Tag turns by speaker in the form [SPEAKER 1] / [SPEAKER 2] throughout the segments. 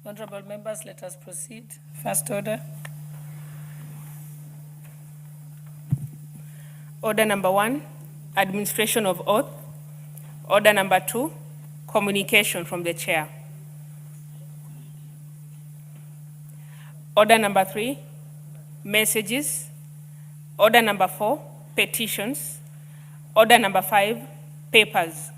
[SPEAKER 1] Honorable members, let us proceed. First order.
[SPEAKER 2] Order number 1, administration of oath. Order number 2, communication from the chair. Order number 3, messages. Order number 4, petitions. Order number 5, papers.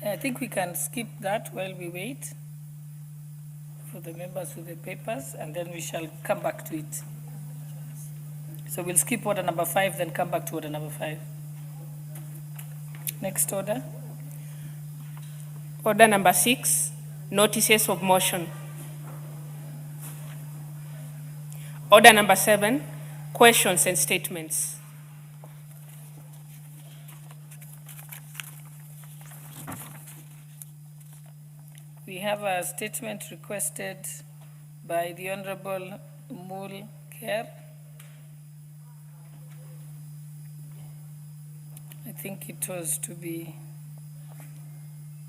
[SPEAKER 1] I think we can skip that while we wait for the members with the papers, and then we shall come back to it. So we'll skip order number 5, then come back to order number 5. Next order.
[SPEAKER 2] Order number 6, notices of motion. Order number 7, questions and statements.
[SPEAKER 1] We have a statement requested by the Honorable Mul Ker. I think it was to be,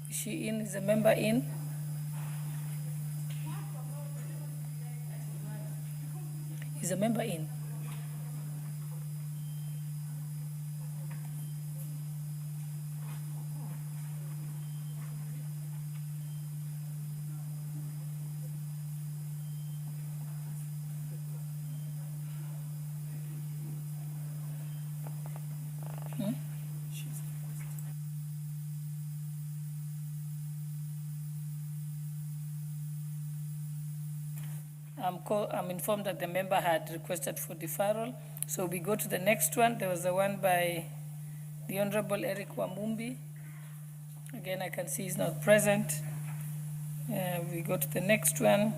[SPEAKER 1] is she in? Is a member in? Is a member in? I'm informed that the member had requested for deferral. So we go to the next one. There was the one by the Honorable Eric Wamumbi. Again, I can see he's not present. We go to the next one.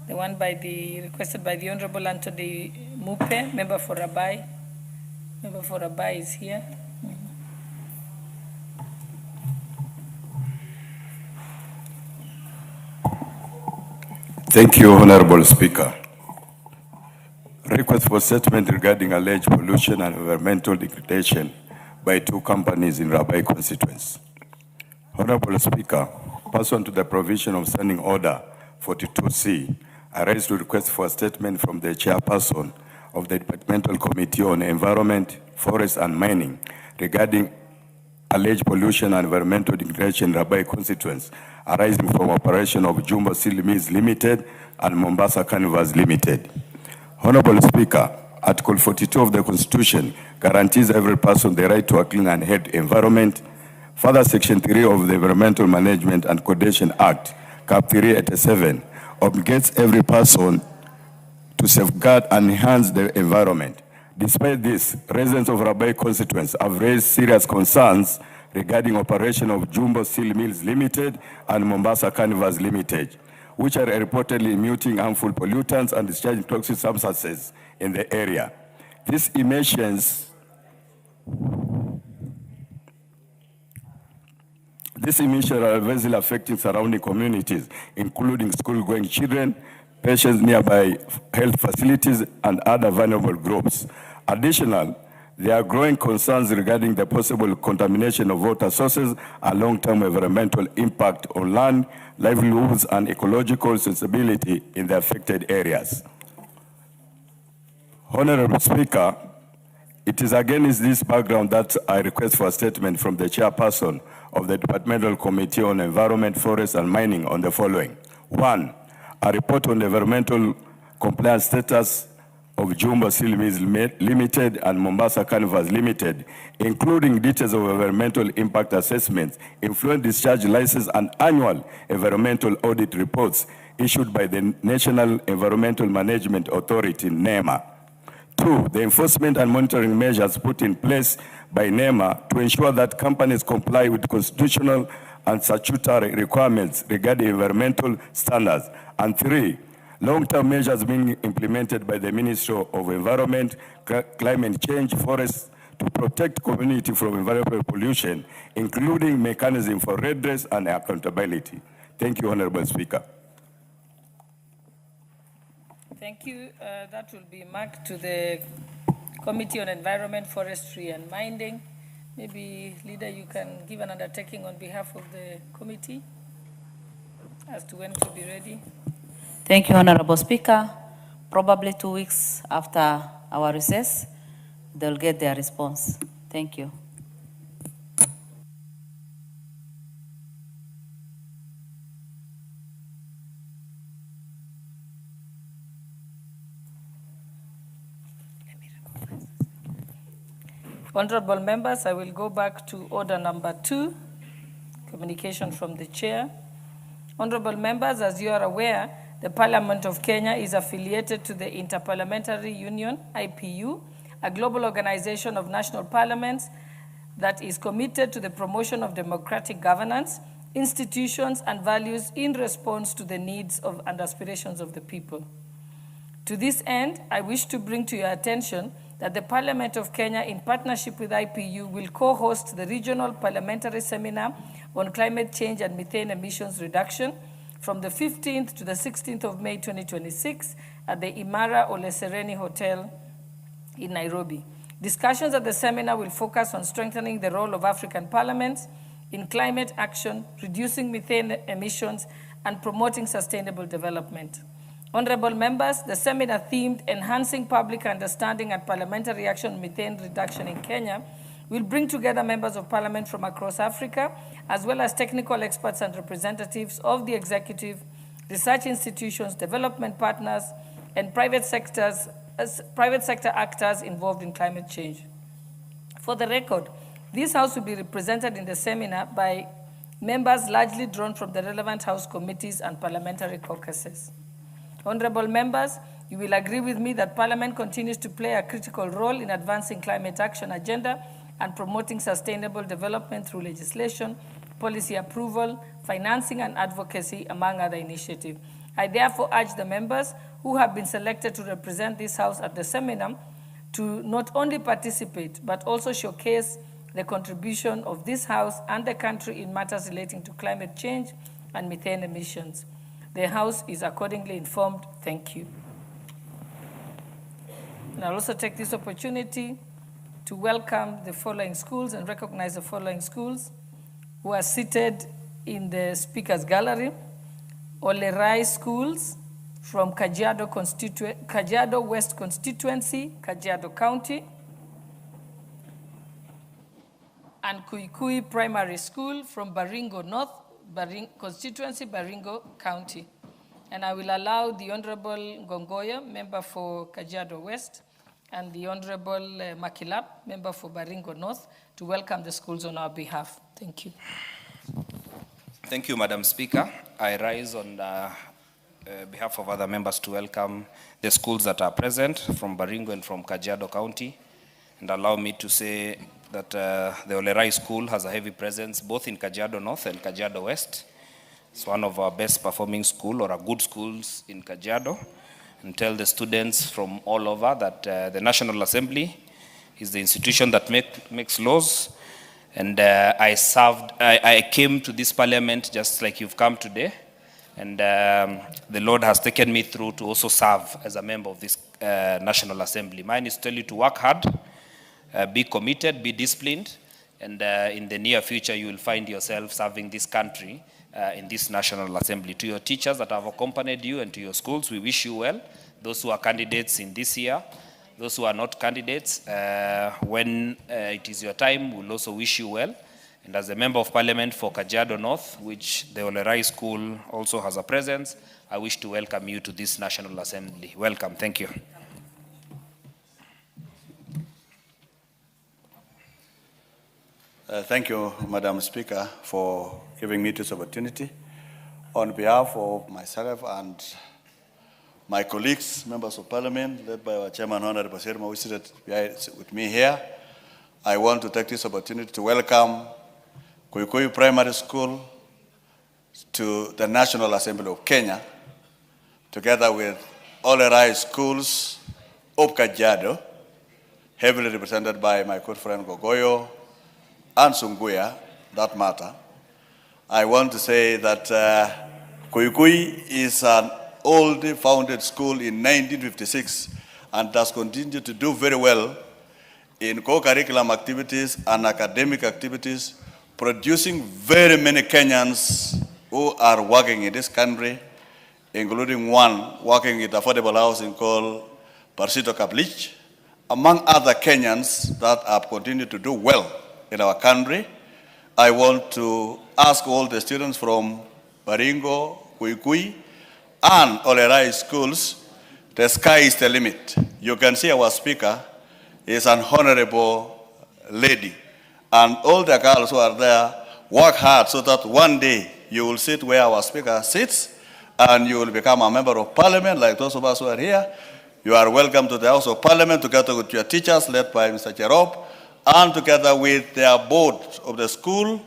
[SPEAKER 1] The one requested by the Honorable Anthony Mupe, member for Rabai. Member for Rabai is here.
[SPEAKER 3] Thank you, Honorable Speaker. Request for statement regarding alleged pollution and environmental degradation by 2 companies in Rabai constituency. Honorable Speaker, pursuant to the provision of Standing Order 42C, I raise to request for a statement from the chairperson of the Departmental Committee on Environment, Forest and Mining regarding alleged pollution and environmental degradation in Rabai constituency arising from operation of Jumbo Steel Mills Limited and Mombasa Canvas Limited. Honorable Speaker, Article 42 of the Constitution guarantees every person the right to a clean and healthy environment. Further, Section 3 of the Environmental Management and Coordination Act, Cap 387, obligates every person to safeguard and enhance the environment. Despite this, residents of Rabai constituency have raised serious concerns regarding operation of Jumbo Steel Mills Limited and Mombasa Canvas Limited, which are reportedly emitting harmful pollutants and discharging toxic substances in the area. These emissions are adversely affecting surrounding communities, including school-going children, patients nearby health facilities, and other vulnerable groups. Additionally, there are growing concerns regarding the possible contamination of water sources and long-term environmental impact on land, livelihoods, and ecological sustainability in the affected areas. Honorable Speaker, it is against this background that I request for a statement from the chairperson of the Departmental Committee on Environment, Forest, and Mining on the following. 1, a report on the environmental compliance status of Jumbo Steel Mills Limited and Mombasa Canvas Limited, including details of environmental impact assessments, effluent discharge license, and annual environmental audit reports issued by the National Environmental Management Authority, NEMA. 2, the enforcement and monitoring measures put in place by NEMA to ensure that companies comply with constitutional and statutory requirements regarding environmental standards. And 3, long-term measures being implemented by the Ministry of Environment, Climate Change, Forests to protect community from environmental pollution, including mechanism for redress and accountability. Thank you, Honorable Speaker.
[SPEAKER 1] Thank you. That will be marked to the Committee on Environment, Forestry and Mining. Maybe, Leader, you can give an undertaking on behalf of the committee as to when to be ready.
[SPEAKER 4] Thank you, Honorable Speaker. Probably 2 weeks after our recess, they'll get their response. Thank you.
[SPEAKER 1] Honorable members, I will go back to order number 2, communication from the chair. Honorable members, as you are aware, the Parliament of Kenya is affiliated to the Interparliamentary Union, IPU, a global organization of national parliaments that is committed to the promotion of democratic governance, institutions, and values in response to the needs of and aspirations of the people. To this end, I wish to bring to your attention that the Parliament of Kenya, in partnership with IPU, will co-host the Regional Parliamentary Seminar on Climate Change and Methane Emissions Reduction from the 15th to the 16th of May 2026 at the Imara Ole Sereni Hotel in Nairobi. Discussions at the seminar will focus on strengthening the role of African parliaments in climate action, reducing methane emissions, and promoting sustainable development. Honorable members, the seminar themed Enhancing Public Understanding and Parliamentary Action on Methane Reduction in Kenya will bring together members of parliament from across Africa, as well as technical experts and representatives of the executive, research institutions, development partners, and private sector actors involved in climate change. For the record, this House will be represented in the seminar by members largely drawn from the relevant House committees and parliamentary caucuses. Honorable members, you will agree with me that Parliament continues to play a critical role in advancing climate action agenda and promoting sustainable development through legislation, policy approval, financing, and advocacy, among other initiatives. I therefore urge the members who have been selected to represent this House at the seminar to not only participate, but also showcase the contribution of this House and the country in matters relating to climate change and methane emissions. The House is accordingly informed. Thank you. And I'll also take this opportunity to welcome the following schools and recognize the following schools who are seated in the Speaker's Gallery. Olerai Schools from Kajiado West Constituency, Kajiado County. And Kuikui Primary School from Baringo North, Constituency, Baringo County. And I will allow the Honorable Ngongoya, member for Kajiado West, and the Honorable Makilap, member for Baringo North, to welcome the schools on our behalf. Thank you.
[SPEAKER 5] Thank you, Madam Speaker. I rise on behalf of other members to welcome the schools that are present from Baringo and from Kajiado County. And allow me to say that the Olerai School has a heavy presence both in Kajiado North and Kajiado West. It's one of our best performing schools or good schools in Kajiado. And tell the students from all over that the National Assembly is the institution that makes laws. And I came to this parliament just like you've come today. And the Lord has taken me through to also serve as a member of this National Assembly. Mine is to tell you to work hard, be committed, be disciplined, and in the near future you will find yourself serving this country in this National Assembly. To your teachers that have accompanied you and to your schools, we wish you well. Those who are candidates in this year, those who are not candidates, when it is your time, we'll also wish you well. And as a member of parliament for Kajiado North, which the Olerai School also has a presence, I wish to welcome you to this National Assembly. Welcome. Thank you.
[SPEAKER 6] Thank you, Madam Speaker, for giving me this opportunity. On behalf of myself and my colleagues, members of parliament, led by our chairman, Honorable Sirma, who is seated with me here, I want to take this opportunity to welcome Kuikuyu Primary School to the National Assembly of Kenya, together with Olerai Schools of Kajiado, heavily represented by my good friend Gogoyo and Sunguya, that matter. I want to say that Kuikui is an old founded school in 1956 and has continued to do very well in co-curriculum activities and academic activities, producing very many Kenyans who are working in this country, including one working in affordable housing called Parsito Kaplich, among other Kenyans that have continued to do well in our country. I want to ask all the students from Baringo, Kuikui, and Olerai schools, the sky is the limit. You can see our speaker is an honorable lady. And all the girls who are there work hard so that one day you will sit where our speaker sits and you will become a member of parliament like those of us who are here. You are welcome to the House of Parliament together with your teachers led by Mr. Cherop and together with their board of the school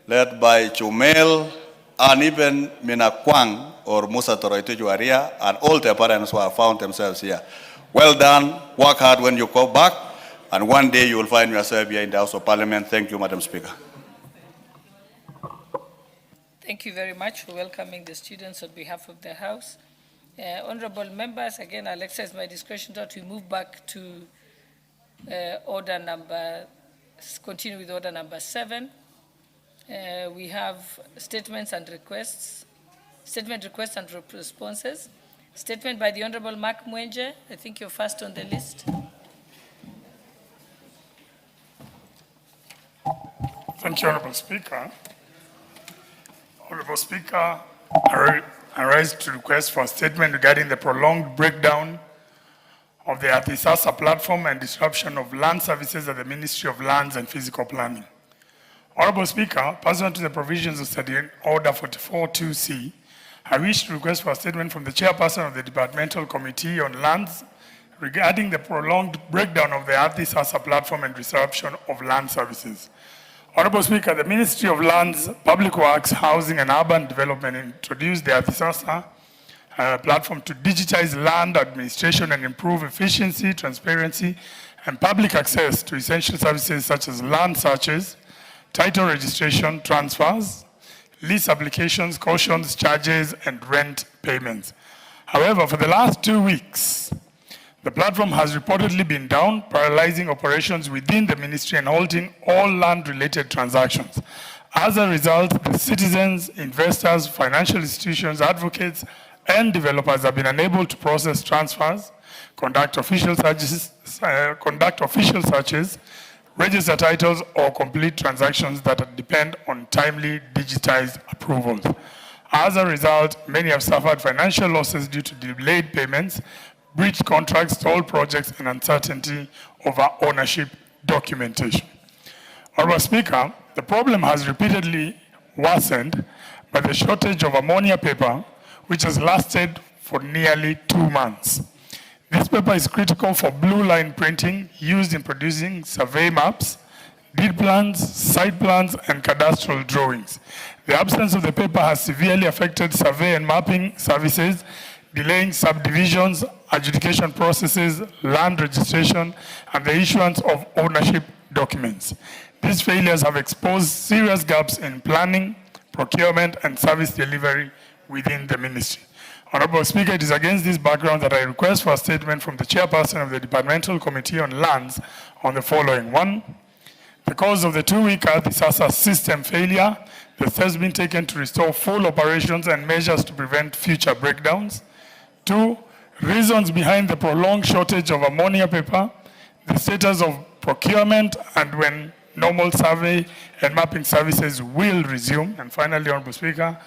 [SPEAKER 6] led by Chumel and even Mina Kwang or Musa Toroituju are here and all the parents who have found themselves here. Well done, work hard when you go back, and one day you will find yourself here in the House of Parliament. Thank you, Madam Speaker.
[SPEAKER 1] Thank you very much for welcoming the students on behalf of the House. Honorable members, again, I'll exercise my discretion that we move back to continue with order number 7. We have statements and requests, statement requests and responses. Statement by the Honorable Makwiny. I think you're first on the list.
[SPEAKER 7] Thank you, Honorable Speaker. Honorable Speaker, I rise to request for a statement regarding the prolonged breakdown of the Athisasa platform and disruption of land services at the Ministry of Lands and Physical Planning. Honorable Speaker, pursuant to the provisions of Study Order 44.2c, I wish to request for a statement from the chairperson of the Departmental Committee on Lands regarding the prolonged breakdown of the Athisasa platform and disruption of land services. Honorable Speaker, the Ministry of Lands, Public Works, Housing and Urban Development introduced the Athisasa platform to digitize land administration and improve efficiency, transparency, and public access to essential services such as land searches, title registration, transfers, lease applications, cautions, charges, and rent payments. However, for the last 2 weeks, the platform has reportedly been down, paralyzing operations within the ministry and halting all land-related transactions. As a result, the citizens, investors, financial institutions, advocates, and developers have been unable to process transfers, conduct official searches, register titles, or complete transactions that depend on timely digitized approvals. As a result, many have suffered financial losses due to delayed payments, breached contracts, stalled projects, and uncertainty over ownership documentation. Honorable Speaker, the problem has repeatedly worsened by the shortage of ammonia paper, which has lasted for nearly 2 months. This paper is critical for blue line printing used in producing survey maps, deed plans, site plans, and cadastral drawings. The absence of the paper has severely affected survey and mapping services, delaying subdivisions, adjudication processes, land registration, and the issuance of ownership documents. These failures have exposed serious gaps in planning, procurement, and service delivery within the ministry. Honorable Speaker, it is against this background that I request for a statement from the chairperson of the Departmental Committee on Lands on the following. 1, because of the 2-week Athisasa system failure, the steps have been taken to restore full operations and measures to prevent future breakdowns. 2, reasons behind the prolonged shortage of ammonia paper, the status of procurement, and when normal survey and mapping services will resume. And finally, Honorable Speaker,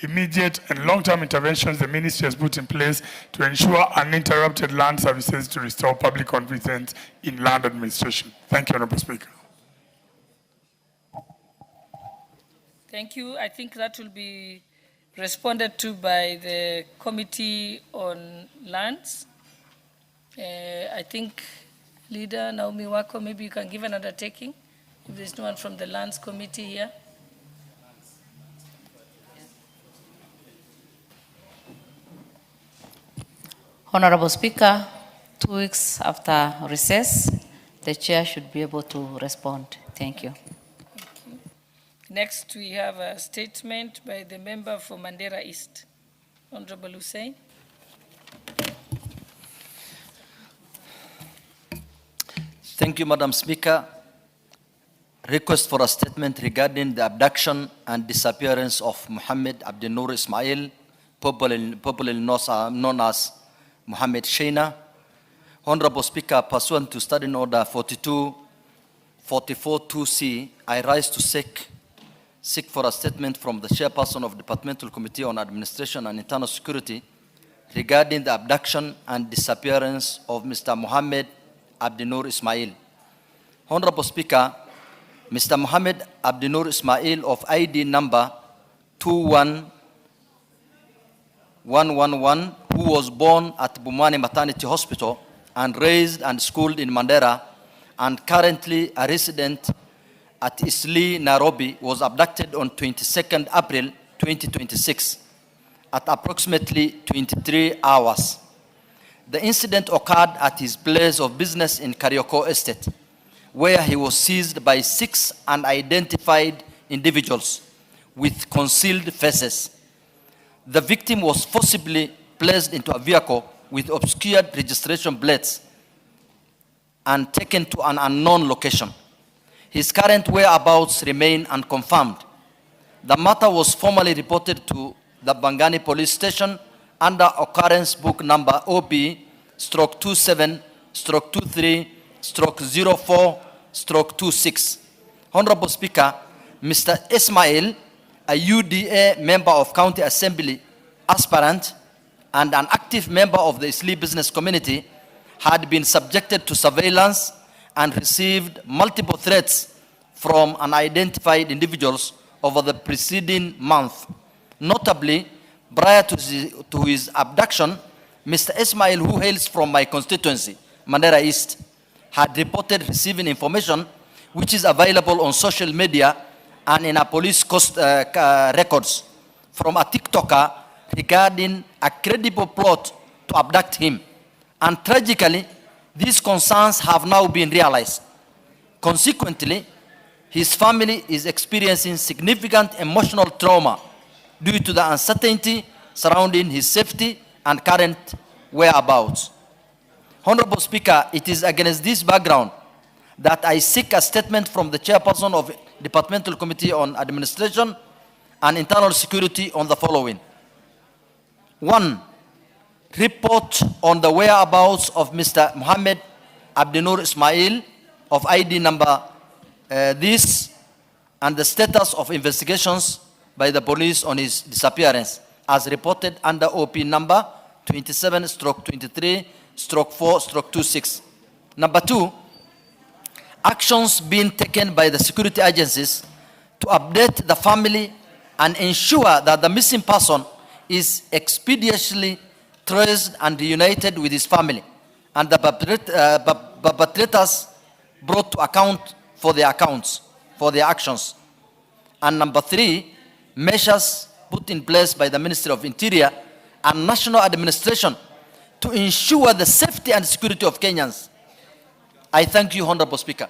[SPEAKER 7] immediate and long-term interventions the ministry has put in place to ensure uninterrupted land services to restore public confidence in land administration. Thank you, Honorable Speaker.
[SPEAKER 1] Thank you. I think that will be responded to by the Committee on Lands. I think, Leader Naomi Wako, maybe you can give an undertaking if there's no one from the Lands Committee here.
[SPEAKER 4] Honorable Speaker, 2 weeks after recess, the chair should be able to respond. Thank you.
[SPEAKER 1] Next, we have a statement by the member for Mandera East, Honorable Hussein.
[SPEAKER 8] Thank you, Madam Speaker. Request for a statement regarding the abduction and disappearance of Mohammed Abdinur Ismail, popularly known as Mohammed Sheina. Honorable Speaker, pursuant to Standing Order 4244-2C, I rise to seek for a statement from the Chairperson of the Departmental Committee on Administration and Internal Security regarding the abduction and disappearance of Mr. Mohammed Abdinur Ismail. Honorable Speaker, Mr. Mohammed Abdinur Ismail of ID number 21111, who was born at Bumwani Maternity Hospital and raised and schooled in Mandera and currently a resident at Isli, Nairobi, was abducted on 22nd April 2026 at approximately 23 hours. The incident occurred at his place of business in Karioko Estate, where he was seized by 6 unidentified individuals with concealed faces. The victim was forcibly placed into a vehicle with obscured registration plates and taken to an unknown location. His current whereabouts remain unconfirmed. The matter was formally reported to the Bangani Police Station under occurrence book number OB/27/23/04/26. Honorable Speaker, Mr. Ismail, a UDA member of County Assembly aspirant and an active member of the Isli business community, had been subjected to surveillance and received multiple threats from unidentified individuals over the preceding month. Notably, prior to his abduction, Mr. Ismail, who hails from my constituency, Mandera East, had reported receiving information which is available on social media and in our police records from a TikToker regarding a credible plot to abduct him. And tragically, these concerns have now been realized. Consequently, his family is experiencing significant emotional trauma due to the uncertainty surrounding his safety and current whereabouts. Honorable Speaker, it is against this background that I seek a statement from the Chairperson of Departmental Committee on Administration and Internal Security on the following. 1. Report on the whereabouts of Mr. Mohammed Abdinur Ismail of ID number this and the status of investigations by the police on his disappearance as reported under OP number 27/23/4/26. Number 2, actions being taken by the security agencies to update the family and ensure that the missing person is expeditiously traced and reunited with his family, and the perpetrators brought to account for their actions. And number 3, measures put in place by the Ministry of Interior and National Administration to ensure the safety and security of Kenyans. I thank you, Honorable Speaker.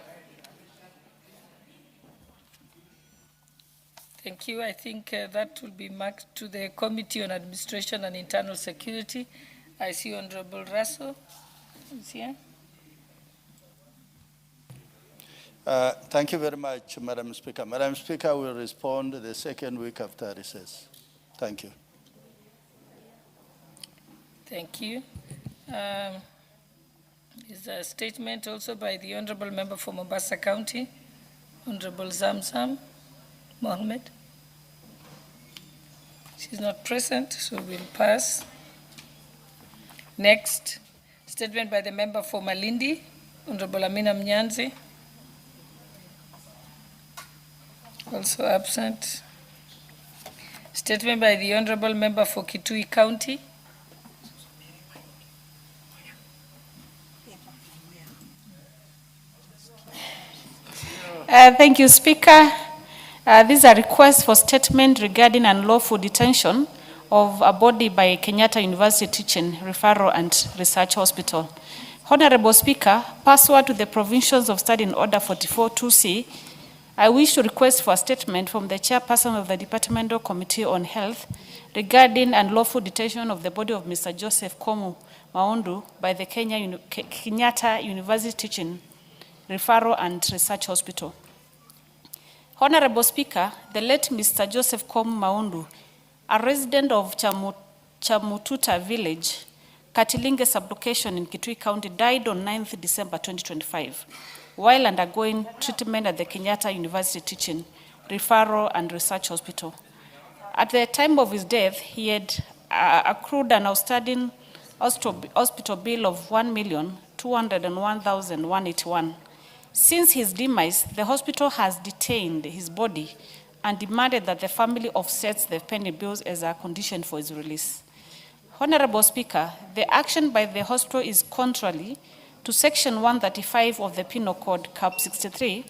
[SPEAKER 1] Thank you. I think that will be marked to the Committee on Administration and Internal Security. I see Honorable Russell is here.
[SPEAKER 6] Thank you very much, Madam Speaker. Madam Speaker will respond the second week after recess. Thank you.
[SPEAKER 1] Thank you. Is a statement also by the Honorable Member for Mombasa County, Honorable Zamzam Mohammed. She's not present, so we'll pass. Next, statement by the Member for Malindi, Honorable Amina Mnyanzi. Also absent. Statement by the Honorable Member for Kitui County.
[SPEAKER 9] Thank you, Speaker. This is a request for statement regarding unlawful detention of a body by Kenyatta University Teaching, Referral and Research Hospital. Honorable Speaker, pursuant to the provisions of Standing Order 44-2C, I wish to request for a statement from the Chairperson of the Departmental Committee on Health regarding unlawful detention of the body of Mr. Joseph Komu Maundu by the Kenyatta University Teaching Referral and Research Hospital. Honorable Speaker, the late Mr. Joseph Kom Maundu, a resident of Chamututa village, Katilinge sublocation in Kitui County, died on 9th December 2025 while undergoing treatment at the Kenyatta University Teaching, Referral and Research Hospital. At the time of his death, he had accrued an outstanding hospital bill of 1,201,181. Since his demise, the hospital has detained his body and demanded that the family offsets the pending bills as a condition for his release. Honorable Speaker, the action by the hospital is contrary to Section 135 of the Penal Code, Cap 63,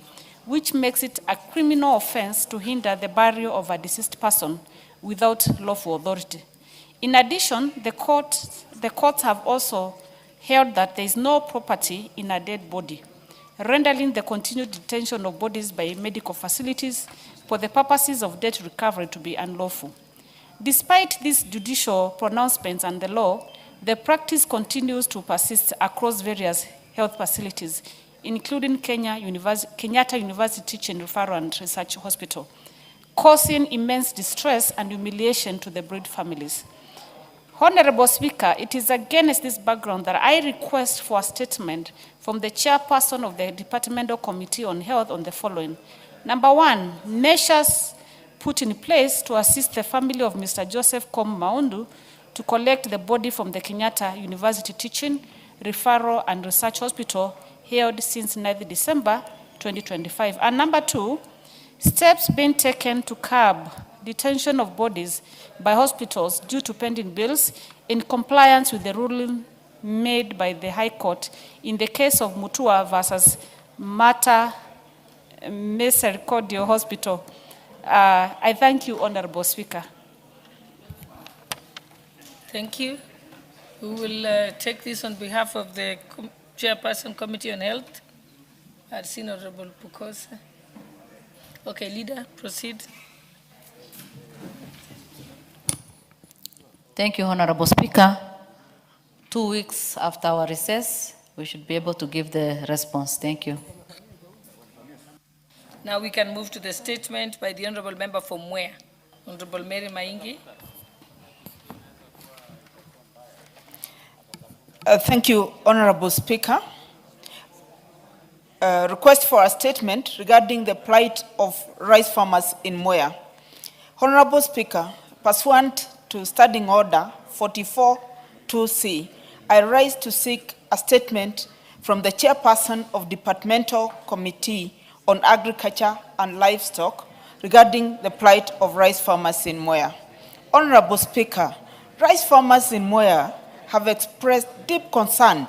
[SPEAKER 9] which makes it a criminal offense to hinder the burial of a deceased person without lawful authority. In addition, the courts have also held that there is no property in a dead body, rendering the continued detention of bodies by medical facilities for the purposes of death recovery to be unlawful. Despite these judicial pronouncements and the law, the practice continues to persist across various health facilities, including Kenyatta University Teaching, Referral and Research Hospital, causing immense distress and humiliation to the bereaved families. Honorable Speaker, it is against this background that I request for a statement from the chairperson of the Departmental Committee on Health on the following. Number one, measures put in place to assist the family of Mr. Joseph Kom Maundu to collect the body from the Kenyatta University Teaching, Referral and Research Hospital held since 9th December 2025. And number two, steps being taken to curb detention of bodies by hospitals due to pending bills in compliance with the ruling made by the High Court in the case of Mutua versus Mata Misericordia Hospital. I thank you, Honorable Speaker.
[SPEAKER 1] Thank you. We will take this on behalf of the Chairperson Committee on Health. I've seen Honorable Pukosa. Okay, Leader, proceed.
[SPEAKER 4] Thank you, Honorable Speaker. 2 weeks after our recess, we should be able to give the response. Thank you.
[SPEAKER 1] Now we can move to the statement by the Honorable Member for Mwea, Honorable Mary Maingi.
[SPEAKER 10] Thank you, Honorable Speaker. Request for a statement regarding the plight of rice farmers in Mwea. Honorable Speaker, pursuant to Standing Order 44-2C, I rise to seek a statement from the Chairperson of Departmental Committee on Agriculture and Livestock regarding the plight of rice farmers in Mwea. Honorable Speaker, rice farmers in Mwea have expressed deep concern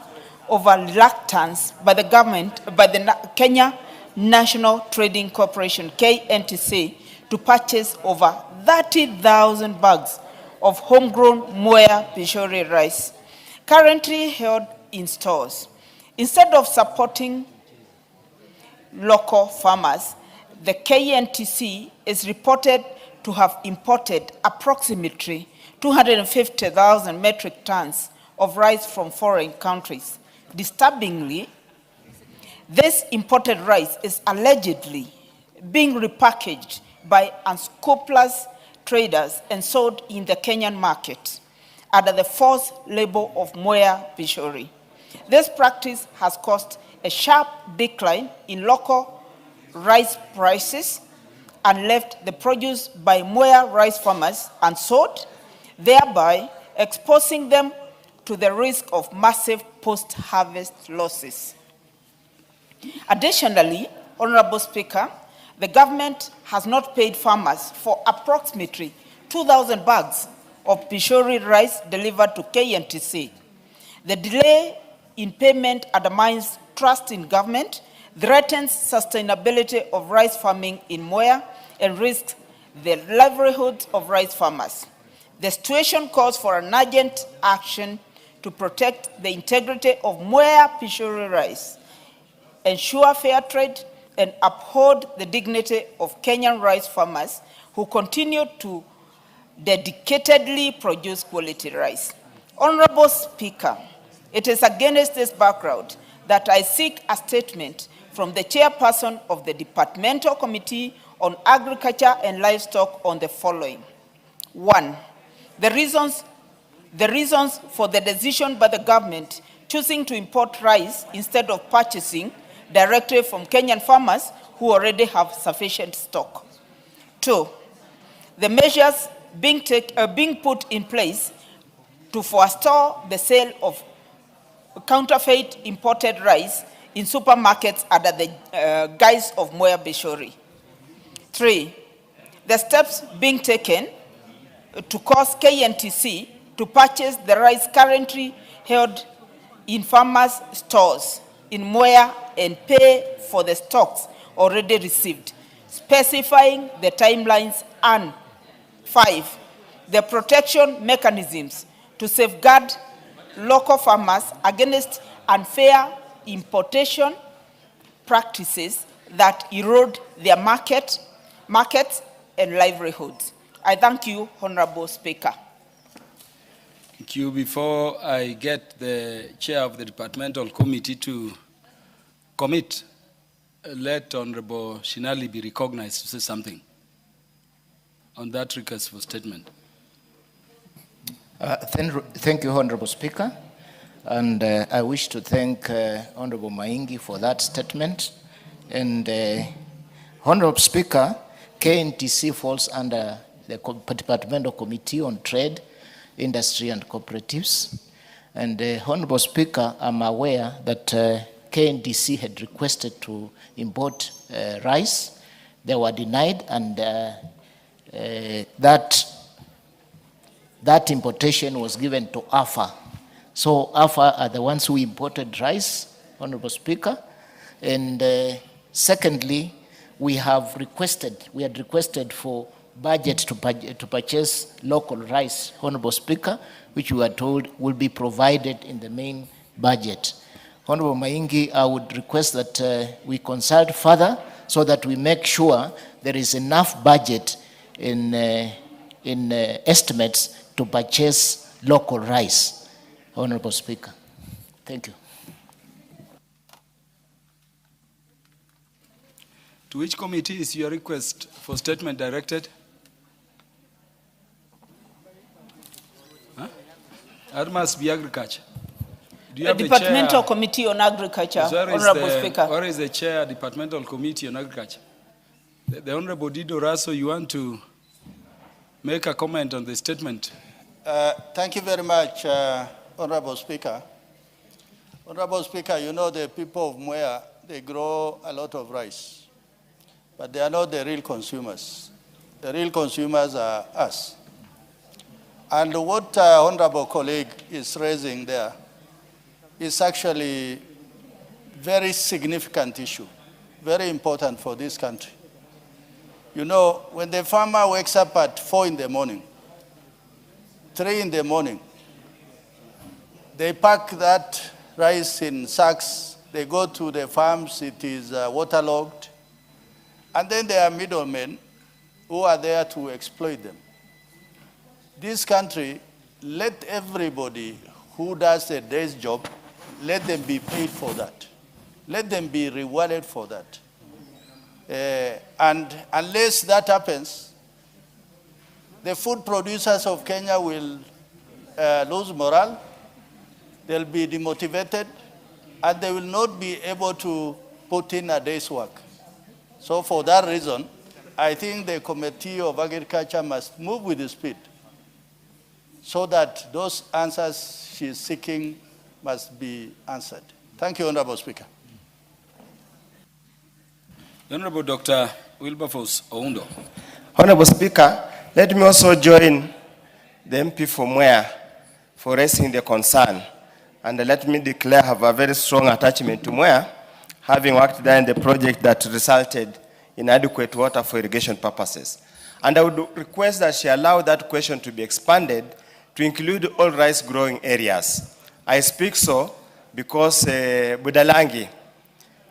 [SPEAKER 10] over reluctance by the government, by the Kenya National Trading Corporation, KNTC, to purchase over 30,000 bags of homegrown Mwea Pishori rice, currently held in stores. Instead of supporting local farmers, the KNTC is reported to have imported approximately 250,000 metric tons of rice from foreign countries. Disturbingly, this imported rice is allegedly being repackaged by unscrupulous traders and sold in the Kenyan market under the false label of Mwea Pishori. This practice has caused a sharp decline in local rice prices and left the produce by Mwea rice farmers unsold, thereby exposing them to the risk of massive post-harvest losses. Additionally, Honorable Speaker, the government has not paid farmers for approximately 2,000 bags of Pishori rice delivered to KNTC. The delay in payment undermines trust in government, threatens sustainability of rice farming in Mwea, and risks the livelihoods of rice farmers. The situation calls for an urgent action to protect the integrity of Mwea Pishori rice, ensure fair trade, and uphold the dignity of Kenyan rice farmers who continue to dedicatedly produce quality rice. Honorable Speaker, it is against this background that I seek a statement from the chairperson of the Departmental Committee on Agriculture and Livestock on the following. 1. The reasons for the decision by the government choosing to import rice instead of purchasing directly from Kenyan farmers who already have sufficient stock. 2. The measures being put in place to forestall the sale of counterfeit imported rice in supermarkets under the guise of Moya Bishori. 3. The steps being taken to cause KNTC to purchase the rice currently held in farmers' stores in Moya and pay for the stocks already received, specifying the timelines. And 5, the protection mechanisms to safeguard local farmers against unfair importation practices that erode their markets and livelihoods. I thank you, Honorable Speaker.
[SPEAKER 11] Thank you. Before I get the chair of the departmental committee to commit, let Honorable Shinali be recognized to say something on that request for statement.
[SPEAKER 12] Thank you, Honorable Speaker. And I wish to thank Honorable Maingi for that statement. And Honorable Speaker, KNTC falls under the Departmental Committee on Trade, Industry and Cooperatives. And Honorable Speaker, I'm aware that KNTC had requested to import rice. They were denied, and that importation was given to AFA. So AFA are the ones who imported rice, Honorable Speaker. And secondly, we had requested for budget to purchase local rice, Honorable Speaker, which we were told will be provided in the main budget. Honorable Maingi, I would request that we consult further so that we make sure there is enough budget in estimates to purchase local rice, Honorable Speaker. Thank you.
[SPEAKER 11] To which committee is your request for statement directed? That must be agriculture. Do you have
[SPEAKER 10] Departmental Committee on Agriculture, Honorable Speaker.
[SPEAKER 11] Where is the chair, Departmental Committee on Agriculture? The Honorable Dido Raso, you want to make a comment on the statement?
[SPEAKER 13] Thank you very much, Honorable Speaker. Honorable Speaker, you know the people of Mwea, they grow a lot of rice, but they are not the real consumers. The real consumers are us. And what honorable colleague is raising there is actually very significant issue, very important for this country. You know, when the farmer wakes up at 4 in the morning, 3 in the morning, they pack that rice in sacks, they go to the farms, it is waterlogged, and then there are middlemen who are there to exploit them. This country, let everybody who does a day's job, let them be paid for that. Let them be rewarded for that. And unless that happens, the food producers of Kenya will lose morale, they'll be demotivated, and they will not be able to put in a day's work. So for that reason, I think the Committee of Agriculture must move with the speed so that those answers she is seeking must be answered. Thank you, Honorable Speaker.
[SPEAKER 11] Honorable Dr. Wilberforce Oundo.
[SPEAKER 14] Honorable Speaker, let me also join the MP from Mwea for raising the concern. And let me declare I have a very strong attachment to Mwea, having worked there in the project that resulted in adequate water for irrigation purposes. And I would request that she allow that question to be expanded to include all rice growing areas. I speak so because Budalangi,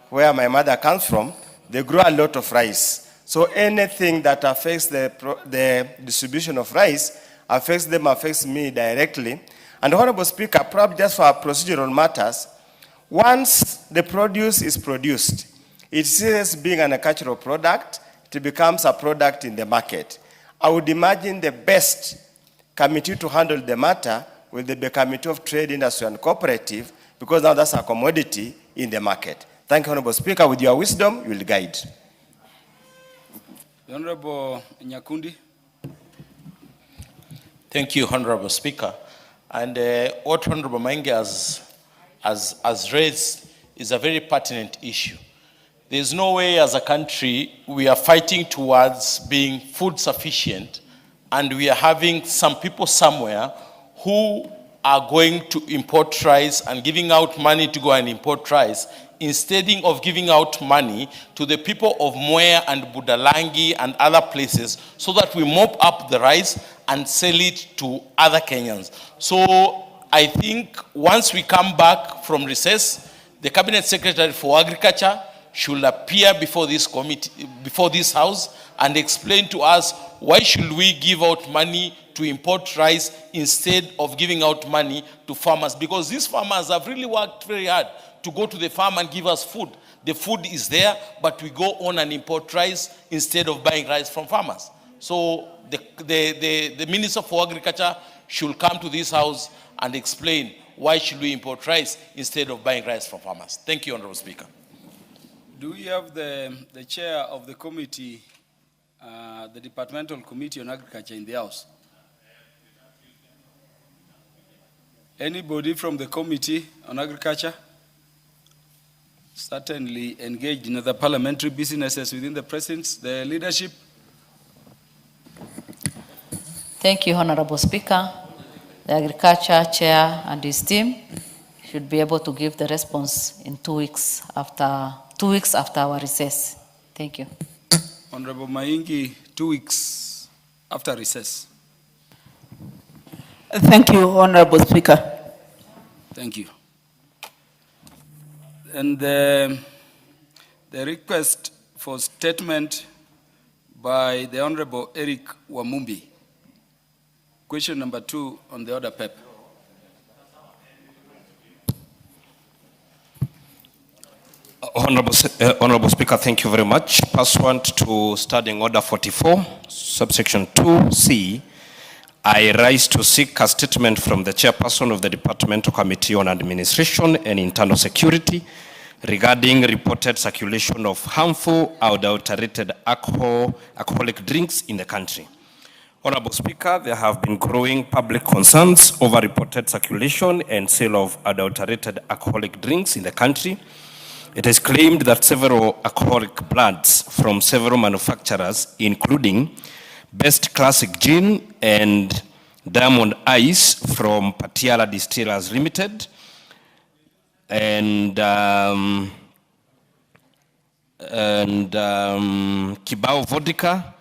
[SPEAKER 14] where my mother comes from, they grow a lot of rice. So anything that affects the distribution of rice affects me directly. And Honorable Speaker, probably just for procedural matters, once the produce is produced, It ceases being an agricultural product, it becomes a product in the market. I would imagine the best committee to handle the matter will be the Committee of Trade, Industry and Cooperative, because now that's a commodity in the market. Thank you, Honorable Speaker. With your wisdom, you will guide.
[SPEAKER 11] The Honorable Nyakundi.
[SPEAKER 15] Thank you, Honorable Speaker. And what Honorable Maingi has raised is a very pertinent issue. There's no way as a country we are fighting towards being food sufficient, and we are having some people somewhere who are going to import rice and giving out money to go and import rice, instead of giving out money to the people of Mwea and Budalangi and other places so that we mop up the rice and sell it to other Kenyans. So I think once we come back from recess, the Cabinet Secretary for Agriculture should appear before this committee, before this House, and explain to us why should we give out money to import rice instead of giving out money to farmers, because these farmers have really worked very hard to go to the farm and give us food. The food is there, but we go on and import rice instead of buying rice from farmers. So the Minister for Agriculture should come to this House and explain why should we import rice instead of buying rice from farmers. Thank you, Honorable Speaker.
[SPEAKER 11] Do we have the chair of the committee, the Departmental Committee on Agriculture in the House? Anybody from the Committee on Agriculture? Certainly engaged in other parliamentary businesses within the presidency, the leadership.
[SPEAKER 4] Thank you, Honorable Speaker. The Agriculture Chair and his team should be able to give the response in 2 weeks after our recess. Thank you.
[SPEAKER 11] Honorable Maingi, 2 weeks after recess.
[SPEAKER 10] Thank you, Honorable Speaker.
[SPEAKER 11] Thank you. And the request for statement by the Honorable Eric Wamumbi. Question number 2 on the order paper.
[SPEAKER 5] Honorable Speaker, thank you very much. Pursuant to Standing Order 44, subsection 2C, I rise to seek a statement from the chairperson of the Departmental Committee on Administration and Internal Security regarding reported circulation of harmful adulterated alcoholic drinks in the country. Honorable Speaker, there have been growing public concerns over reported circulation and sale of adulterated alcoholic drinks in the country. It is claimed that several alcoholic brands from several manufacturers, including Best Classic Gin and Diamond Ice from Patiala Distillers Limited, and Kibao Vodka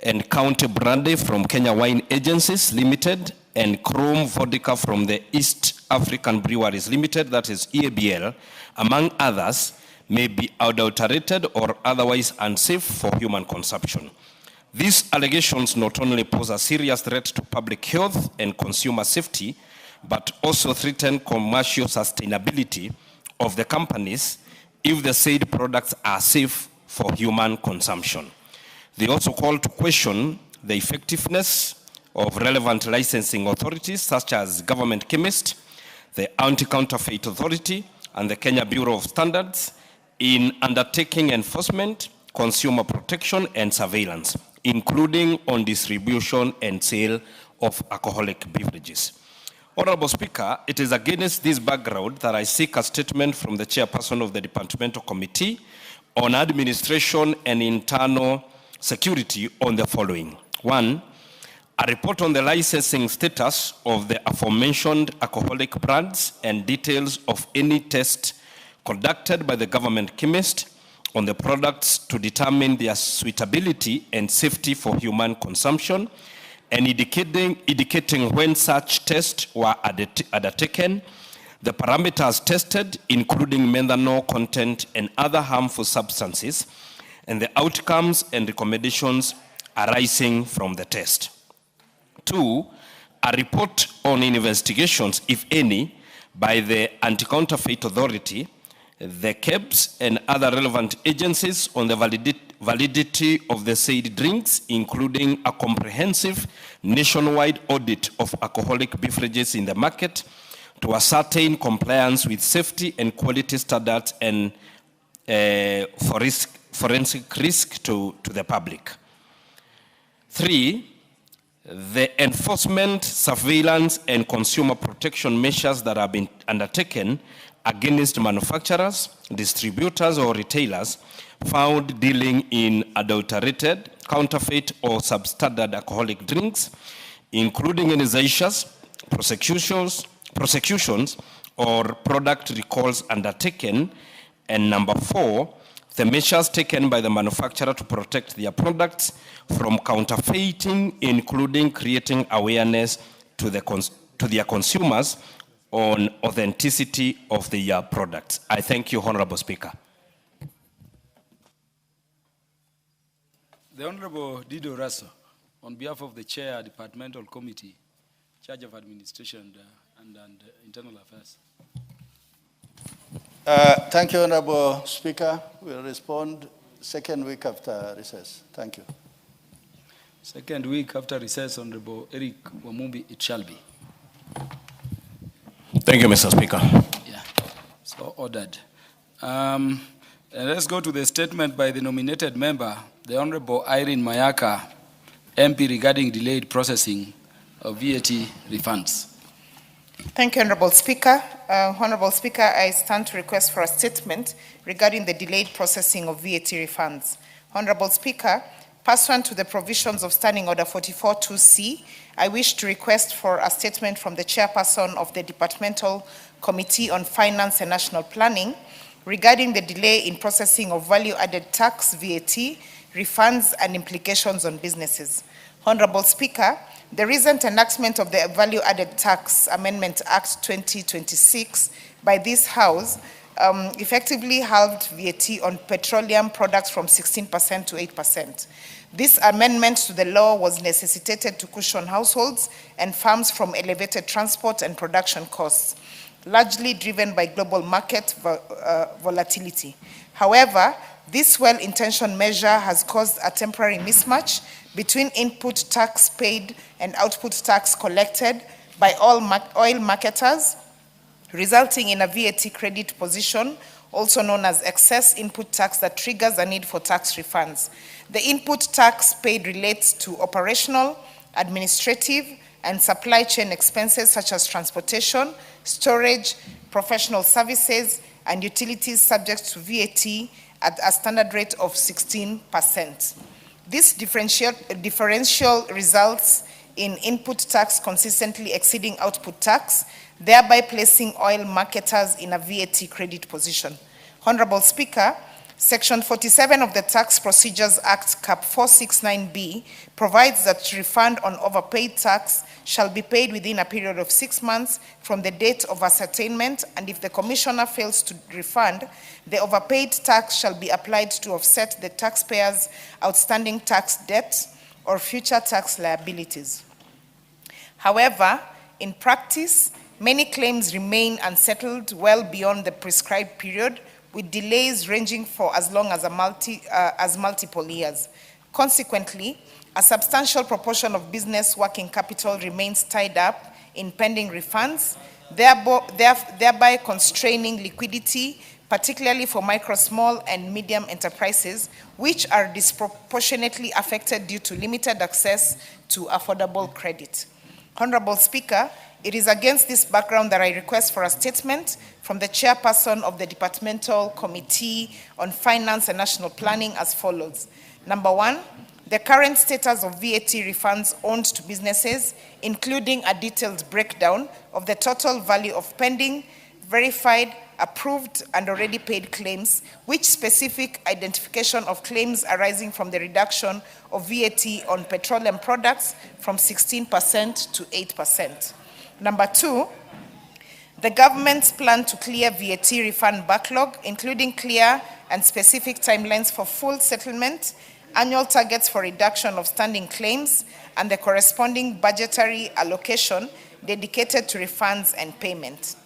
[SPEAKER 5] and County Brandy from Kenya Wine Agencies Limited, and Chrome Vodka from the East African Breweries Limited, that is EABL, among others, may be adulterated or otherwise unsafe for human consumption. These allegations not only pose a serious threat to public health and consumer safety, but also threaten commercial sustainability of the companies if the said products are safe for human consumption. They also call to question the effectiveness of relevant licensing authorities such as Government Chemist, the Anti-Counterfeit Authority, and the Kenya Bureau of Standards in undertaking enforcement, consumer protection, and surveillance, including on distribution and sale of alcoholic beverages. Honorable Speaker, it is against this background that I seek a statement from the chairperson of the Departmental Committee on Administration and Internal Security on the following. 1, a report on the licensing status of the aforementioned alcoholic brands and details of any test conducted by the Government Chemist on the products to determine their suitability and safety for human consumption, and indicating when such tests were undertaken, the parameters tested, including methanol content and other harmful substances, and the outcomes and recommendations arising from the test. 2, a report on investigations, if any, by the Anti-Counterfeit Authority the KEBS and other relevant agencies on the validity of the said drinks, including a comprehensive nationwide audit of alcoholic beverages in the market to ascertain compliance with safety and quality standards and forensic risk to the public. 3, the enforcement, surveillance, and consumer protection measures that have been undertaken against manufacturers, distributors, or retailers found dealing in adulterated, counterfeit, or substandard alcoholic drinks, including any seizures, prosecutions, or product recalls undertaken. And number 4, the measures taken by the manufacturer to protect their products from counterfeiting, including creating awareness to their consumers on authenticity of their products. I thank you, Honorable Speaker.
[SPEAKER 11] The Honorable Dido Raso, on behalf of the Chair, Departmental Committee, Charge of Administration and Internal Affairs.
[SPEAKER 13] Thank you, Honorable Speaker. We'll respond second week after recess. Thank you.
[SPEAKER 11] Second week after recess, Honorable Eric Wamumbi, it shall be.
[SPEAKER 5] Thank you, Mr. Speaker.
[SPEAKER 11] Yeah, so ordered. And let's go to the statement by the nominated member, the Honorable Irene Mayaka, MP, regarding delayed processing of VAT refunds.
[SPEAKER 10] Thank you, Honorable Speaker. Honorable Speaker, I stand to request for a statement regarding the delayed processing of VAT refunds. Honorable Speaker, pursuant to the provisions of Standing Order 44.2c, I wish to request for a statement from the chairperson of the Departmental Committee on Finance and National Planning regarding the delay in processing of value-added tax, VAT, refunds, and implications on businesses. Honorable Speaker, the recent enactment of the Value-Added Tax Amendment Act 2026 by this House effectively halved VAT on petroleum products from 16% to 8%. This amendment to the law was necessitated to cushion households and farms from elevated transport and production costs, largely driven by global market volatility. However, this well-intentioned measure has caused a temporary mismatch between input tax paid and output tax collected by all oil marketers, resulting in a VAT credit position, also known as excess input tax, that triggers a need for tax refunds. The input tax paid relates to operational, administrative, and supply chain expenses such as transportation, storage, professional services, and utilities subject to VAT at a standard rate of 16%. This differential results in input tax consistently exceeding output tax, thereby placing oil marketers in a VAT credit position. Honorable Speaker, Section 47 of the Tax Procedures Act, Cap 469B, provides that refund on overpaid tax shall be paid within a period of 6 months from the date of ascertainment, and if the Commissioner fails to refund, the overpaid tax shall be applied to offset the taxpayer's outstanding tax debt or future tax liabilities. However, in practice, many claims remain unsettled well beyond the prescribed period, with delays ranging for as long as multiple years. Consequently, a substantial proportion of business working capital remains tied up in pending refunds, thereby constraining liquidity, particularly for micro, small, and medium enterprises, which are disproportionately affected due to limited access to affordable credit. Honorable Speaker, it is against this background that I request for a statement from the chairperson of the Departmental Committee on Finance and National Planning as follows. Number 1, the current status of VAT refunds owed to businesses, including a detailed breakdown of the total value of pending, verified, approved, and already paid claims, which specific identification of claims arising from the reduction of VAT on petroleum products from 16% to 8%. Number 2, the government's plan to clear VAT refund backlog, including clear and specific timelines for full settlement, annual targets for reduction of standing claims, and the corresponding budgetary allocation dedicated to refunds and payment.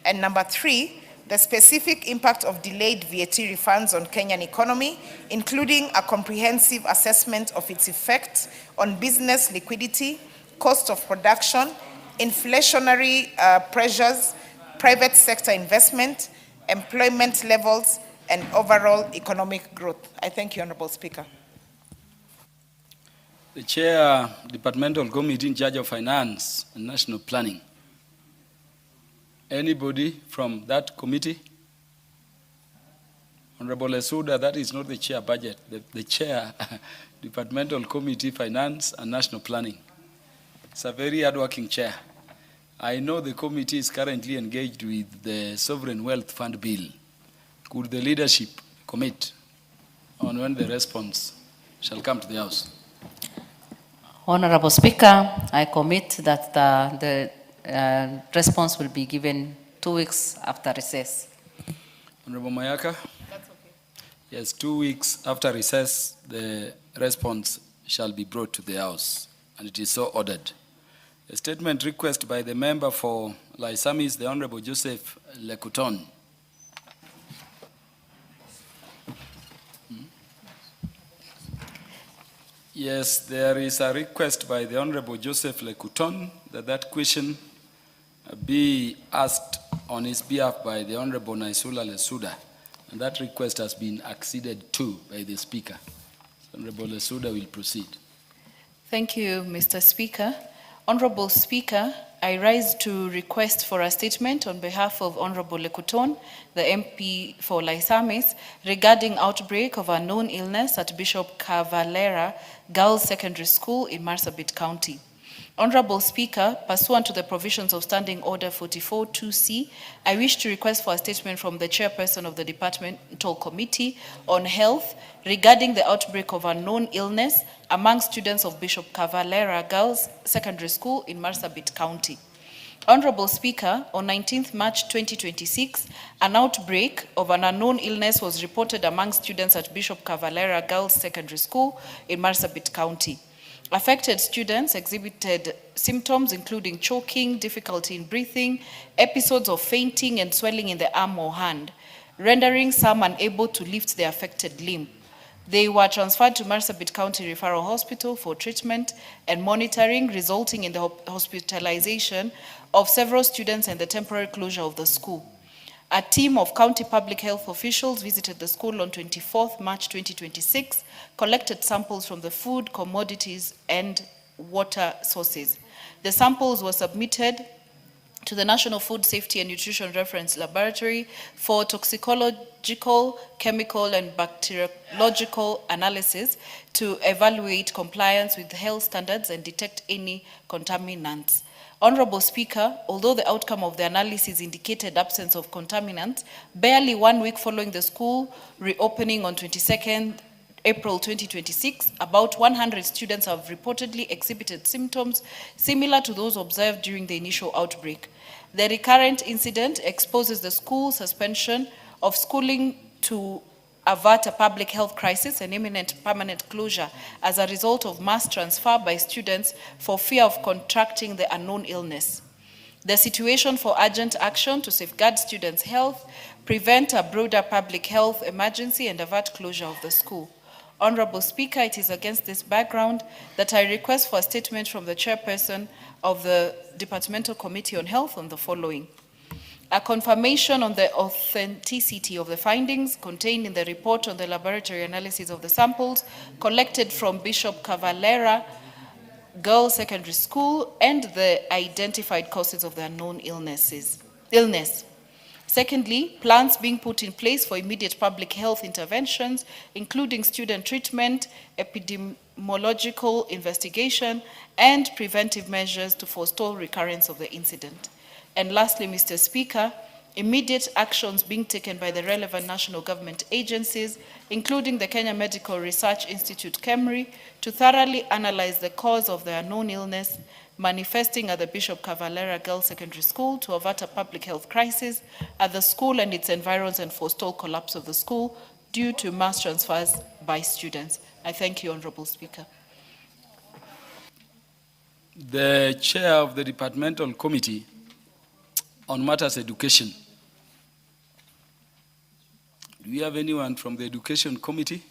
[SPEAKER 10] And number 3,
[SPEAKER 16] the specific impact of delayed VAT refunds on Kenyan economy, including a comprehensive assessment of its effect on business liquidity, cost of production, inflationary pressures, private sector investment, employment levels, and overall economic growth. I thank you, Honorable Speaker.
[SPEAKER 11] The Chair, Departmental Committee in charge of Finance and National Planning. Anybody from that committee? Honorable Esuda, that is not the chair budget. The chair, Departmental Committee, Finance and National Planning. It's a very hardworking chair. I know the committee is currently engaged with the Sovereign Wealth Fund Bill. Could the leadership commit on when the response shall come to the House?
[SPEAKER 4] Honorable Speaker, I commit that the response will be given 2 weeks after recess.
[SPEAKER 11] Honorable Mayaka? That's okay. Yes, 2 weeks after recess, the response shall be brought to the House, and it is so ordered. A statement request by the member for Laisamis, the Honorable Joseph Lekuton. Yes, there is a request by the Honorable Joseph Lekuton that question be asked on his behalf by the Honorable Naisula Lesuda, and that request has been acceded to by the Speaker. Honorable Lesuda will proceed.
[SPEAKER 17] Thank you, Mr. Speaker. Honorable Speaker, I rise to request for a statement on behalf of Honorable Lekuton, the MP for Laisamis, regarding outbreak of a known illness at Bishop Cavalera Girls Secondary School in Marsabit County. Honorable Speaker, pursuant to the provisions of Standing Order 44-2C, I wish to request for a statement from the chairperson of the Departmental Committee on Health regarding the outbreak of a known illness among students of Bishop Cavalera Girls Secondary School in Marsabit County. Honorable Speaker, on 19th March 2026, an outbreak of an unknown illness was reported among students at Bishop Cavalera Girls Secondary School in Marsabit County. Affected students exhibited symptoms including choking, difficulty in breathing, episodes of fainting and swelling in the arm or hand, rendering some unable to lift the affected limb. They were transferred to Marsabit County Referral Hospital for treatment and monitoring, resulting in the hospitalization of several students and the temporary closure of the school. A team of county public health officials visited the school on 24th March 2026, collected samples from the food, commodities, and water sources. The samples were submitted to the National Food Safety and Nutrition Reference Laboratory for toxicological, chemical, and bacteriological analysis to evaluate compliance with health standards and detect any contaminants. Honorable Speaker, although the outcome of the analysis indicated absence of contaminants, barely 1 week following the school reopening on 22nd April 2026, about 100 students have reportedly exhibited symptoms similar to those observed during the initial outbreak. The recurrent incident exposes the school suspension of schooling to avert a public health crisis and imminent permanent closure as a result of mass transfer by students for fear of contracting the unknown illness. The situation for urgent action to safeguard students' health, prevent a broader public health emergency, and avert closure of the school. Honorable Speaker, it is against this background that I request for a statement from the chairperson of the Departmental Committee on Health on the following. A confirmation on the authenticity of the findings contained in the report on the laboratory analysis of the samples collected from Bishop Cavalera Girls Secondary School and the identified causes of the unknown illness. Secondly, plans being put in place for immediate public health interventions, including student treatment, epidemiological investigation, and preventive measures to forestall recurrence of the incident. And lastly, Mr. Speaker, immediate actions being taken by the relevant national government agencies, including the Kenya Medical Research Institute, KEMRI, to thoroughly analyze the cause of the unknown illness manifesting at the Bishop Cavalera Girls Secondary School to avert a public health crisis at the school and its environs and forestall collapse of the school due to mass transfers by students. I thank you, Honorable Speaker.
[SPEAKER 11] The Chair of the Departmental Committee on Matters Education. Do we have anyone from the Education Committee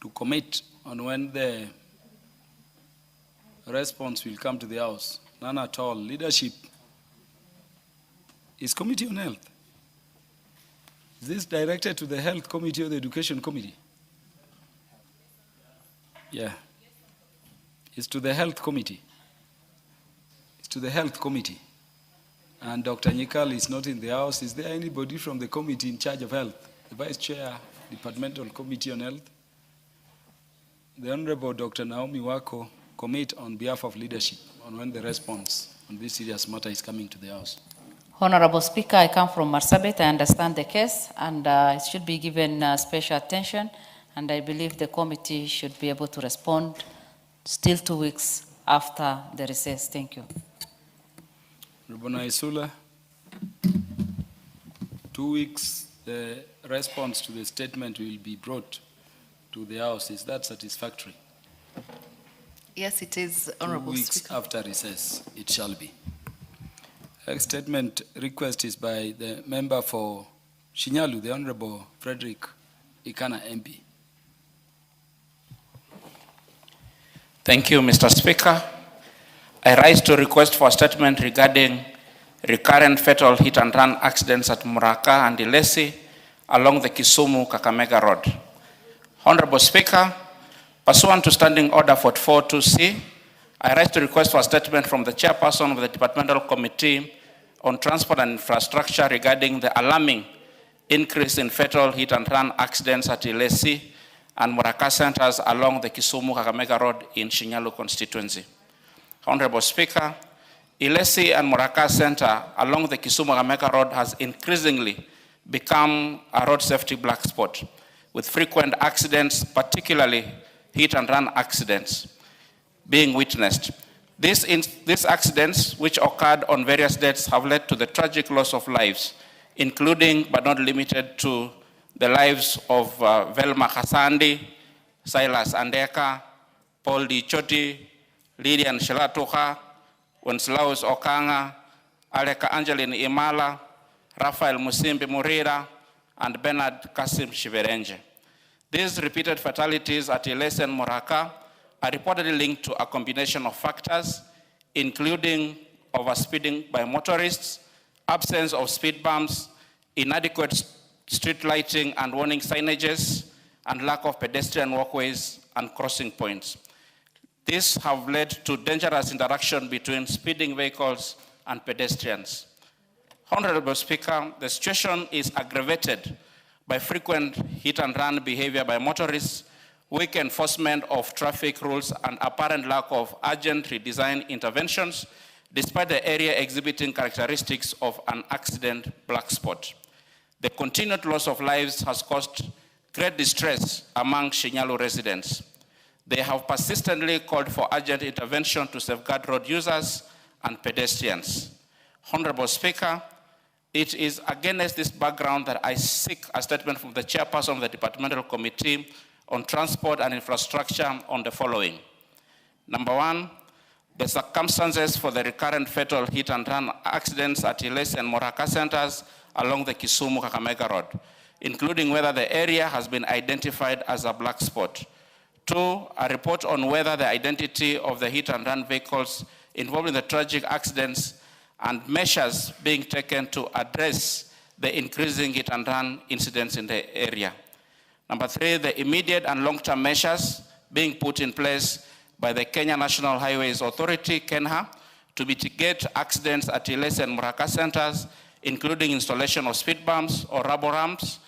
[SPEAKER 11] to comment on when the response will come to the House? None at all. Leadership. Is Committee on Health? Is this directed to the Health Committee or the Education Committee? Yeah. It's to the Health Committee. It's to the Health Committee. And Dr. Nyikal is not in the House. Is there anybody from the committee in charge of health? The Vice Chair, Departmental Committee on Health? The Honorable Dr. Naomi Wako commit on behalf of leadership on when the response on this serious matter is coming to the House.
[SPEAKER 4] Honorable Speaker, I come from Marsabit. I understand the case, and it should be given special attention, and I believe the committee should be able to respond still 2 weeks after the recess. Thank you.
[SPEAKER 11] Honorable Naisula, 2 weeks, the response to the statement will be brought to the House. Is that satisfactory?
[SPEAKER 17] Yes, it is, Honorable
[SPEAKER 11] 2 weeks
[SPEAKER 17] Speaker.
[SPEAKER 11] after recess, it shall be. Next statement request is by the member for Shinyalu, the Honorable Frederick Ikana MP.
[SPEAKER 18] Thank you, Mr. Speaker. I rise to request for a statement regarding recurrent fatal hit and run accidents at Muraka and Ilesi along the Kisumu-Kakamega Road. Honorable Speaker, pursuant to Standing Order 44.2c, I rise to request for a statement from the chairperson of the Departmental Committee on Transport and Infrastructure regarding the alarming increase in fatal hit and run accidents at Ilesi and Muraka centers along the Kisumu-Kakamega Road in Shinyalu constituency. Honorable Speaker, Ilesi and Muraka Center along the Kisumu-Kakamega Road has increasingly become a road safety black spot, with frequent accidents, particularly hit and run accidents, being witnessed. These accidents, which occurred on various dates, have led to the tragic loss of lives, including but not limited to the lives of Velma Khasandi, Silas Andeka, Paul Di Choti, Lydian Shelatuka, Wenslaus Okanga, Aleka Angeline Imala, Rafael Musimbi Murira, and Bernard Kasim Shiverenje. These repeated fatalities at Ilesi and Muraka are reportedly linked to a combination of factors, including overspeeding by motorists, absence of speed bumps, inadequate street lighting and warning signages, and lack of pedestrian walkways and crossing points. These have led to dangerous interaction between speeding vehicles and pedestrians. Honorable Speaker, the situation is aggravated by frequent hit and run behavior by motorists, weak enforcement of traffic rules, and apparent lack of urgent redesign interventions, despite the area exhibiting characteristics of an accident black spot. The continued loss of lives has caused great distress among Shinyalu residents. They have persistently called for urgent intervention to safeguard road users and pedestrians. Honorable Speaker, it is against this background that I seek a statement from the chairperson of the Departmental Committee on Transport and Infrastructure on the following. Number one, the circumstances for the recurrent fatal hit and run accidents at Ilesi and Muraka centers along the Kisumu-Kakamega Road, including whether the area has been identified as a black spot. Two, a report on whether the identity of the hit and run vehicles involved in the tragic accidents and measures being taken to address the increasing hit and run incidents in the area. Number three, the immediate and long-term measures being put in place by the Kenya National Highways Authority, KENHA, to mitigate accidents at Ilesi and Muraka centers, including installation of speed bumps or rubber ramps,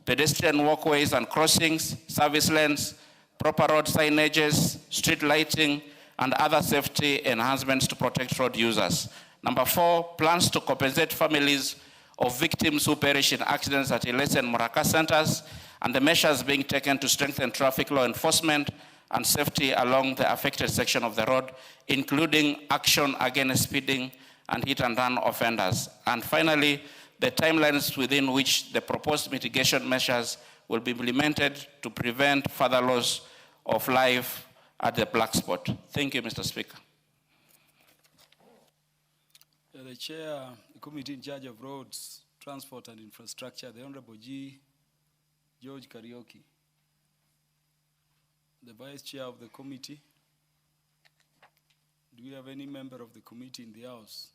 [SPEAKER 18] pedestrian walkways and crossings, service lanes, proper road signages, street lighting, and other safety enhancements to protect road users. Number four, plans to compensate families of victims who perish in accidents at Ilesi and Muraka centers, and the measures being taken to strengthen traffic law enforcement and safety along the affected section of the road, including action against speeding and hit and run offenders. And finally, the timelines within which the proposed mitigation measures will be implemented to prevent further loss of life at the black spot. Thank you, Mr. Speaker.
[SPEAKER 11] The Chair, the Committee in charge of Roads, Transport and Infrastructure, the Honorable G. George Karaoke. The Vice Chair of the committee. Do we have any member of the committee in the House?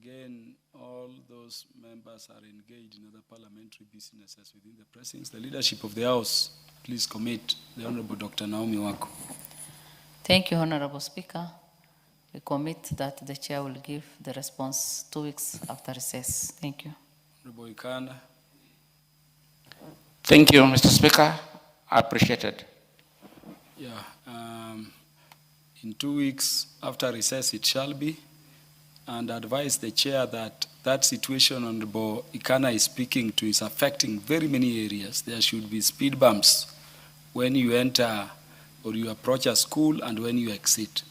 [SPEAKER 11] Again, all those members are engaged in other parliamentary businesses within the precincts. The leadership of the House, please commit. The Honorable Dr. Naomi Wako.
[SPEAKER 4] Thank you, Honorable Speaker. We commit that the chair will give the response 2 weeks after recess. Thank you.
[SPEAKER 11] Honorable Ikanda.
[SPEAKER 18] Thank you, Mr. Speaker. I appreciate it.
[SPEAKER 11] Yeah, in 2 weeks after recess it shall be, and advise the chair that that situation Honorable Ikana is speaking to is affecting very many areas. There should be speed bumps when you enter or you approach a school and when you exit.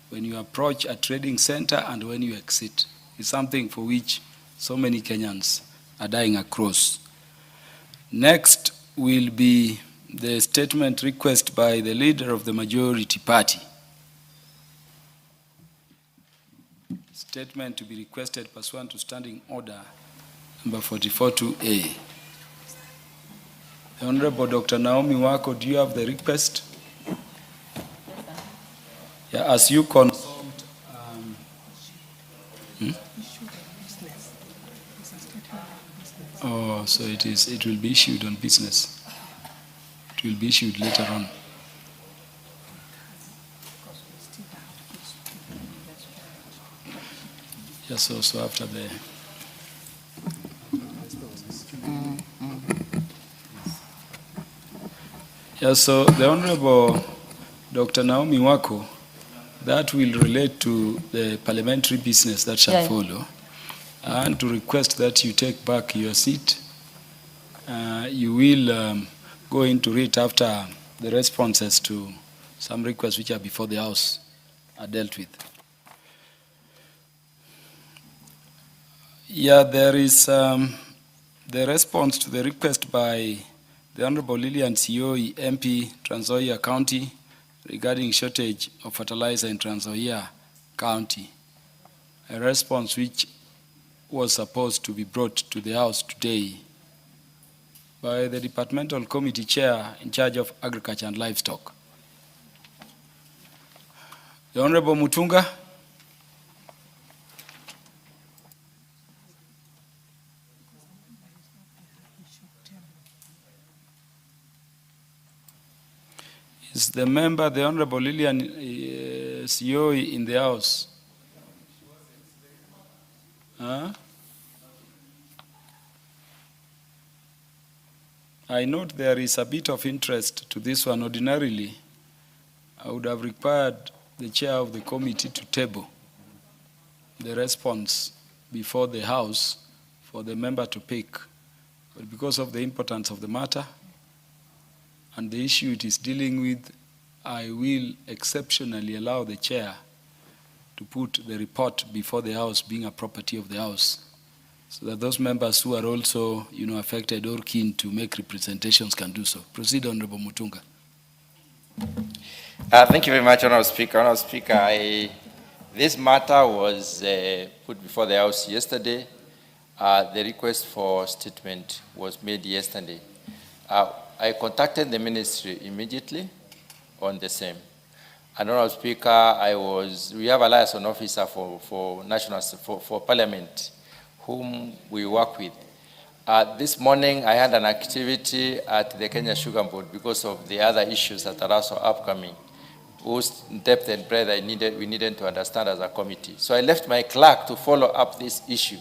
[SPEAKER 11] When you approach a trading center and when you exit. It's something for which so many Kenyans are dying across. Next will be the statement request by the leader of the majority party. Statement to be requested pursuant to standing order number 44-2A. The Honorable Dr. Naomi Wako, do you have the request? Yeah, as you consult. Oh, so it will be issued on business. It will be issued later on. Yes, so after the yes, so the Honorable Dr. Naomi Wako, that will relate to the parliamentary business that shall follow, and to request that you take back your seat. You will go into it after the responses to some requests which are before the House are dealt with. Yeah, there is the response to the request by the Honorable Lillian Sioi, MP, Trans Nzoia County, regarding shortage of fertilizer in Trans Nzoia County. A response which was supposed to be brought to the House today by the departmental committee chair in charge of agriculture and livestock. The Honorable Mutunga. Is the member, the Honorable Lillian Sioi, in the House? I note there is a bit of interest to this one. Ordinarily, I would have required the chair of the committee to table the response before the House for the member to pick. But because of the importance of the matter and the issue it is dealing with, I will exceptionally allow the chair to put the report before the House, being a property of the House, so that those members who are also, affected or keen to make representations can do so. Proceed, Honorable Mutunga.
[SPEAKER 19] Thank you very much, Honorable Speaker. Honorable Speaker, this matter was put before the House yesterday. The request for statement was made yesterday. I contacted the ministry immediately on the same. And Honorable Speaker, we have a liaison officer for Parliament, whom we work with. This morning, I had an activity at the Kenya Sugar Board because of the other issues that are also upcoming, whose depth and breadth we needed to understand as a committee. So I left my clerk to follow up this issue.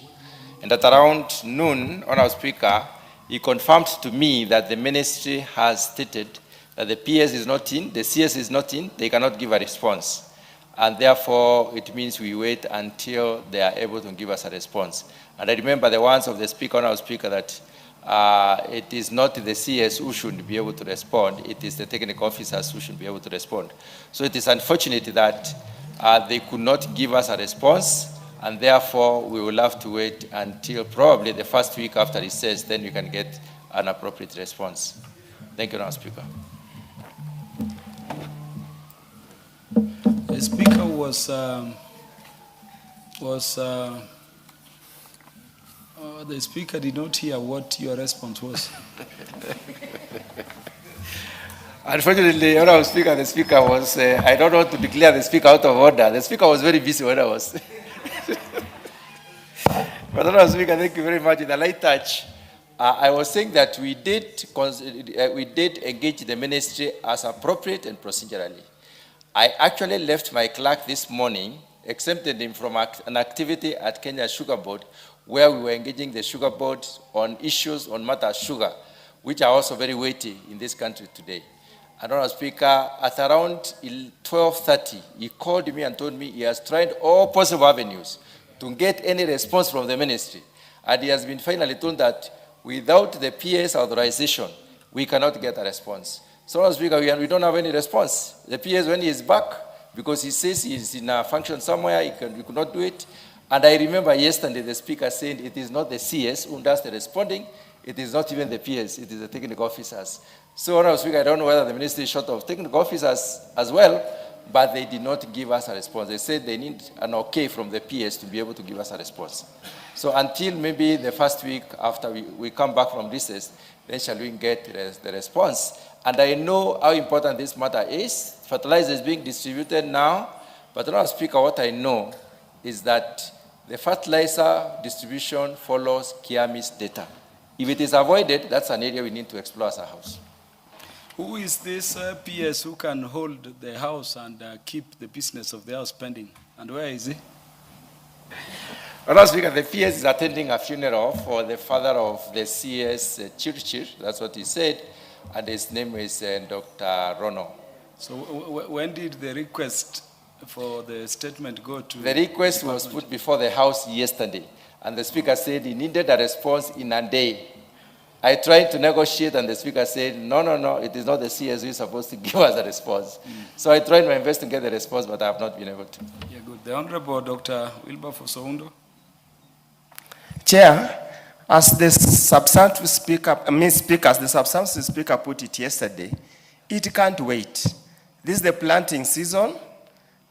[SPEAKER 19] And at around noon, Honorable Speaker, he confirmed to me that the ministry has stated that the PS is not in, the CS is not in, they cannot give a response. And therefore, it means we wait until they are able to give us a response. And I remember the words of the Speaker, Honorable Speaker, that it is not the CS who should be able to respond, it is the technical officers who should be able to respond. So it is unfortunate that they could not give us a response, and therefore we will have to wait until probably the first week after recess, then we can get an appropriate response. Thank you, Honorable Speaker.
[SPEAKER 11] The Speaker The speaker did not hear what your response was.
[SPEAKER 19] Unfortunately, Honorable Speaker, the speaker was, I don't want to declare the speaker out of order. The speaker was very busy when I was. But Honorable Speaker, thank you very much. In the light touch, I was saying that we did engage the ministry as appropriate and procedurally. I actually left my clerk this morning, exempted him from an activity at Kenya Sugar Board, where we were engaging the Sugar Board on issues on matters sugar, which are also very weighty in this country today. And Honorable Speaker, at around 12:30, he called me and told me he has tried all possible avenues to get any response from the ministry. And he has been finally told that without the PA's authorization, we cannot get a response. So, Honorable Speaker, we don't have any response. The PA's, when he is back, because he says he is in a function somewhere, we could not do it. And I remember yesterday the speaker saying it is not the CS who does the responding, it is not even the PS, it is the technical officers. So, Honorable Speaker, I don't know whether the ministry is short of technical officers as well, but they did not give us a response. They said they need an okay from the PS to be able to give us a response. So until maybe the first week after we come back from recess, then shall we get the response. And I know how important this matter is. Fertilizer is being distributed now, but Honorable Speaker, what I know is that the fertilizer distribution follows Kiami's data. If it is avoided, that's an area we need to explore as a house.
[SPEAKER 11] Who is this PS who can hold the house and keep the business of the house pending? And where is he?
[SPEAKER 19] Honorable Speaker, the PS is attending a funeral for the father of the CS Chirchir. That's what he said. And his name is Dr. Rono.
[SPEAKER 11] So when did the request for the statement go to?
[SPEAKER 19] The request was put before the House yesterday. And the Speaker said he needed a response in a day. I tried to negotiate, and the Speaker said, no, it is not the CS who is supposed to give us a response. So I tried my best to get the response, but I have not been able to.
[SPEAKER 11] Yeah, good. The Honorable Dr. Wilberforce Oundo.
[SPEAKER 14] Chair, as the substantive speaker, the substantive speaker put it yesterday, it can't wait. This is the planting season.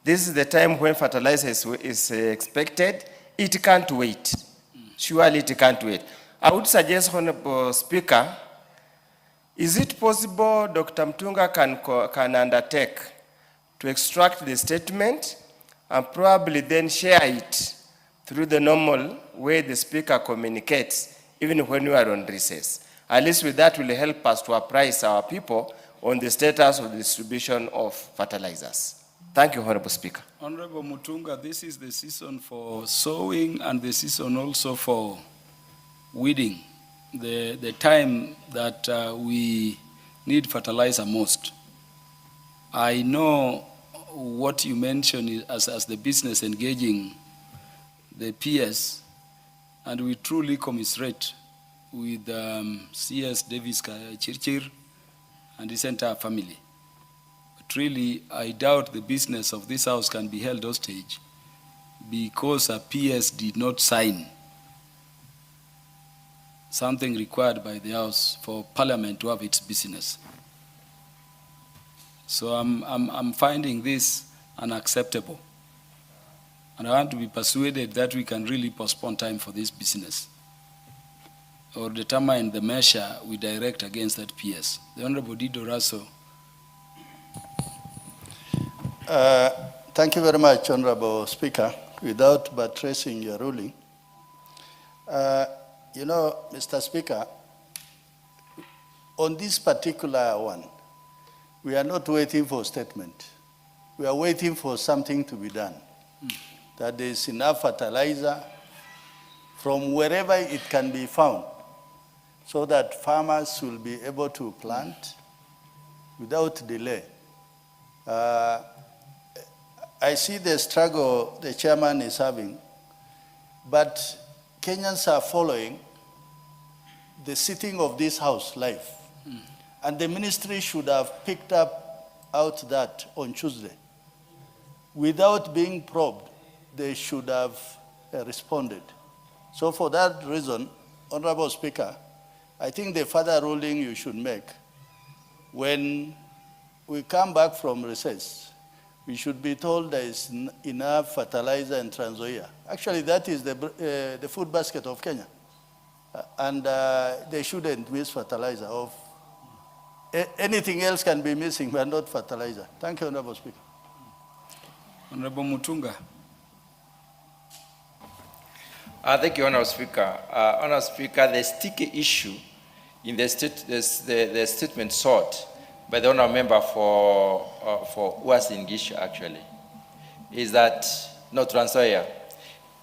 [SPEAKER 14] This is the time when fertilizer is expected. It can't wait. Surely it can't wait. I would suggest, Honorable Speaker, is it possible Dr. Mtunga can undertake to extract the statement and probably then share it through the normal way the Speaker communicates, even when we are on recess? At least with that will help us to apprise our people on the status of the distribution of fertilizers. Thank you, Honorable Speaker.
[SPEAKER 11] Honorable Mutunga, this is the season for sowing and the season also for weeding, the time that we need fertilizer most. I know what you mentioned as the business engaging the PS, and we truly commiserate with CS Davis Chirchir and his entire family. But really, I doubt the business of this house can be held hostage because a PS did not sign something required by the House for Parliament to have its business. So I'm finding this unacceptable. And I want to be persuaded that we can really postpone time for this business or determine the measure we direct against that PS. The Honorable Dido Raso.
[SPEAKER 13] Thank you very much, Honorable Speaker. Without buttressing your ruling, you know, Mr. Speaker, on this particular one, we are not waiting for a statement. We are waiting for something to be done. That there is enough fertilizer from wherever it can be found so that farmers will be able to plant without delay. I see the struggle the chairman is having, but Kenyans are following the sitting of this House live. And the ministry should have picked up out that on Tuesday. Without being probed, they should have responded. So for that reason, Honorable Speaker, I think the further ruling you should make, when we come back from recess, we should be told there is enough fertilizer in Trans Nzoia. Actually, that is the food basket of Kenya. and they shouldn't miss fertilizer. Anything else can be missing, but not fertilizer. Thank you, Honorable Speaker.
[SPEAKER 11] Honorable Mutunga.
[SPEAKER 19] Thank you, Honorable Speaker. Honorable Speaker, the sticky issue in the statement sought by the Honorable Member for Uasin actually is that, no transfer here,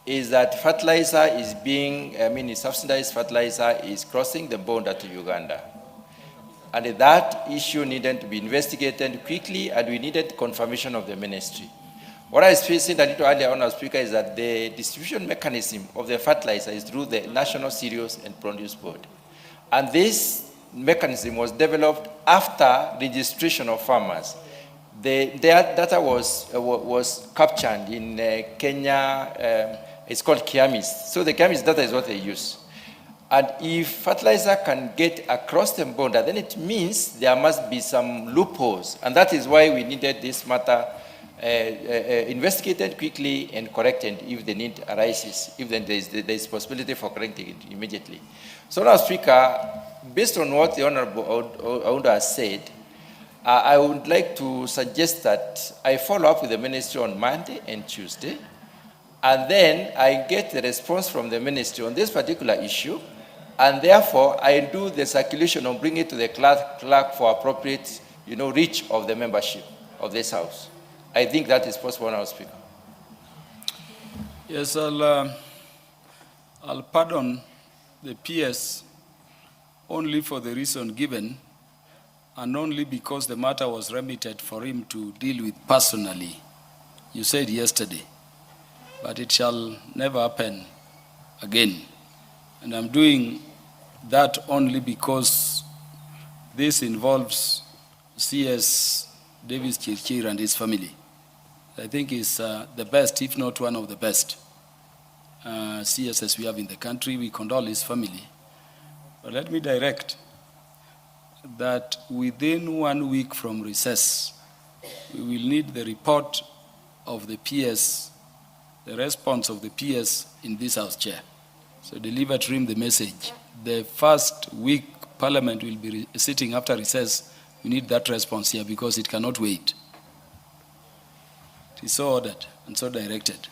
[SPEAKER 19] is that fertilizer is being, subsidized fertilizer is crossing the border to Uganda. And that issue needed to be investigated quickly, and we needed confirmation of the ministry. What I was saying a little earlier, Honorable Speaker, is that the distribution mechanism of the fertilizer is through the National Cereals and Produce Board. And this mechanism was developed after registration of farmers. Their data was captured in Kenya, it's called Kiamis. So the Kiamis data is what they use. And if fertilizer can get across the border, then it means there must be some loopholes. And that is why we needed this matter investigated quickly and corrected if the need arises, if then there is possibility for correcting it immediately. So now, Speaker, based on what the Honorable Aunda has said, I would like to suggest that I follow up with the ministry on Monday and Tuesday, and then I get the response from the ministry on this particular issue, and therefore I do the circulation and bring it to the clerk for appropriate, reach of the membership of this House. I think that is possible now, Speaker.
[SPEAKER 11] Yes, I'll pardon the PS only for the reason given, and only because the matter was remitted for him to deal with personally. You said yesterday, but it shall never happen again. And I'm doing that only because this involves CS Davis Chirchir and his family. I think he's the best, if not one of the best CSS we have in the country. We condole his family. But let me direct that within 1 week from recess, we will need the report of the PS, the response of the PS in this House chair. So deliver to him the message. The first week Parliament will be sitting after recess. We need that response here because it cannot wait. It is so ordered and so directed.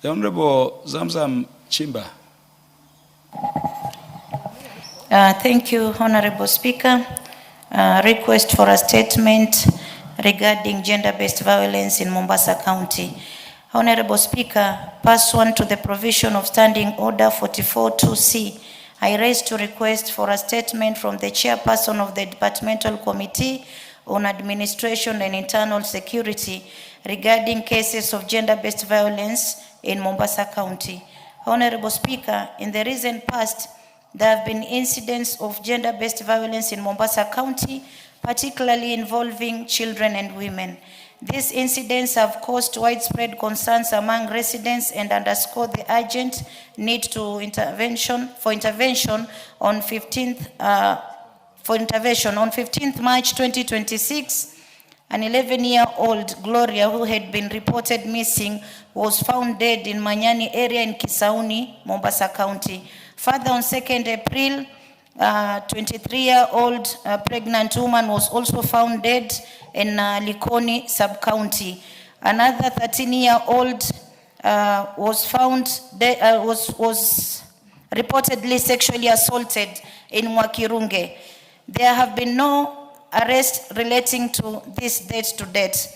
[SPEAKER 11] The Honorable Zamzam Chimba.
[SPEAKER 20] Thank you, Honorable Speaker. Request for a statement regarding gender-based violence in Mombasa County. Honorable Speaker, pursuant to the provision of Standing Order 44-2C, I raise to request for a statement from the chairperson of the Departmental Committee on Administration and Internal Security regarding cases of gender-based violence in Mombasa County. Honorable Speaker, in the recent past, there have been incidents of gender-based violence in Mombasa County, particularly involving children and women. These incidents have caused widespread concerns among residents and underscore the urgent need to intervention on 15th March 2026. An 11-year-old Gloria, who had been reported missing, was found dead in Manyani area in Kisauni, Mombasa County. Further, on 2nd April, 23-year-old pregnant woman was also found dead in Likoni sub-county. Another 13-year-old was reportedly sexually assaulted in Mwakirunge. There have been no arrests relating to this date to date.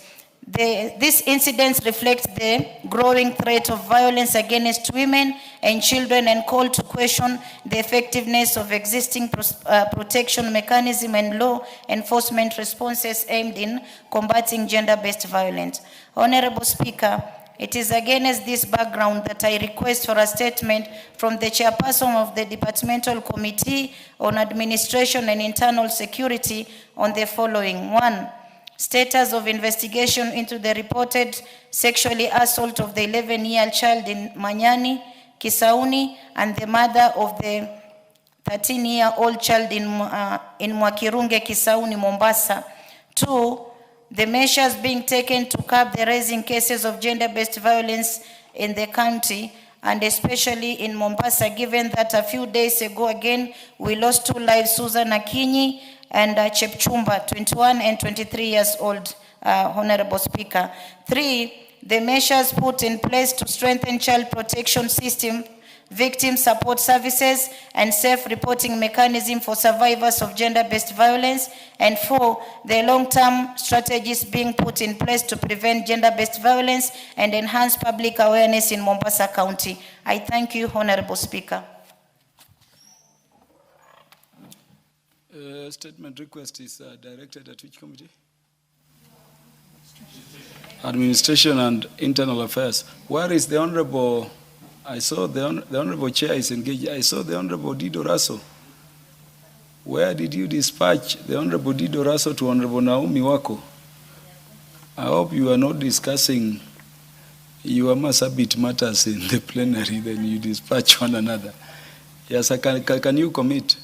[SPEAKER 20] These incidents reflect the growing threat of violence against women and children and call to question the effectiveness of existing protection mechanism and law enforcement responses aimed in combating gender-based violence. Honorable Speaker, it is against this background that I request for a statement from the chairperson of the Departmental Committee on Administration and Internal Security on the following. 1. Status of investigation into the reported sexually assault of the 11-year child in Manyani, Kisauni, and the mother of the 13-year-old child in Mwakirunge, Kisauni, Mombasa. 2. The measures being taken to curb the rising cases of gender-based violence in the county. and especially in Mombasa, given that a few days ago again, we lost 2 lives, Susan Akinyi and Chepchumba, 21 and 23 years old, Honorable Speaker. 3, the measures put in place to strengthen child protection system, victim support services, and self-reporting mechanism for survivors of gender-based violence. And 4, the long-term strategies being put in place to prevent gender-based violence and enhance public awareness in Mombasa County. I thank you, Honorable Speaker.
[SPEAKER 11] Statement request is directed at which committee? Administration and Internal Affairs. Where is the Honorable? I saw the Honorable Chair is engaged. I saw the Honorable Dido Raso. Where did you dispatch the Honorable Dido Raso to Honorable Naomi Wako? I hope you are not discussing your Marsabit matters in the plenary, then you dispatch one another. Yes, can you commit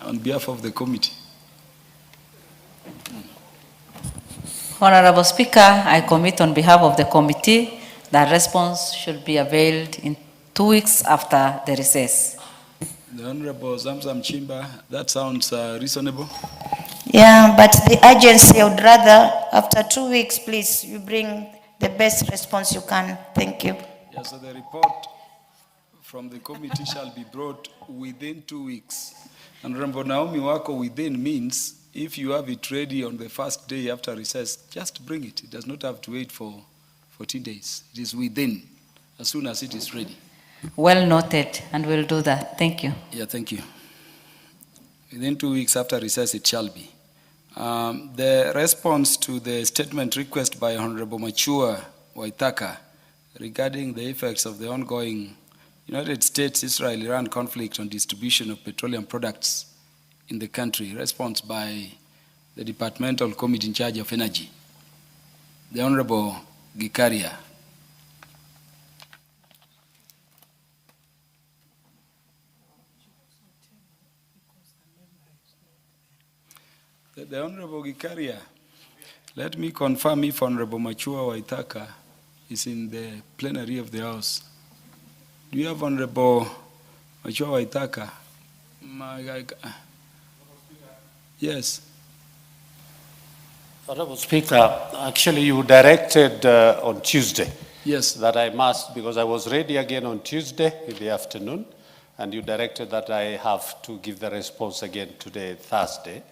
[SPEAKER 11] on behalf of the committee?
[SPEAKER 4] Honorable Speaker, I commit on behalf of the committee that response should be availed in 2 weeks after the recess.
[SPEAKER 11] The Honorable Zamzam Chimba, that sounds reasonable.
[SPEAKER 20] Yeah, but the urgency, I would rather, after 2 weeks, please, you bring the best response you can. Thank you.
[SPEAKER 11] Yeah, so the report from the committee shall be brought within 2 weeks. And Honorable Naomi Wako, within means if you have it ready on the first day after recess, just bring it. It does not have to wait for 14 days. It is within, as soon as it is ready.
[SPEAKER 4] Well noted, and we'll do that. Thank you.
[SPEAKER 11] Yeah, thank you. Within 2 weeks after recess, it shall be. The response to the statement request by Honorable Machua Waithaka regarding the effects of the ongoing United States-Israel-Iran conflict on distribution of petroleum products in the country. Response by the Departmental Committee in charge of Energy. The Honorable Gikaria. The Honorable Gikaria, let me confirm if Honorable Machua Waithaka is in the plenary of the House. Do you have Honorable Machua Waithaka? Yes.
[SPEAKER 21] Honorable Speaker, actually you directed on Tuesday.
[SPEAKER 11] Yes.
[SPEAKER 21] That I must, because I was ready again on Tuesday in the afternoon, and you directed that I have to give the response again today, Thursday.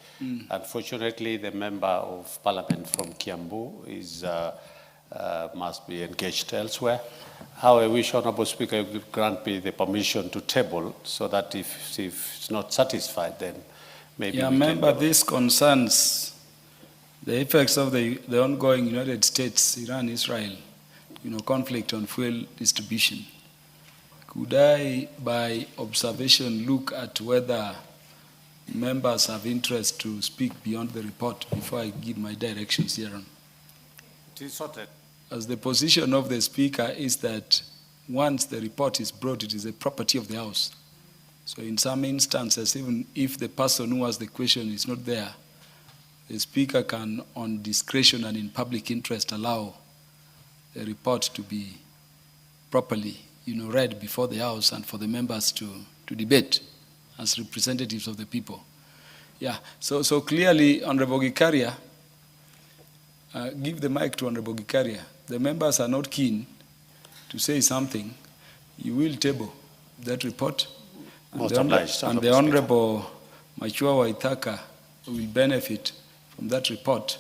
[SPEAKER 21] Unfortunately, the member of Parliament from Kiambu is must be engaged elsewhere. How I wish, Honorable Speaker, you could grant me the permission to table so that if it's not satisfied, then maybe
[SPEAKER 11] yeah, member, this concerns the effects of the ongoing United States, Iran, Israel, conflict on fuel distribution. Could I, by observation, look at whether members have interest to speak beyond the report before I give my directions here on?
[SPEAKER 21] It is sorted.
[SPEAKER 11] As the position of the Speaker is that once the report is brought, it is a property of the House. So in some instances, even if the person who has the question is not there, the Speaker can, on discretion and in public interest, allow the report to be properly read before the House and for the members to debate as representatives of the people. Yeah, so clearly, Honorable Gikaria, give the mic to Honorable Gikaria. The members are not keen to say something. You will table that report. And the Honorable Machua Waithaka will benefit from that report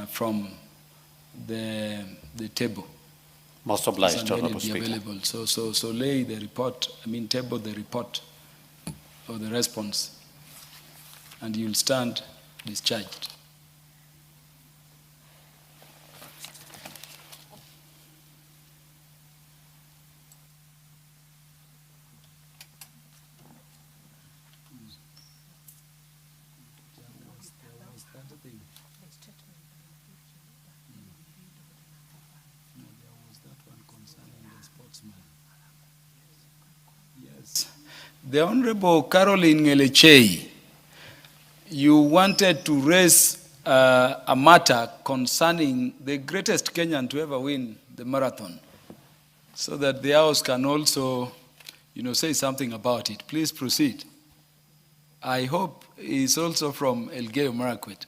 [SPEAKER 11] from the table.
[SPEAKER 21] Most obliged, Honorable Speaker.
[SPEAKER 11] Available. So lay the report, table the report or the response, and you'll stand discharged. The Honorable Caroline Ngelechei, you wanted to raise a matter concerning the greatest Kenyan to ever win the marathon, so that the House can also, say something about it. Please proceed. I hope he's also from Elgeyo Marakwet.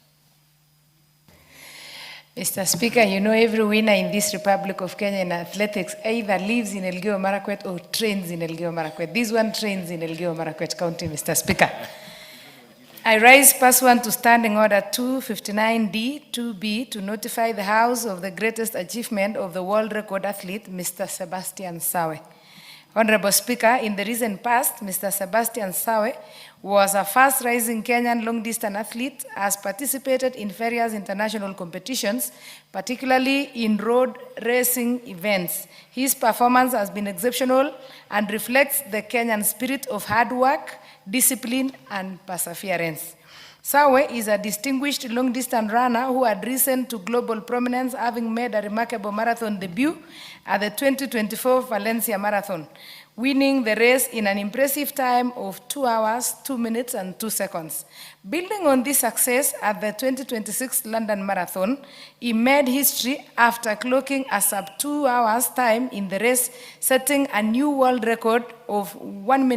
[SPEAKER 2] Mr. Speaker, you know every winner in this Republic of Kenya in athletics either lives in Elgeyo Marakwet or trains in Elgeyo Marakwet. This one trains in Elgeyo Marakwet County, Mr. Speaker. I rise pursuant to Standing Order 259D 2B to notify the House of the greatest achievement of the world record athlete, Mr. Sebastian Sawe. Honorable Speaker, in the recent past, Mr. Sebastian Sawe was a fast-rising Kenyan long-distance athlete, has participated in various international competitions, particularly in road racing events. His performance has been exceptional and reflects the Kenyan spirit of hard work, discipline, and perseverance. Sawe is a distinguished long-distance runner who had risen to global prominence, having made a remarkable marathon debut at the 2024 Valencia Marathon, winning the race in an impressive time of 2 hours, 2 minutes, and 2 seconds. Building on this success at the 2026 London Marathon, he made history after clocking a sub-2 hours time in the race, setting a new world record of 1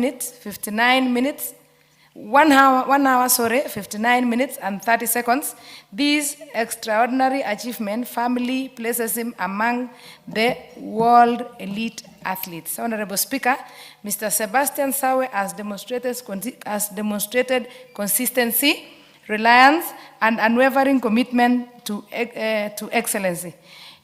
[SPEAKER 2] hour, 59 minutes and 30 seconds. This extraordinary achievement firmly places him among the world elite athletes. Honorable Speaker, Mr. Sebastian Sawe has demonstrated consistency, reliance, and unwavering commitment to excellency.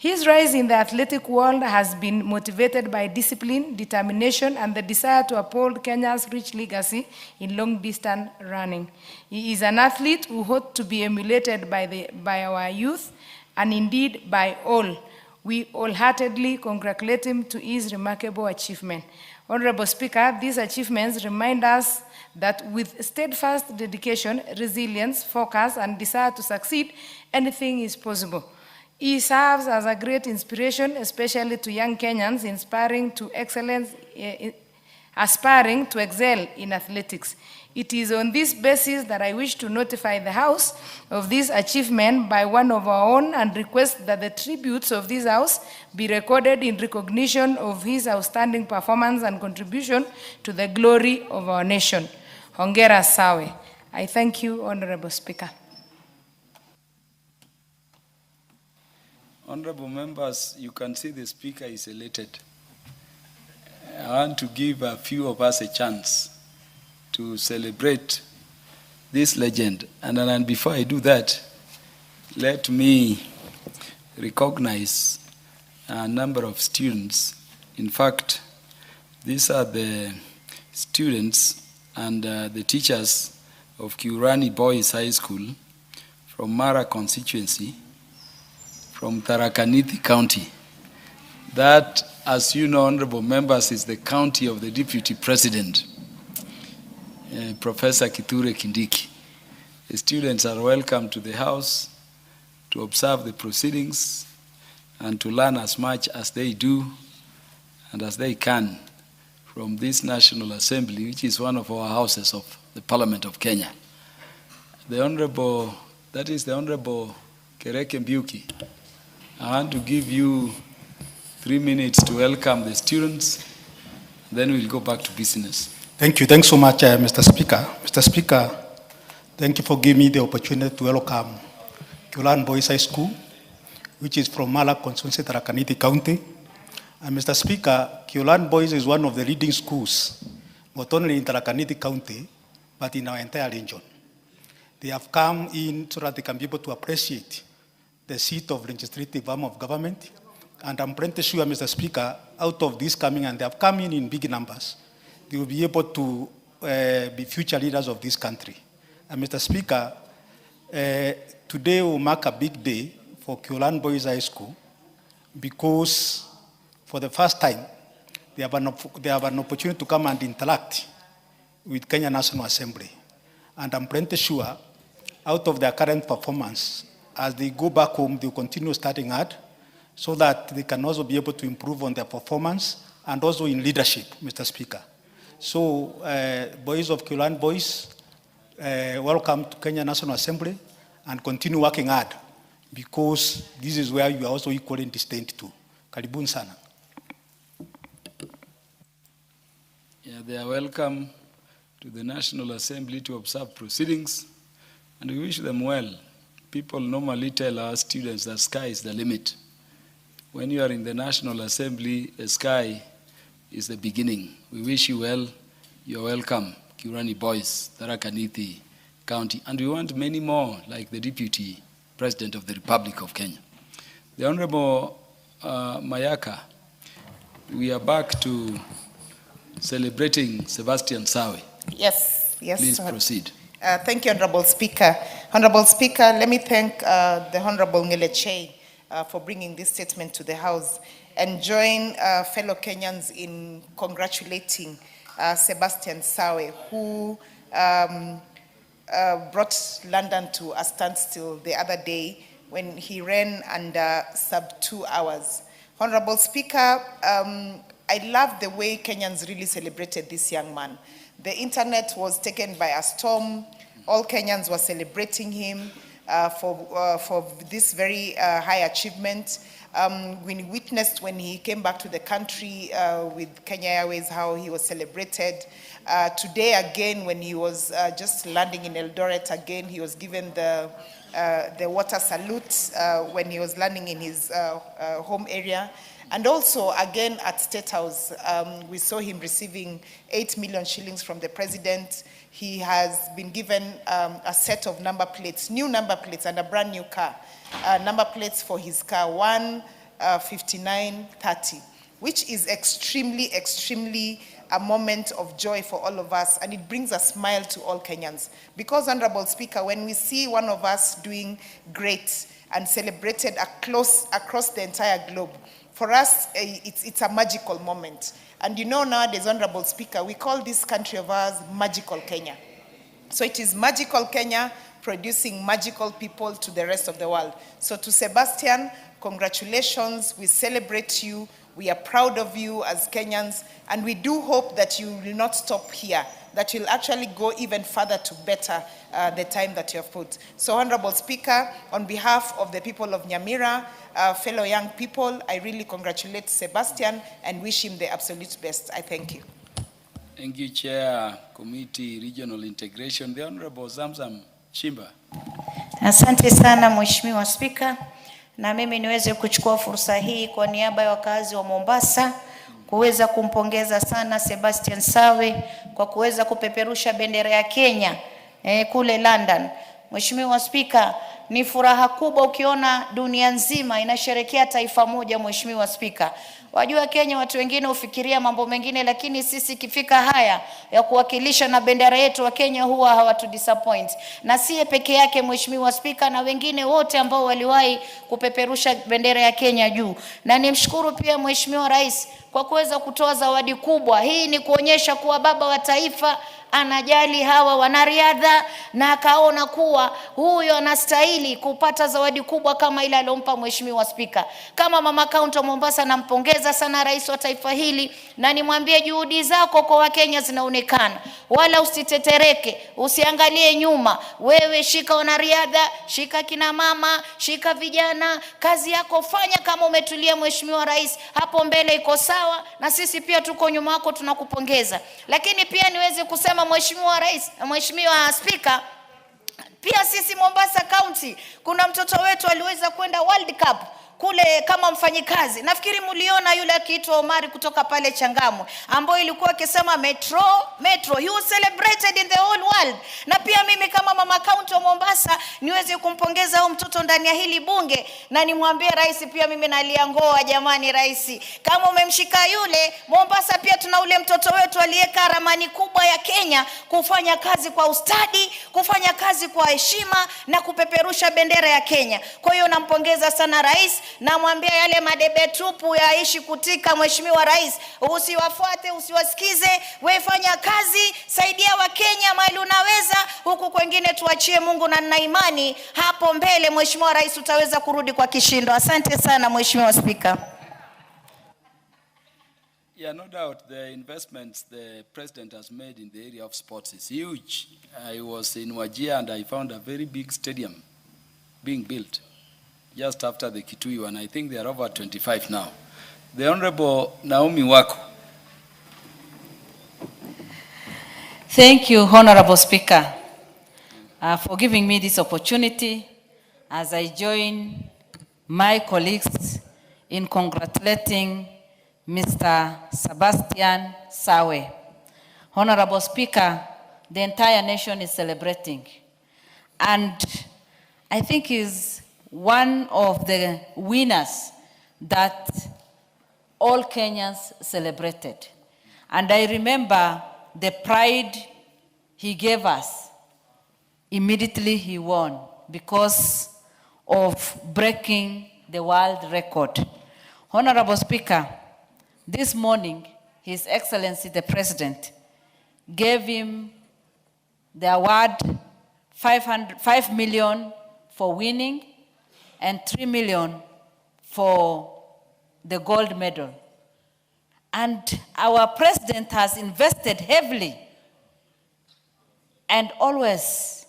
[SPEAKER 2] His rise in the athletic world has been motivated by discipline, determination, and the desire to uphold Kenya's rich legacy in long-distance running. He is an athlete who ought to be emulated by our youth, and indeed by all. We wholeheartedly congratulate him to his remarkable achievement. Honorable Speaker, these achievements remind us that with steadfast dedication, resilience, focus, and desire to succeed, anything is possible. He serves as a great inspiration, especially to young Kenyans aspiring to excel in athletics. It is on this basis that I wish to notify the House of this achievement by one of our own and request that the tributes of this House be recorded in recognition of his outstanding performance and contribution to the glory of our nation. Hongera Sawe. I thank you, Honorable Speaker.
[SPEAKER 11] Honorable members, you can see the Speaker is elated. I want to give a few of us a chance to celebrate this legend. And then before I do that, let me recognize a number of students. In fact, these are the students and the teachers of Kiurani Boys High School from Mara constituency, from Tharaka Nithi County. That, as you know, honorable members, is the county of the Deputy President, Professor Kithure Kindiki. The students are welcome to the House to observe the proceedings and to learn as much as they do and as they can from this National Assembly, which is one of our houses of the Parliament of Kenya. The Honorable, that is the Honorable Kereke Mbiuki. I want to give you 3 minutes to welcome the students, then we'll go back to business.
[SPEAKER 22] Thank you. Thanks so much, Mr. Speaker. Mr. Speaker, thank you for giving me the opportunity to welcome Kiurani Boys High School, which is from Mala constituency, Tharaka Nithi County. And Mr. Speaker, Kiurani Boys is one of the leading schools, not only in Tharaka Nithi County, but in our entire region. They have come in so that they can be able to appreciate the seat of legislative arm of government. And I'm pretty sure, Mr. Speaker, out of this coming, and they have come in big numbers, they will be able to be future leaders of this country. And Mr. Speaker, today will mark a big day for Kiurani Boys High School because for the first time, they have an opportunity to come and interact with Kenya National Assembly. And I'm pretty sure, out of their current performance, as they go back home, they'll continue studying hard so that they can also be able to improve on their performance and also in leadership, Mr. Speaker. So, boys of Kiurani Boys, welcome to Kenya National Assembly and continue working hard because this is where you are also equally destined to. Karibuni sana.
[SPEAKER 11] They are welcome to the National Assembly to observe proceedings, and we wish them well. People normally tell our students that sky is the limit. When you are in the National Assembly, the sky is the beginning. We wish you well. You're welcome, Kirani boys, Tharaka Nithi County. And we want many more, like the Deputy President of the Republic of Kenya. The Honorable Mayaka, we are back to celebrating Sebastian Sawe.
[SPEAKER 16] Yes.
[SPEAKER 11] Please proceed.
[SPEAKER 16] Thank you, Honorable Speaker. Honorable Speaker, let me thank the Honorable Ngeleche for bringing this statement to the House and join fellow Kenyans in congratulating Sebastian Sawe, who brought London to a standstill the other day when he ran under sub 2 hours. Honorable Speaker, I love the way Kenyans really celebrated this young man. The internet was taken by a storm. All Kenyans were celebrating him for this very high achievement. We witnessed when he came back to the country with Kenya Airways how he was celebrated. Today again, when he was just landing in Eldoret again, he was given the water salute when he was landing in his home area. And also, again, at State House, we saw him receiving 8 million shillings from the president. He has been given a set of number plates, new number plates, and a brand new car. Number plates for his car, 15930, which is extremely, extremely a moment of joy for all of us, and it brings a smile to all Kenyans. Because, Honorable Speaker, when we see one of us doing great and celebrated across the entire globe, for us, it's a magical moment. And you know nowadays, Honorable Speaker, we call this country of ours Magical Kenya. So it is Magical Kenya producing magical people to the rest of the world. So to Sebastian, congratulations. We celebrate you. We are proud of you as Kenyans. And we do hope that you will not stop here, that you'll actually go even further to better the time that you have put. So, Honorable Speaker, on behalf of the people of Nyamira, fellow young people, I really congratulate Sebastian and wish him the absolute best. I thank you.
[SPEAKER 11] Thank you, Chair, Committee Regional Integration. The Honorable Zamzam Chimba.
[SPEAKER 20] Asante sana Mheshimiwa Spika, na mimi niweze kuchukua fursa hii kwa niaba ya wakazi wa Mombasa kuweza kumpongeza sana Sebastian Sawe kwa kuweza kupeperusha bendera ya Kenya kule London. Mheshimiwa Spika, ni furaha kubwa ukiona dunia nzima inasherehekea taifa moja. Mheshimiwa Spika, wajua Kenya watu wengine ufikiria mambo mengine, lakini sisi kifika haya ya kuwakilisha na bendera yetu wa Kenya huwa hawatu disappoint. Na siye peke yake Mheshimiwa Spika, na wengine wote ambao waliwahi kupeperusha bendera ya Kenya juu. Na nimshukuru pia Mheshimiwa Rais kwa kuweza kutoa zawadi kubwa. Hii ni kuonyesha kuwa baba wa taifa anajali hawa wanariadha na akaona kuwa huyo anastahili kupata zawadi kubwa kama ile aliyompa Mheshimiwa Spika. Kama mama kaunti wa Mombasa, nampongeza sana rais wa taifa hili na nimwambie juhudi zako kwa Wakenya zinaonekana. Wala usitetereke, usiangalie nyuma. Wewe shika wanariadha, shika kina mama, shika vijana, kazi yako fanya kama umetulia Mheshimiwa Rais. Hapo mbele iko sawa na sisi pia tuko nyuma yako, tunakupongeza. Lakini pia niweze kusema Mheshimiwa Rais, Mheshimiwa Spika, pia sisi Mombasa County kuna mtoto wetu aliweza kwenda World Cup kule kama mfanyikazi. Nafikiri mliona yule akiitwa Omari kutoka pale Changamwe, ambaye ilikuwa akisema metro. He was celebrated in the whole world. Na pia mimi kama mama county wa Mombasa niweze kumpongeza huyo mtoto ndani ya hili bunge na nimwambie rais pia mimi naliangoa. Jamani rais, kama umemshika yule, Mombasa pia tuna ule mtoto wetu aliyeka ramani kubwa ya Kenya kufanya kazi kwa ustadi, kufanya kazi kwa heshima na kupeperusha bendera ya Kenya. Kwa hiyo nampongeza sana rais. Na mwambia yale madebe tupu yaishi kutika. Mheshimiwa Rais, usiwafuate, usiwasikize, wewe fanya kazi, saidia wa Kenya mahali unaweza, huku kwingine tuachie Mungu, na nina imani hapo mbele Mheshimiwa Rais utaweza kurudi kwa kishindo. Asante sana Mheshimiwa Spika.
[SPEAKER 11] Yeah, no doubt the investments the president has made in the area of sports is huge. I was in Wajir and I found a very big stadium being built just after the Kitui one. I think they are over 25 now. The Honorable Naomi Wako.
[SPEAKER 4] Thank you, Honorable Speaker, for giving me this opportunity as I join my colleagues in congratulating Mr. Sebastian Sawe. Honorable Speaker, the entire nation is celebrating, and I think he's one of the winners that all Kenyans celebrated. And I remember the pride he gave us. Immediately he won because of breaking the world record. Honorable Speaker, this morning, His Excellency the President gave him the award 5 million for winning and 3 million for the gold medal. And our president has invested heavily and always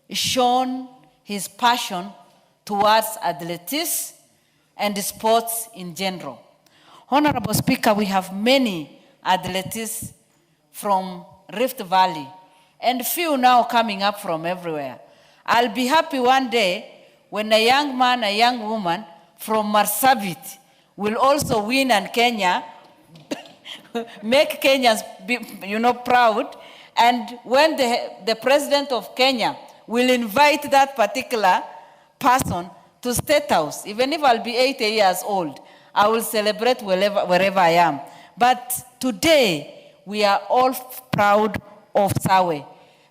[SPEAKER 4] shown his passion towards athletics and sports in general. Honorable Speaker, we have many athletes from Rift Valley and few now coming up from everywhere. I'll be happy one day when a young man, a young woman from Marsabit will also win in Kenya, make Kenyans be, proud. And when the president of Kenya will invite that particular person to State House, even if I'll be 80 years old, I will celebrate wherever I am. But today, we are all proud of Sawe.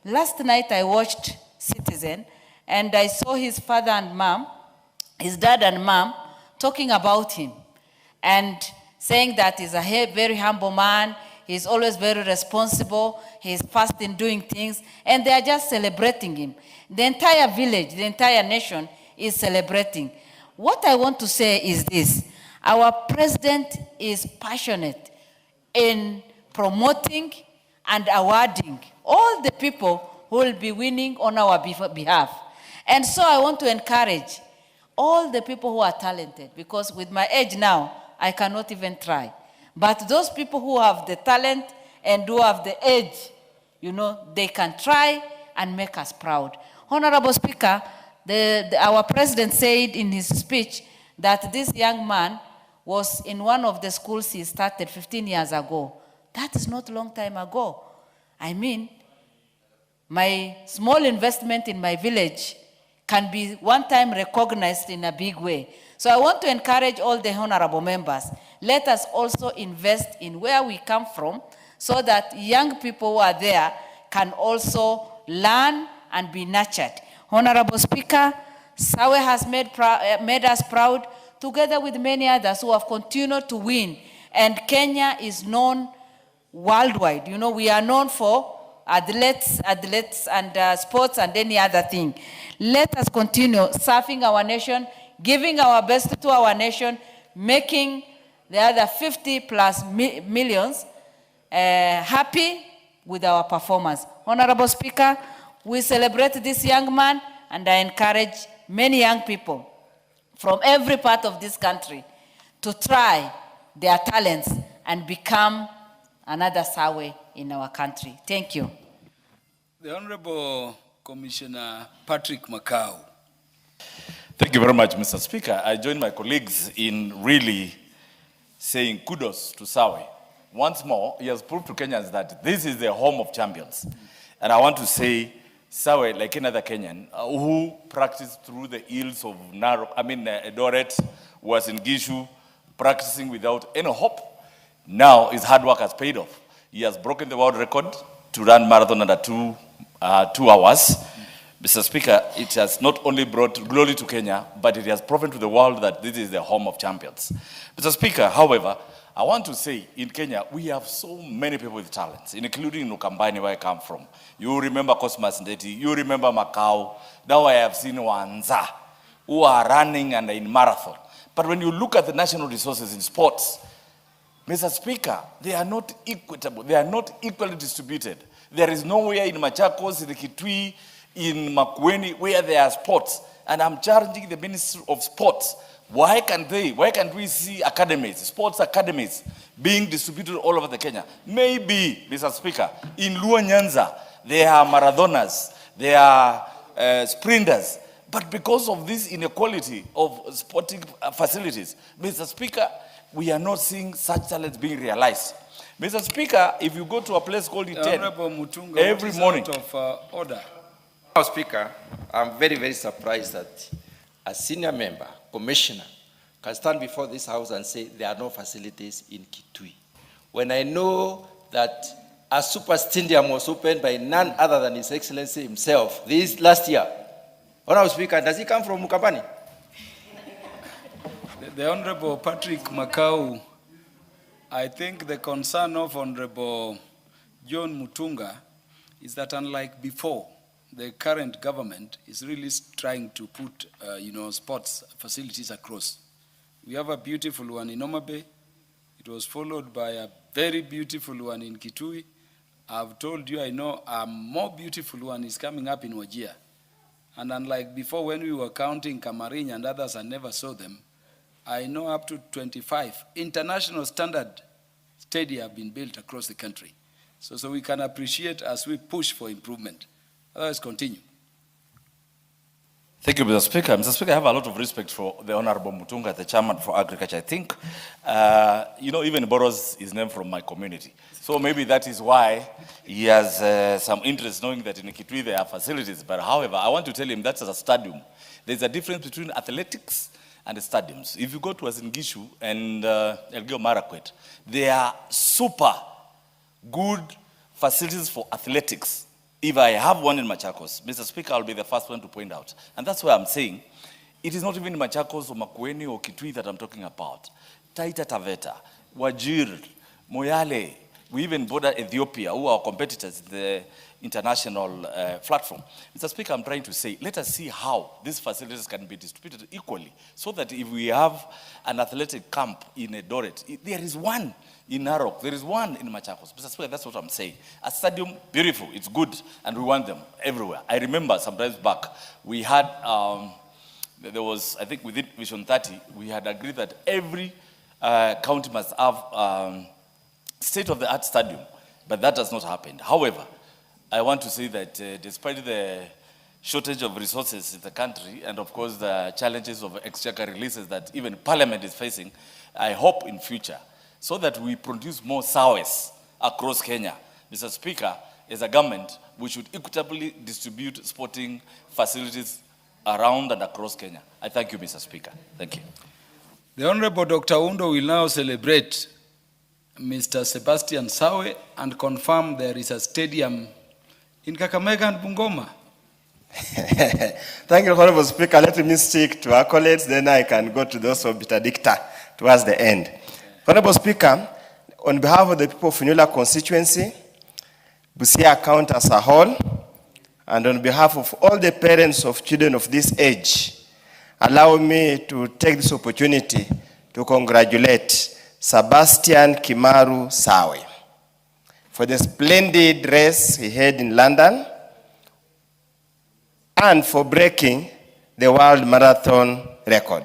[SPEAKER 4] Last night, I watched Citizen, and I saw his father and mom, his dad and mom, talking about him and saying that he's a very humble man, he's always very responsible, he's fast in doing things, and they are just celebrating him. The entire village, the entire nation is celebrating. What I want to say is this: our president is passionate in promoting and awarding all the people who will be winning on our behalf. And so I want to encourage all the people who are talented, because with my age now, I cannot even try. But those people who have the talent and who have the age, they can try and make us proud. Honorable Speaker, our president said in his speech that this young man was in one of the schools he started 15 years ago. That is not a long time ago. I mean, my small investment in my village can be one time recognized in a big way. So I want to encourage all the honorable members, let us also invest in where we come from so that young people who are there can also learn and be nurtured. Honorable Speaker, Sawe has made us proud, together with many others who have continued to win. And Kenya is known worldwide. We are known for athletes and sports and any other thing. Let us continue serving our nation, giving our best to our nation, making the other 50 plus millions happy with our performance. Honorable Speaker, we celebrate this young man, and I encourage many young people from every part of this country to try their talents and become another Sawe in our country. Thank you.
[SPEAKER 11] The Honorable Commissioner Patrick Makau.
[SPEAKER 3] Thank you very much, Mr. Speaker. I join my colleagues in really saying kudos to Sawe. Once more, he has proved to Kenyans that this is the home of champions. And I want to say, Sawe, like another Kenyan, who practiced through the hills of Eldoret, was in Gishu, practicing without any hope. Now his hard work has paid off. He has broken the world record to run marathon under 2 hours. Mr. Speaker, it has not only brought glory to Kenya, but it has proven to the world that this is the home of champions. Mr. Speaker, however, I want to say, in Kenya, we have so many people with talents, including Nukambani, where I come from. You remember Cosmas Ndeti, you remember Macau. Now I have seen Wanza, who are running and in marathon. But when you look at the national resources in sports, Mr. Speaker, they are not equitable. They are not equally distributed. There is nowhere in Machakos, in Kitui, in makwiny where there are sports. And I'm challenging the Ministry of Sports. Why can't we see academies, sports academies, being distributed all over the Kenya? Maybe, Mr. Speaker, in Luo Nyanza, they are marathoners, they are sprinters. But because of this inequality of sporting facilities, Mr. Speaker, we are not seeing such talents being realized. Mr. Speaker, if you go to a place called Iten, every morning.
[SPEAKER 11] Order.
[SPEAKER 19] Mr. Speaker, I'm very, very surprised that a senior member, commissioner, can stand before this house and say there are no facilities in Kitui. When I know that a super stadium was opened by none other than His Excellency himself this last year. Honorable Speaker, does he come from Mukabani?
[SPEAKER 11] The Honorable Patrick Makau, I think the concern of Honorable John Mutunga is that unlike before, the current government is really trying to put, sports facilities across. We have a beautiful one in Omabe. It was followed by a very beautiful one in Kitui. I've told you, I know a more beautiful one is coming up in Wajir. And unlike before when we were counting Kamarin and others and never saw them, I know up to 25 international standard stadia have been built across the country. So we can appreciate as we push for improvement. Otherwise, continue.
[SPEAKER 3] Thank you, Mr. Speaker. Mr. Speaker, I have a lot of respect for the Honorable Mutunga, the Chairman for Agriculture. I think, even borrows his name from my community. So maybe that is why he has some interest knowing that in Kitui there are facilities. But however, I want to tell him that's a stadium. There's a difference between athletics and the stadiums. If you go to Azingishu and Elgeyo Marakwet, they are super good facilities for athletics. If I have one in Machakos, Mr. Speaker, I'll be the first one to point out. And that's why I'm saying it is not even Machakos or Makwiny or Kitui that I'm talking about. Taita Taveta, Wajir, Moyale, we even border Ethiopia, who are competitors in the international platform. Mr. Speaker, I'm trying to say, let us see how these facilities can be distributed equally, so that if we have an athletic camp in Eldoret, there is one in Narok, there is one in Machakos. Mr. Speaker, that's what I'm saying. A stadium, beautiful, it's good, and we want them everywhere. I remember some times back, we had, there was, I think within Vision 30, we had agreed that every county must have state-of-the-art stadium, but that has not happened. However, I want to say that despite the shortage of resources in the country, and of course the challenges of exchequer releases that even Parliament is facing, I hope in future, so that we produce more Sawes across Kenya. Mr. Speaker, as a government, we should equitably distribute sporting facilities around and across Kenya. I thank you, Mr. Speaker. Thank you.
[SPEAKER 11] The Honorable Dr. Undo will now celebrate Mr. Sebastian Sawe and confirm there is a stadium in Kakamega and Bungoma.
[SPEAKER 14] Thank you, Honorable Speaker. Let me stick to accolades, then I can go to those of Bitadicta towards the end. Honorable Speaker, on behalf of the people of Funula constituency, Busia County as a whole, and on behalf of all the parents of children of this age, allow me to take this opportunity to congratulate Sebastian Kimaru Sawe for the splendid race he had in London and for breaking the world marathon record.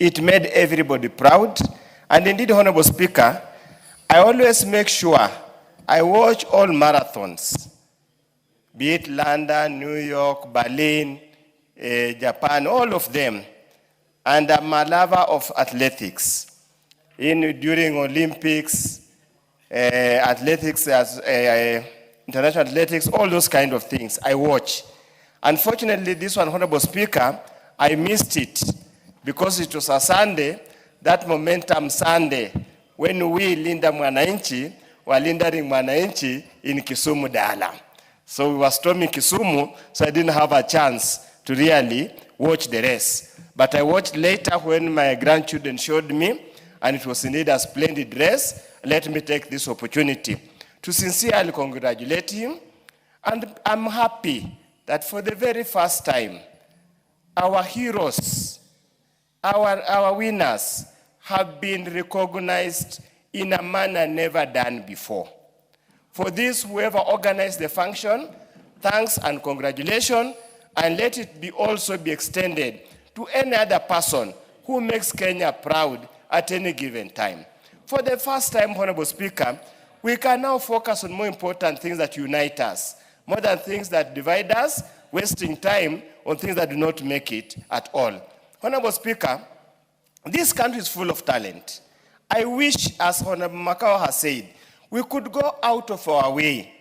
[SPEAKER 14] It made everybody proud, and indeed, Honorable Speaker, I always make sure I watch all marathons, be it London, New York, Berlin, Japan, all of them. And I'm a lover of athletics. During Olympics, athletics, international athletics, all those kind of things, I watch. Unfortunately, this one, Honorable Speaker, I missed it because it was a Sunday, that momentum Sunday, when we Linda Mwananchi were lindering Mwananchi in Kisumu Dala. So we were storming Kisumu, so I didn't have a chance to really watch the race. But I watched later when my grandchildren showed me, and it was indeed a splendid race. Let me take this opportunity to sincerely congratulate him. And I'm happy that for the very first time, our heroes, our winners have been recognized in a manner never done before. For this, whoever organized the function, thanks and congratulations, and let it be also be extended to any other person who makes Kenya proud at any given time. For the first time, Honorable Speaker, we can now focus on more important things that unite us, more than things that divide us, wasting time on things that do not make it at all. Honorable Speaker, this country is full of talent. I wish, as Honorable Makao has said, we could go out of our way,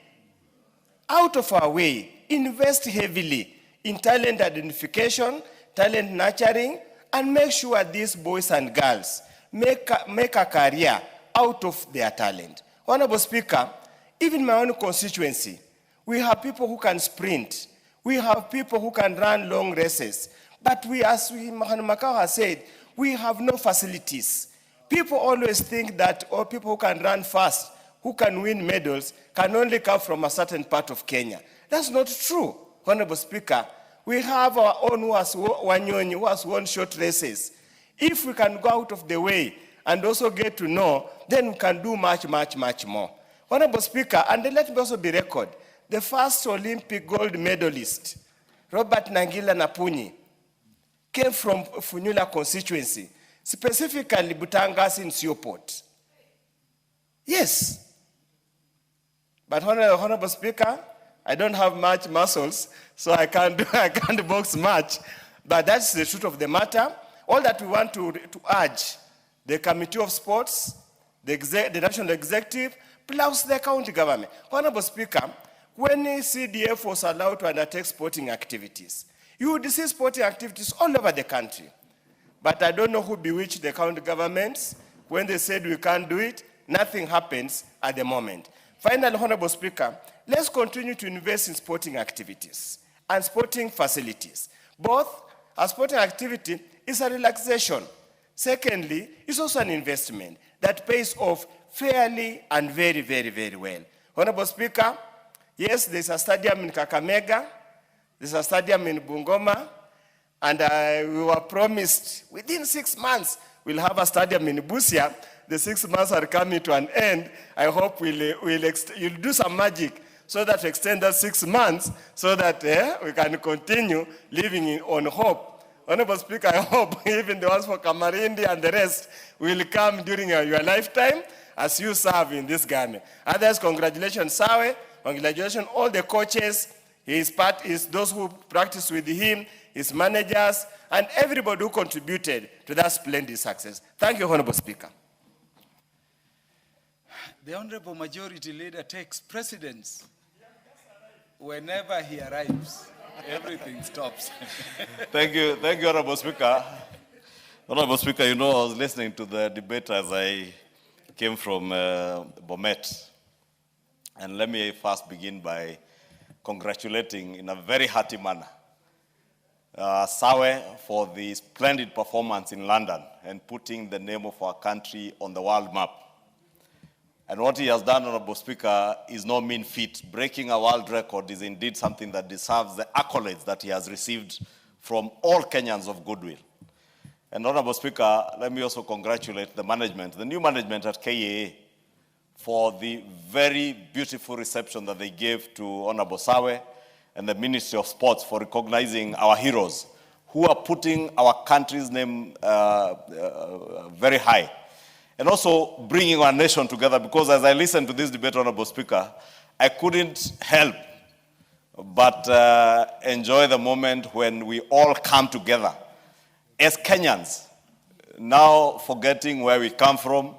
[SPEAKER 14] invest heavily in talent identification, talent nurturing, and make sure these boys and girls make a career out of their talent. Honorable Speaker, even my own constituency, we have people who can sprint. We have people who can run long races. But we, as Makao has said, we have no facilities. People always think that all people who can run fast, who can win medals, can only come from a certain part of Kenya. That's not true, Honorable Speaker. We have our own who has won short races. If we can go out of the way and also get to know, then we can do much, much, much more. Honorable Speaker, and then let me also be record, the first Olympic gold medalist, Robert Nangila Napunyi, came from Funyula constituency, specifically Butangas in Sioport. Yes. But Honorable Speaker, I don't have much muscles, so I can't box much. But that's the truth of the matter. All that we want to urge the Committee of Sports, the National Executive, plus the county government. Honorable Speaker, when CDF was allowed to undertake sporting activities, you would see sporting activities all over the country. But I don't know who bewitched the county governments. When they said we can't do it, nothing happens at the moment. Finally, Honorable Speaker, let's continue to invest in sporting activities and sporting facilities. Both a sporting activity is a relaxation. Secondly, it's also an investment that pays off fairly and very, very, very well. Honorable Speaker, yes, there's a stadium in Kakamega, there's a stadium in Bungoma, and we were promised within 6 months we'll have a stadium in Busia. The 6 months are coming to an end. I hope you'll do some magic so that we extend that 6 months so that we can continue living on hope. Honorable Speaker, I hope even the ones for Kamarindi and the rest will come during your lifetime as you serve in this government. Others, congratulations, Sawe. Congratulations, all the coaches, those who practice with him, his managers, and everybody who contributed to that splendid success. Thank you, Honorable Speaker.
[SPEAKER 11] The Honorable Majority Leader takes precedence. Whenever he arrives, everything stops.
[SPEAKER 3] Thank you, Honorable Speaker. Honorable Speaker, you know, I was listening to the debate as I came from Bomet. And let me first begin by congratulating in a very hearty manner Sawe for the splendid performance in London and putting the name of our country on the world map. And what he has done, Honorable Speaker, is no mean feat. Breaking a world record is indeed something that deserves the accolades that he has received from all Kenyans of goodwill. And Honorable Speaker, let me also congratulate the management, the new management at KAA, for the very beautiful reception that they gave to Honorable Sawe and the Ministry of Sports for recognizing our heroes who are putting our country's name very high. And also bringing our nation together, because as I listened to this debate, Honorable Speaker, I couldn't help but enjoy the moment when we all come together as Kenyans, now forgetting where we come from,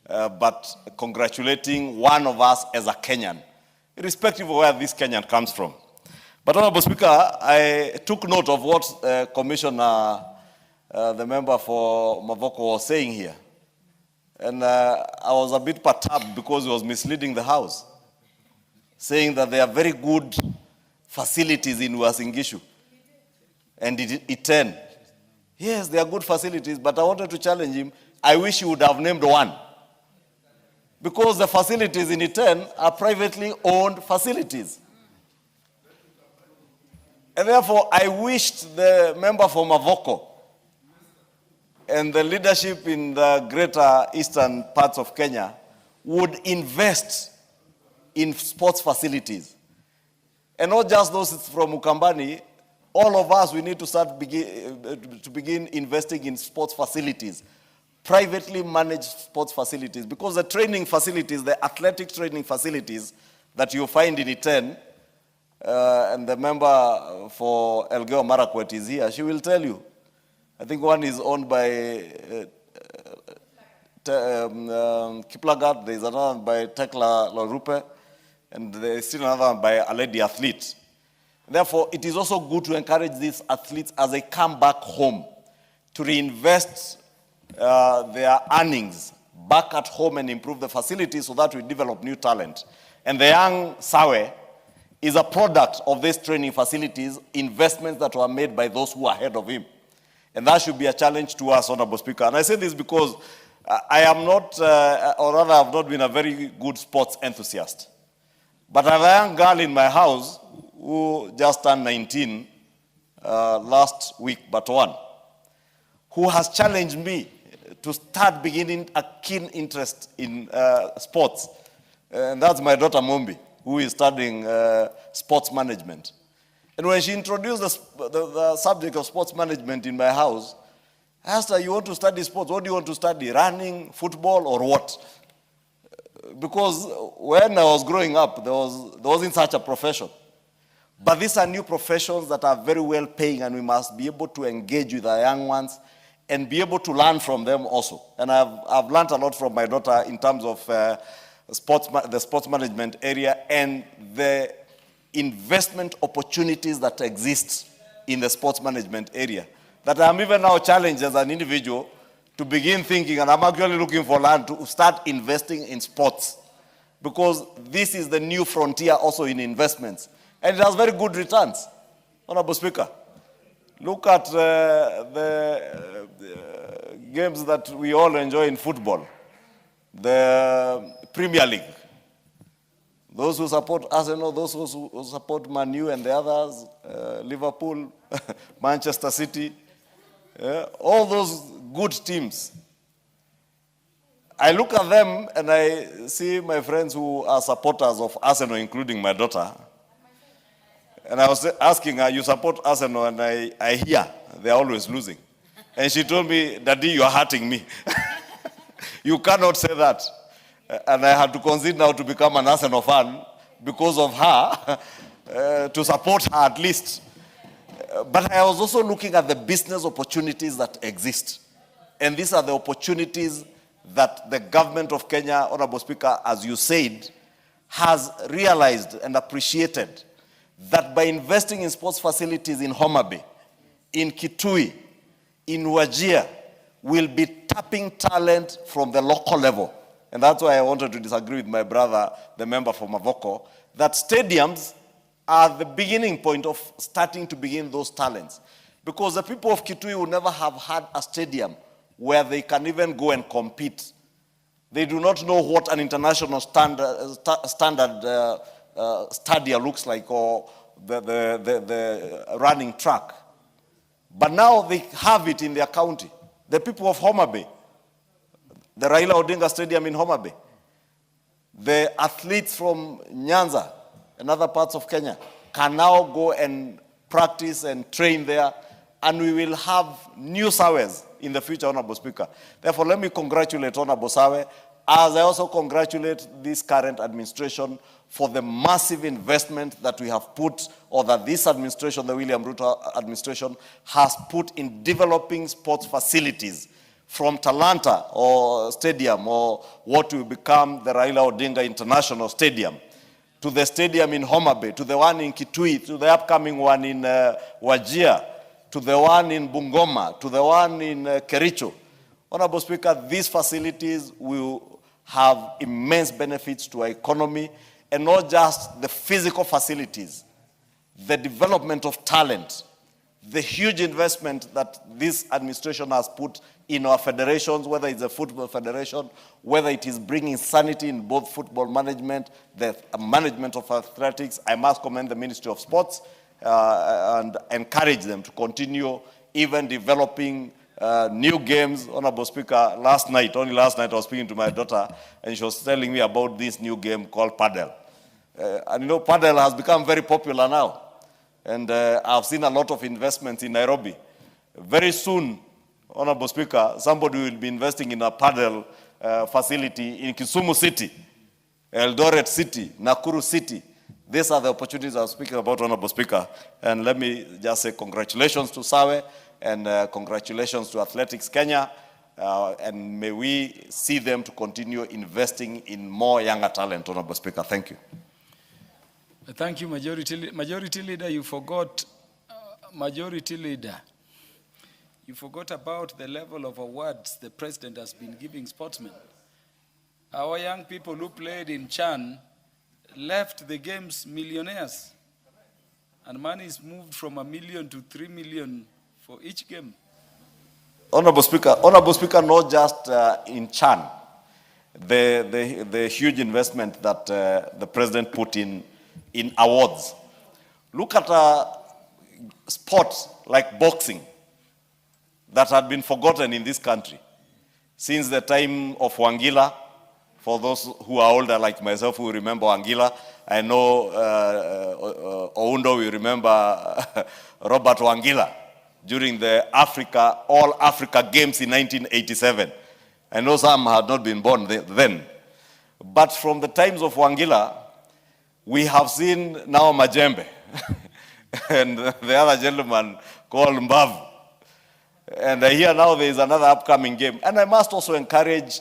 [SPEAKER 3] but congratulating one of us as a Kenyan, irrespective of where this Kenyan comes from. But Honorable Speaker, I took note of what Commissioner, the member for Mavoko, was saying here. And I was a bit perturbed because he was misleading the House, saying that there are very good facilities in Uasin Gishu and Iten. Yes, there are good facilities, but I wanted to challenge him. I wish he would have named one. Because the facilities in Iten are privately owned facilities. And therefore, I wished the member for Mavoko and the leadership in the greater eastern parts of Kenya would invest in sports facilities. And not just those from Ukambani, all of us, we need to begin investing in sports facilities.
[SPEAKER 7] privately managed sports facilities, because the training facilities, the athletic training facilities that you find in Iten, and the member for Elgeyo Marakwet is here, she will tell you. I think one is owned by Kiplagat, there's another one by Tekla Lorupe, and there's still another one by a lady athlete. Therefore, it is also good to encourage these athletes as they come back home to reinvest their earnings back at home and improve the facilities so that we develop new talent. And the young Sawe is a product of these training facilities, investments that were made by those who are ahead of him. And that should be a challenge to us, Honorable Speaker. And I say this because I am not, or rather I have not been a very good sports enthusiast. But I have a young girl in my house who just turned 19 last week, but one, who has challenged me to start beginning a keen interest in sports. And that's my daughter Mombi, who is studying sports management. And when she introduced the subject of sports management in my house, I asked her, you want to study sports? What do you want to study? Running, football, or what? Because when I was growing up, there wasn't such a profession. But these are new professions that are very well paying, and we must be able to engage with our young ones and be able to learn from them also. And I've learned a lot from my daughter in terms of the sports management area and the investment opportunities that exist in the sports management area, that I'm even now challenged as an individual to begin thinking, and I'm actually looking for land to start investing in sports, because this is the new frontier also in investments. And it has very good returns. Honorable Speaker, look at the games that we all enjoy in football, the Premier League. Those who support Arsenal, those who support Man U and the others, Liverpool, Manchester City, all those good teams. I look at them and I see my friends who are supporters of Arsenal, including my daughter. And I was asking her, you support Arsenal? And I hear they're always losing. And she told me, Daddy, you are hurting me. You cannot say that. And I had to consider now to become an Arsenal fan because of her, to support her at least. But I was also looking at the business opportunities that exist. And these are the opportunities that the government of Kenya, Honorable Speaker, as you said, has realized and appreciated that by investing in sports facilities in Homa Bay, in Kitui, in Wajir, we'll be tapping talent from the local level. And that's why I wanted to disagree with my brother, the member from Mavoko, that stadiums are the beginning point of starting to begin those talents. Because the people of Kitui will never have had a stadium where they can even go and compete. They do not know what an international standard stadia looks like, or the running track. But now they have it in their county. The people of Homa Bay, the Raila Odinga Stadium in Homa Bay, the athletes from Nyanza and other parts of Kenya can now go and practice and train there, and we will have new Sawes in the future, Honorable Speaker. Therefore, let me congratulate Honorable Sawe, as I also congratulate this current administration for the massive investment that we have put, or that this administration, the William Ruto administration, has put in developing sports facilities, from Talanta or Stadium, or what will become the Raila Odinga International Stadium, to the stadium in Homa Bay, to the one in Kitui, to the upcoming one in Wajir, to the one in Bungoma, to the one in Kericho. Honorable Speaker, these facilities will have immense benefits to our economy, and not just the physical facilities, the development of talent, the huge investment that this administration has put in our federations, whether it's a football federation, whether it is bringing sanity in both football management, the management of athletics. I must commend the Ministry of Sports and encourage them to continue even developing new games. Honorable Speaker, only last night I was speaking to my daughter, and she was telling me about this new game called paddle. And you know, paddle has become very popular now. And I've seen a lot of investments in Nairobi. Very soon, Honorable Speaker, somebody will be investing in a paddle facility in Kisumu City, Eldoret City, Nakuru City. These are the opportunities I'm speaking about, Honorable Speaker. And let me just say congratulations to Sawe and congratulations to Athletics Kenya. And may we see them to continue investing in more younger talent, Honorable Speaker. Thank you.
[SPEAKER 11] Thank you, Majority Leader. You forgot, Majority Leader. You forgot about the level of awards the President has been giving sportsmen. Our young people who played in Chan left the games millionaires. And money is moved from $1 million to $3 million for each game.
[SPEAKER 7] Honorable Speaker, not just in Chan, the huge investment that the President put in awards. Look at sports like boxing that had been forgotten in this country since the time of Wangila. For those who are older like myself who remember Wangila, I know Oundo will remember Robert Wangila during the All Africa Games in 1987. I know some had not been born then. But from the times of Wangila, we have seen now Majembe and the other gentleman called Mbavu. And here now there is another upcoming game. And I must also encourage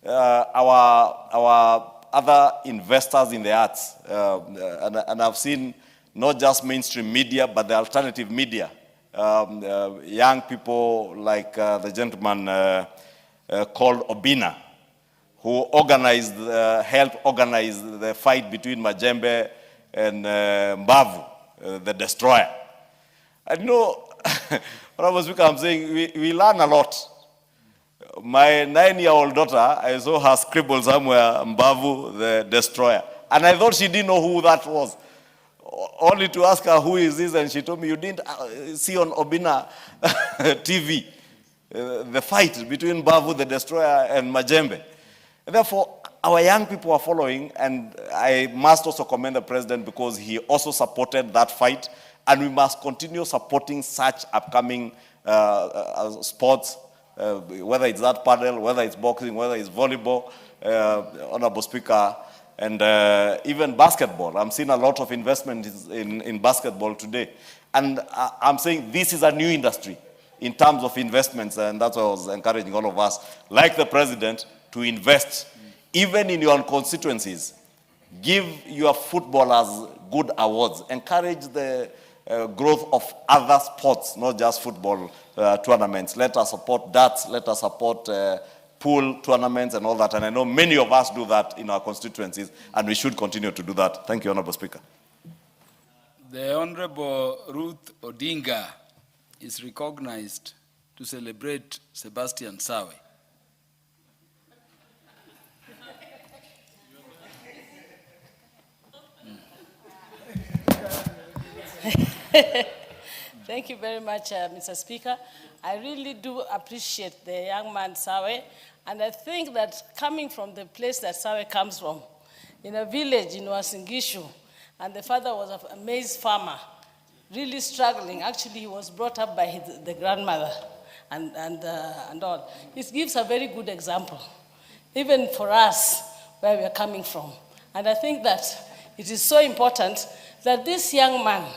[SPEAKER 7] our other investors in the arts. And I've seen not just mainstream media, but the alternative media. Young people like the gentleman called Obina, who helped organize the fight between Majembe and Mbavu, the destroyer. I know, Honorable Speaker, I'm saying we learn a lot. My 9-year-old daughter, I saw her scribble somewhere, Mbavu, the destroyer. And I thought she didn't know who that was. Only to ask her, who is this? And she told me, you didn't see on Obina TV the fight between Mbavu, the destroyer, and Majembe. And therefore, our young people are following, and I must also commend the President because he also supported that fight. And we must continue supporting such upcoming sports, whether it's that paddle, whether it's boxing, whether it's volleyball, Honorable Speaker, and even basketball. I'm seeing a lot of investment in basketball today. And I'm saying this is a new industry in terms of investments, and that's why I was encouraging all of us, like the President, to invest, even in your constituencies. Give your footballers good awards. Encourage the growth of other sports, not just football tournaments. Let us support that. Let us support pool tournaments and all that. And I know many of us do that in our constituencies, and we should continue to do that. Thank you, Honorable Speaker.
[SPEAKER 11] The Honorable Ruth Odinga is recognized to celebrate Sebastian Sawe.
[SPEAKER 6] Thank you very much, Mr. Speaker. I really do appreciate the young man Sawe, and I think that coming from the place that Sawe comes from, in a village in Wasingishu, and the father was a maize farmer, really struggling. Actually, he was brought up by the grandmother and all. It gives a very good example, even for us, where we are coming from. And I think that it is so important that this young man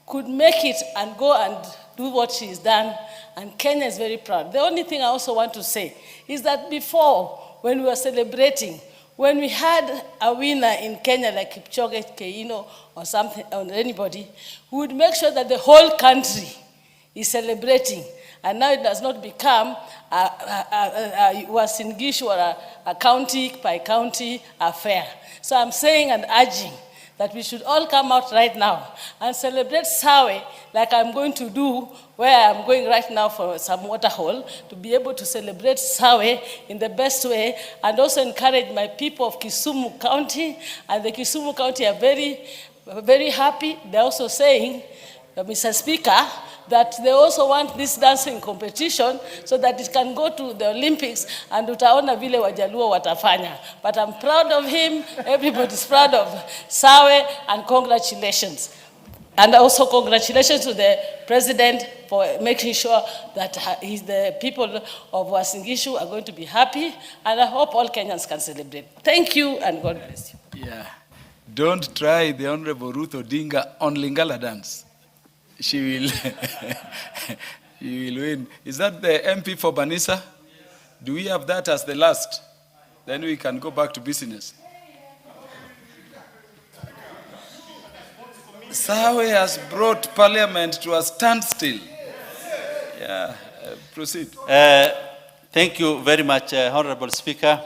[SPEAKER 6] could make it and go and do what she's done, and Kenya is very proud. The only thing I also want to say is that before, when we were celebrating, when we had a winner in Kenya like Kipchoge Keino or something, or anybody, we would make sure that the whole country is celebrating. And now it does not become a Wasingishu or a county by county affair. So I'm saying and urging that we should all come out right now and celebrate Sawe like I'm going to do, where I'm going right now for some water hole, to be able to celebrate Sawe in the best way, and also encourage my people of Kisumu County. And the Kisumu County are very, very happy. They're also saying, Mr. Speaker, that they also want this dancing competition so that it can go to the Olympics, and utaona vile Wajaluo watafanya. But I'm proud of him, everybody's proud of Sawe, and congratulations. And also congratulations to the president for making sure that the people of Uasin Gishu are going to be happy, and I hope all Kenyans can celebrate. Thank you, and God bless you.
[SPEAKER 11] Yeah. Don't try the Honorable Ruth Odinga on Lingala dance. She will, she will win. Is that the MP for Banisa? Do we have that as the last? Then we can go back to business. Sawe has brought parliament to a standstill. Yeah, proceed.
[SPEAKER 8] Thank you very much, Honorable Speaker.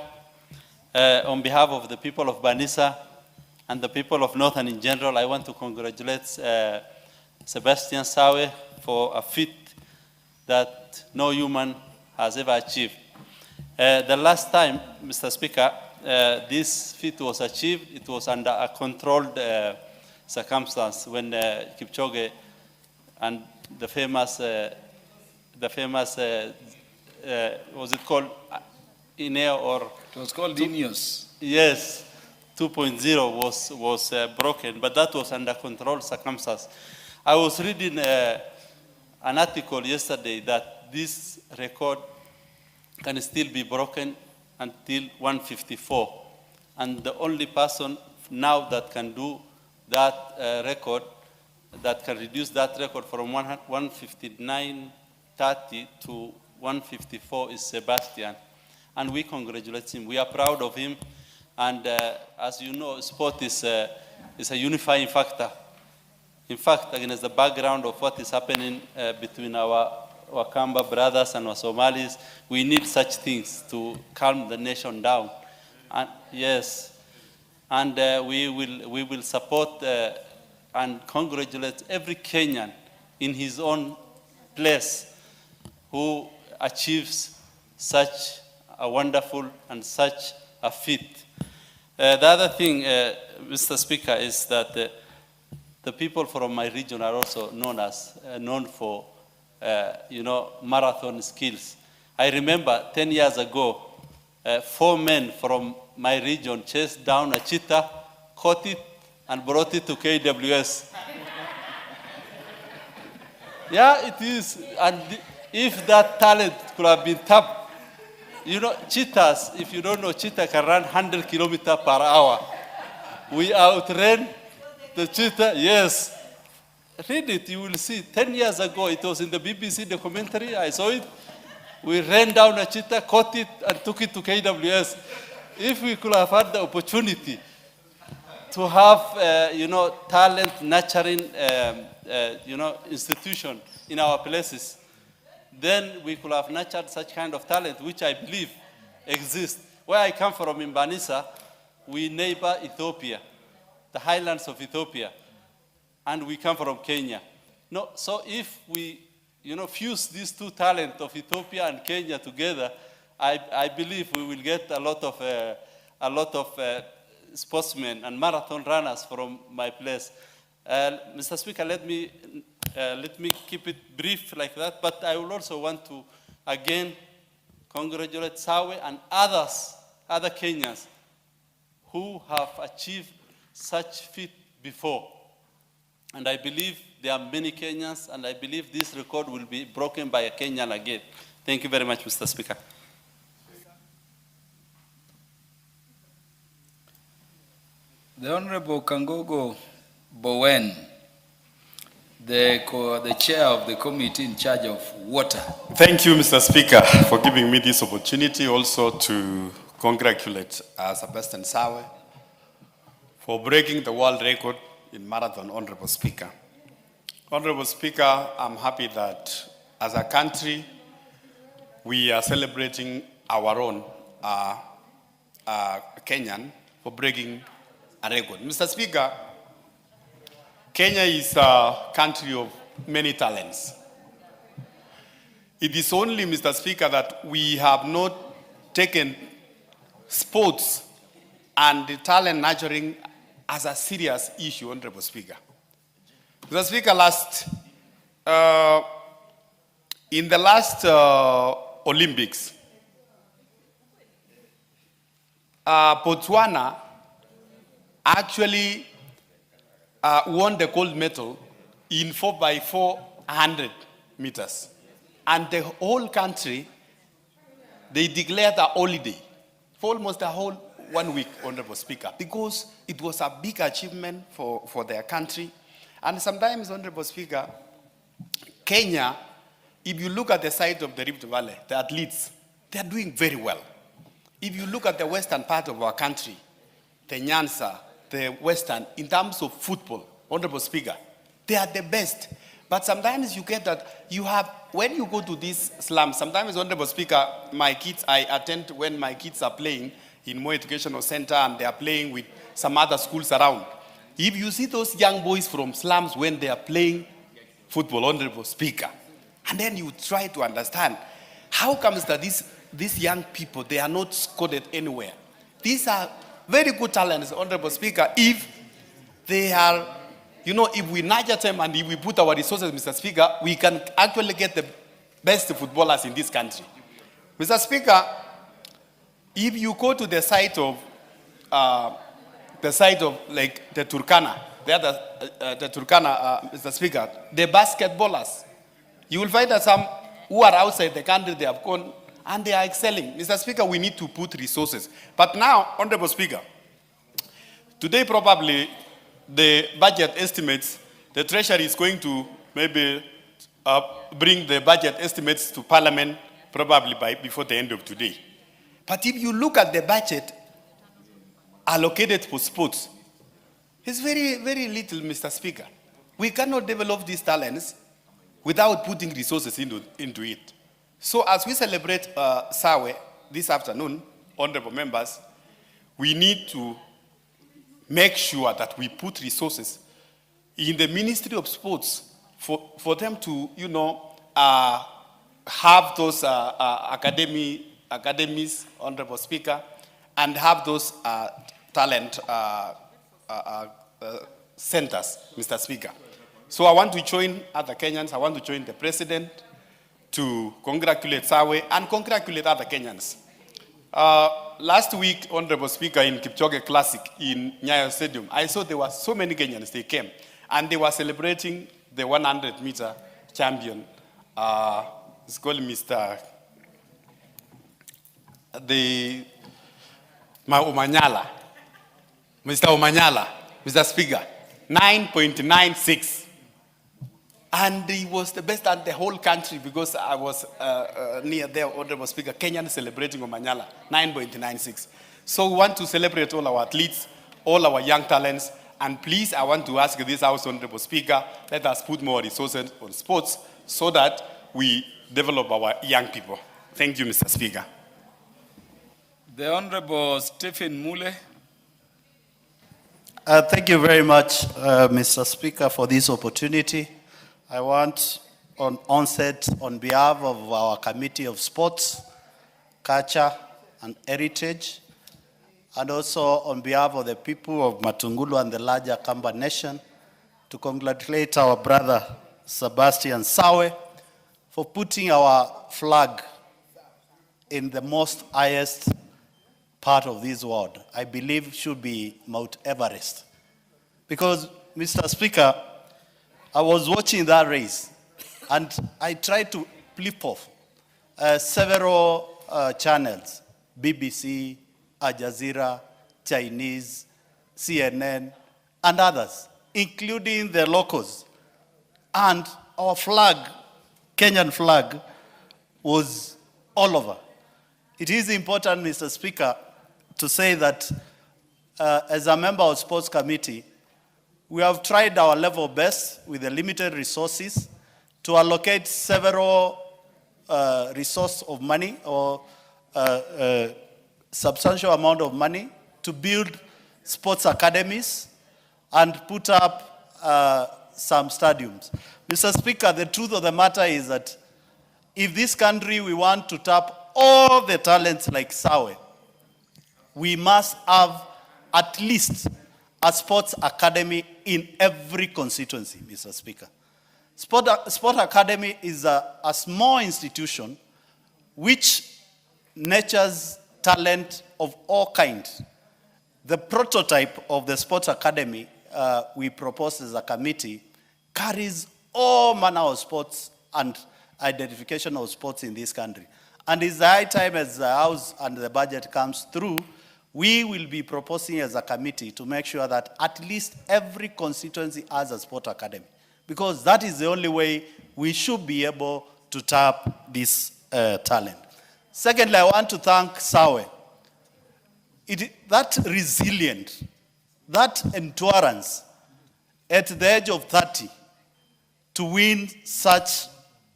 [SPEAKER 8] On behalf of the people of Banisa and the people of Northern in general, I want to congratulate Sebastian Sawe for a feat that no human has ever achieved. The last time, Mr. Speaker, this feat was achieved, it was under a controlled circumstance when Kipchoge and the famous was it called Ineo or?
[SPEAKER 11] It was called Ineos.
[SPEAKER 8] Yes, 2.0 was broken, but that was under controlled circumstance. I was reading an article yesterday that this record can still be broken until 154, and the only person now that can do that record, that can reduce that record from 159.30 to 154 is Sebastian, and we congratulate him. We are proud of him, and as you know, sport is a unifying factor. In fact, against the background of what is happening between our Wakamba brothers and our Somalis, we need such things to calm the nation down. And yes, and we will support and congratulate every Kenyan in his own place who achieves such a wonderful and such a feat. The other thing, Mr. Speaker, is that the people from my region are also known for marathon skills. I remember 10 years ago, 4 men from my region chased down a cheetah, caught it, and brought it to KWS. Yeah, it is. And if that talent could have been tapped, cheetahs, if you don't know, cheetah can run 100 kilometers per hour. We outran the cheetah, yes. Read it, you will see. 10 years ago, it was in the BBC documentary, I saw it. We ran down a cheetah, caught it, and took it to KWS. If we could have had the opportunity to have, talent nurturing, institution in our places, then we could have nurtured such kind of talent, which I believe exists. Where I come from in Banisa, we neighbor Ethiopia, the highlands of Ethiopia, and we come from Kenya. No, so if we, fuse these two talents of Ethiopia and Kenya together, I believe we will get a lot of sportsmen and marathon runners from my place. Mr. Speaker, let me keep it brief like that, but I will also want to again congratulate Sawe and other Kenyans who have achieved such feat before. And I believe there are many Kenyans, and I believe this record will be broken by a Kenyan again. Thank you very much, Mr. Speaker.
[SPEAKER 11] The Honorable Kangogo Bowen, the chair of the committee in charge of water.
[SPEAKER 9] Thank you, Mr. Speaker, for giving me this opportunity also to congratulate Sebastian Sawe for breaking the world record in marathon, Honorable Speaker. Honorable Speaker, I'm happy that as a country, we are celebrating our own Kenyan for breaking a record. Mr. Speaker, Kenya is a country of many talents. It is only, Mr. Speaker, that we have not taken sports and the talent nurturing as a serious issue, Honorable Speaker. Mr. Speaker, in the last Olympics, Botswana actually won the gold medal in 4x400 meters. And the whole country, they declared a holiday for almost a whole 1 week, Honorable Speaker, because it was a big achievement for their country. And sometimes, Honorable Speaker, Kenya, if you look at the side of the Rift Valley, the athletes, they are doing very well. If you look at the western part of our country, the Nyanza, the western, in terms of football, Honorable Speaker, they are the best. But sometimes you get that you have, when you go to these slums, sometimes, Honorable Speaker, my kids, I attend when my kids are playing in Moi Educational Center and they are playing with some other schools around. If you see those young boys from slums when they are playing football, Honorable Speaker, and then you try to understand, how comes that these young people, they are not scored anywhere? These are very good talents, Honorable Speaker, if they are, you know, if we nurture them and if we put our resources, Mr. Speaker, we can actually get the best footballers in this country. Mr. Speaker, if you go to the site of like the Turkana, the Turkana, Mr. Speaker, the basketballers, you will find that some who are outside the country, they have gone and they are excelling. Mr. Speaker, we need to put resources. But now, Honorable Speaker, today probably the budget estimates, the Treasury is going to maybe bring the budget estimates to Parliament probably before the end of today. But if you look at the budget allocated for sports, it's very, very little, Mr. Speaker. We cannot develop these talents without putting resources into it. So as we celebrate Sawe this afternoon, honorable members, we need to make sure that we put resources in the Ministry of Sports for them to, you know, have those academies, Honorable Speaker, and have those talent centers, Mr. Speaker. So I want to join other Kenyans, I want to join the President to congratulate Sawe and congratulate other Kenyans. Last week, Honorable Speaker, in Kipchoge Classic in Nyayo Stadium, I saw there were so many Kenyans, they came, and they were celebrating the 100-meter champion. It's called Mr. Omanyala. Mr. Omanyala, Mr. Speaker, 9.96. And he was the best in the whole country because I was near there, Honorable Speaker, Kenyan celebrating Omanyala, 9.96. So we want to celebrate all our athletes, all our young talents, and please, I want to ask this House, Honorable Speaker, let us put more resources on sports so that we develop our young people. Thank you, Mr. Speaker.
[SPEAKER 11] The Honorable Stephen Mule.
[SPEAKER 1] Thank you very much, Mr. Speaker, for this opportunity. I want, on onset, on behalf of our Committee of Sports, Culture, and Heritage, and also on behalf of the people of Matungulu and the larger Kamba Nation, to congratulate our brother Sebastian Sawe for putting our flag in the most highest part of this world. I believe should be Mount Everest. Because, Mr. Speaker, I was watching that race and I tried to flip off several channels, BBC, Al Jazeera, Chinese, CNN, and others, including the locals. And our flag, Kenyan flag, was all over. It is important, Mr. Speaker, to say that as a member of Sports Committee, we have tried our level best with the limited resources to allocate several resources of money or substantial amount of money to build sports academies and put up some stadiums. Mr. Speaker, the truth of the matter is that if this country we want to tap all the talents like Sawe, we must have at least a sports academy in every constituency, Mr. Speaker. Sport Academy is a small institution which nurtures talent of all kinds. The prototype of the Sports Academy we proposed as a committee carries all manner of sports and identification of sports in this country. And it's the high time, as the House and the budget comes through, we will be proposing as a committee to make sure that at least every constituency has a sport academy, because that is the only way we should be able to tap this talent. Secondly, I want to thank Sawe. That resilience, that endurance at the age of 30 to win such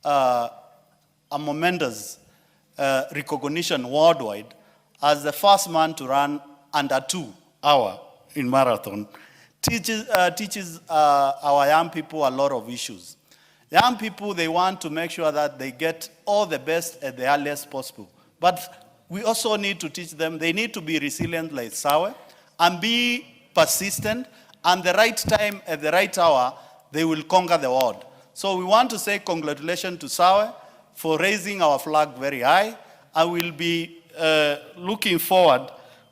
[SPEAKER 1] a momentous recognition worldwide as the first man to run under 2 hours in marathon teaches our young people a lot of issues. Young people, they want to make sure that they get all the best at the earliest possible. But we also need to teach them, they need to be resilient like Sawe and be persistent, and the right time at the right hour, they will conquer the world. So we want to say congratulations to Sawe for raising our flag very high. I will be looking forward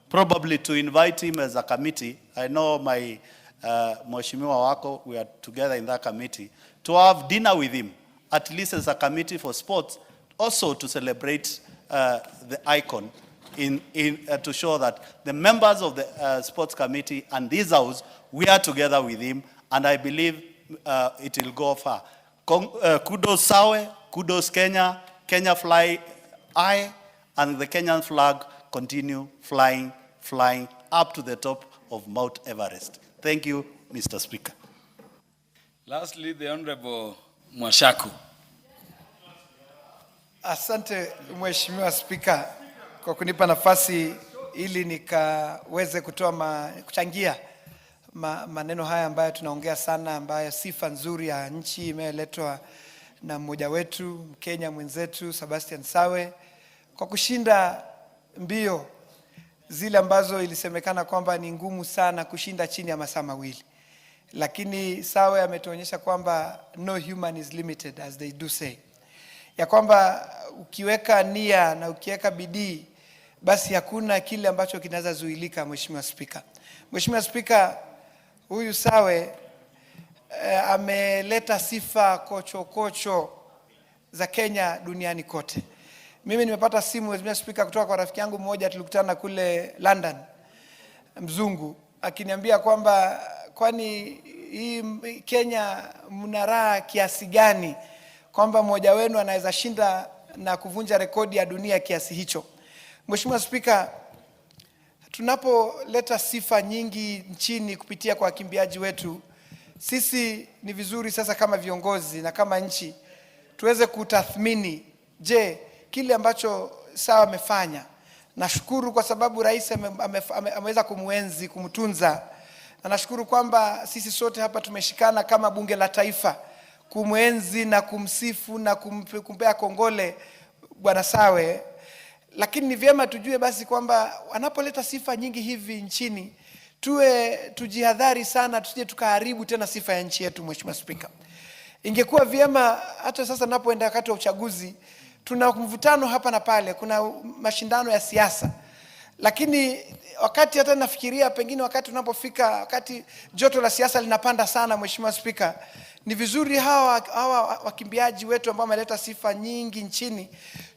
[SPEAKER 1] probably to invite him as a committee. I know my Mheshimiwa Wako, we are together in that committee, to have dinner with him, at least as a committee for sports, also to celebrate the icon to show that the members of the sports committee and this house, we are together with him, and I believe it will go far. Kudos Sawe, kudos Kenya, Kenya fly high, and the Kenyan flag continue flying up to the top of Mount Everest. Thank you, Mr. Speaker.
[SPEAKER 11] Lastly, the Honorable Mwashaku.
[SPEAKER 12] Asante Mheshimiwa Spika kwa kunipa nafasi ili nikaweze kuchangia maneno haya ambayo tunaongea sana, ambayo sifa nzuri ya nchi imeletwa na mmoja wetu Mkenya mwenzetu Sebastian Sawe kwa kushinda mbio zile ambazo ilisemekana kwamba ni ngumu sana kushinda chini ya masaa mawili. Lakini Sawe ametuonyesha kwamba no human is limited, as they do say. Ya kwamba ukiweka nia na ukiweka bidii, basi hakuna kile ambacho kinaweza zuilika. Mheshimiwa Spika, Mheshimiwa Spika, huyu Sawe ameleta sifa kocho za Kenya duniani kote. Mimi nimepata simu, Mheshimiwa Spika, kutoka kwa rafiki yangu mmoja, tulikutana kule London, mzungu, akiniambia kwamba kwani hii Kenya mna raha kiasi gani kwamba mmoja wenu anaweza shinda na kuvunja rekodi ya dunia kiasi hicho. Mheshimiwa Spika, tunapoleta sifa nyingi nchini kupitia kwa wakimbiaji wetu, sisi ni vizuri sasa kama viongozi na kama nchi tuweze kutathmini, je, kile ambacho Sawa amefanya. Nashukuru kwa sababu rais ameweza kumuenzi, kumtunza. Na nashukuru kwamba sisi sote hapa tumeshikana kama bunge la taifa kumuenzi na kumsifu na kumpea kongole Bwana Sawe. Lakini ni vyema tujue basi kwamba wanapoleta sifa nyingi hivi nchini, tujihadhari sana tusije tukaharibu tena sifa ya nchi yetu. Mheshimiwa Spika, ingekuwa vyema hata sasa napoenda wakati wa uchaguzi, tuna mvutano hapa na pale, kuna mashindano ya siasa, lakini wakati hata nafikiria pengine wakati tunapofika, wakati joto la siasa linapanda sana, Mheshimiwa Spika, ni vizuri hawa wakimbiaji wetu ambao wameleta sifa nyingi nchini,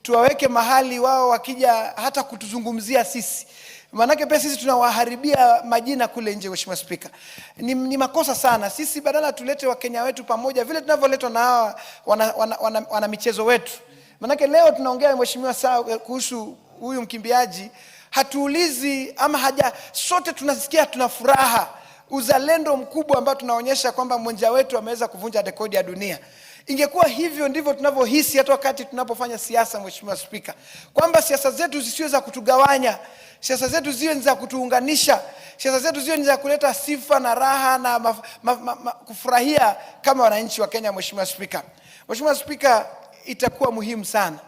[SPEAKER 12] tuwaweke mahali wao wakija hata kutuzungumzia sisi. Manake pia sisi tunawaharibia majina kule nje. Mheshimiwa Spika, ni makosa sana. Sisi badala tulete Wakenya wetu pamoja vile tunavyoletwa na hawa wana michezo wetu. Manake leo tunaongea Mheshimiwa Sawa kuhusu huyu mkimbiaji, hatuulizi ama sote tunasikia tuna furaha, uzalendo mkubwa ambao tunaonyesha kwamba mmoja wetu ameweza kuvunja rekodi ya dunia. Ingekuwa hivyo ndivyo tunavyohisi hata wakati tunapofanya siasa, Mheshimiwa Spika, kwamba siasa zetu zisiwe za kutugawanya, siasa zetu ziwe za kutuunganisha, siasa zetu ziwe za kuleta sifa na raha na kufurahia kama wananchi wa Kenya. Mheshimiwa Spika, Mheshimiwa Spika, itakuwa muhimu sana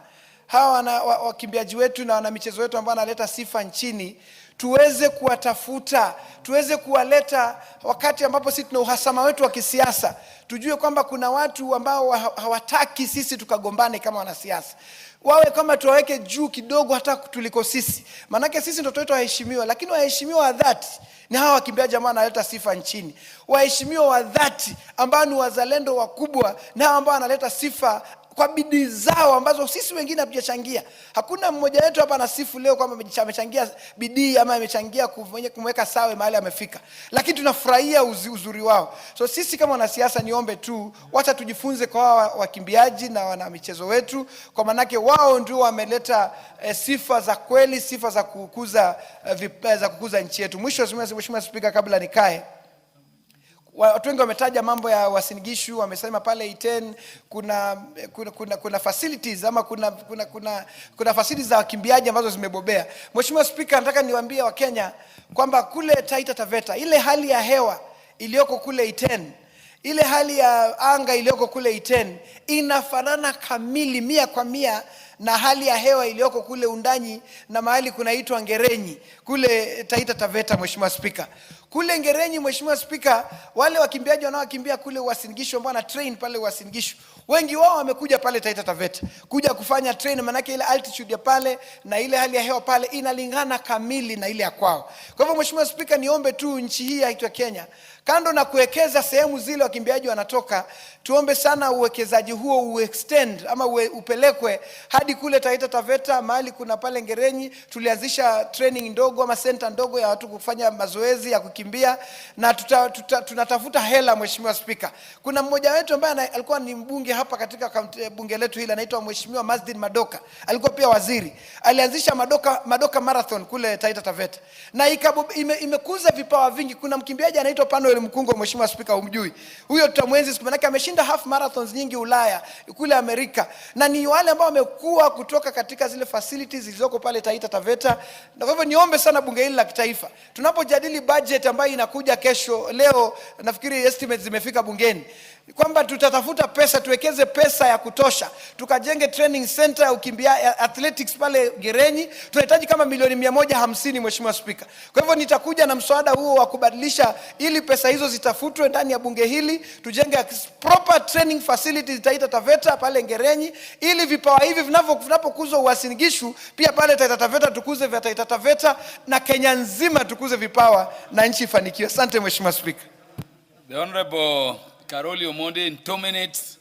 [SPEAKER 12] hawa wakimbiaji wetu na wana michezo wetu ambao wanaleta sifa nchini, tuweze kuwatafuta, tuweze kuwaleta wakati ambapo sisi tuna uhasama wetu wa kisiasa. Tujue kwamba kuna watu ambao hawataki sisi tukagombane kama wanasiasa. Wawe kama tuwaweke juu kidogo hata tuliko sisi. Manake sisi ndio wetu waheshimiwa, lakini waheshimiwa wa dhati ni hawa wakimbiaji ambao wanaleta sifa nchini. Waheshimiwa wa dhati ambao ni wazalendo wakubwa na hawa ambao wanaleta sifa kwa bidii zao ambazo sisi wengine hatujachangia. Hakuna mmoja wetu hapa anasifu leo kwamba amechangia bidii ama amechangia kumweka Sawe mahali amefika. Lakini tunafurahia uzuri wao. So sisi kama wanasiasa niombe tu, wacha tujifunze kwa wakimbiaji na wana michezo wetu, kwa manake wao ndio wameleta sifa za kweli, sifa za kukuza nchi yetu. Mwisho, Mheshimiwa Spika, kabla nikae, watu wengi wametaja mambo ya Uasin Gishu, wamesema pale Iten kuna facilities ama kuna facilities za wakimbiaji ambazo zimebobea. Mheshimiwa Spika, nataka niwaambie Wakenya kwamba kule Taita Taveta, ile hali ya hewa iliyoko kule Iten, ile hali ya anga iliyoko kule Iten inafanana kamili 100% na hali ya hewa iliyoko kule Undanyi na mahali kunaitwa Ngerenyi kule Taita Taveta. Mheshimiwa Spika, kule Ngerenyi, Mheshimiwa Spika, wale wakimbiaji wanaokimbia kule Uasin Gishu ambao wana train pale Uasin Gishu, wengi wao wamekuja pale Taita Taveta kuja kufanya train, manake ile altitude ya pale na ile hali ya hewa pale inalingana kamili na ile ya kwao. Kwa hivyo Mheshimiwa Spika, niombe tu nchi hii ya Kenya, kando na kuwekeza sehemu zile wakimbiaji wanatoka, tuombe sana uwekezaji huo uextend ama upelekwe hadi kule Taita Taveta mahali kuna pale Ngerenyi. Tulianzisha training ndogo ama center ndogo ya watu kufanya mazoezi ya kukimbia, na tunatafuta hela. Mheshimiwa Spika, kuna mmoja wetu ambaye alikuwa ni mbunge hapa katika bunge letu hili, anaitwa Mheshimiwa Mazdin Madoka, alikuwa pia waziri. Alianzisha Madoka Marathon kule Taita Taveta na imekuza vipawa vingi. Kuna mkimbiaji anaitwa Panuel Mkungo, Mheshimiwa Spika, umjui huyo? Tutamwenzi siku, manake ameshinda half marathons nyingi Ulaya, kule Amerika, na ni wale ambao wamekuwa kutoka katika zile facilities zilizoko pale Taita Taveta. Na kwa hivyo niombe sana bunge hili la kitaifa, tunapojadili budget ambayo inakuja kesho, leo nafikiri estimates zimefika bungeni, kwamba tutatafuta pesa, tuwekeze pesa ya kutosha, tukajenge training center ya ukimbia athletics pale Ngerenyi. Tunahitaji kama milioni 150, Mheshimiwa Spika. Kwa hivyo nitakuja na mswada huo wa kubadilisha, ili pesa hizo zitafutwe ndani ya bunge hili, tujenge proper training facilities Taita Taveta pale Ngerenyi, ili vipawa hivi vinapokuzwa Uasin Gishu, pia pale Taita Taveta tukuze vya Taita Taveta, na Kenya nzima tukuze vipawa na nchi ifanikiwe. Asante Mheshimiwa Spika.
[SPEAKER 11] The Honorable Karoli Omonde in 2 minutes.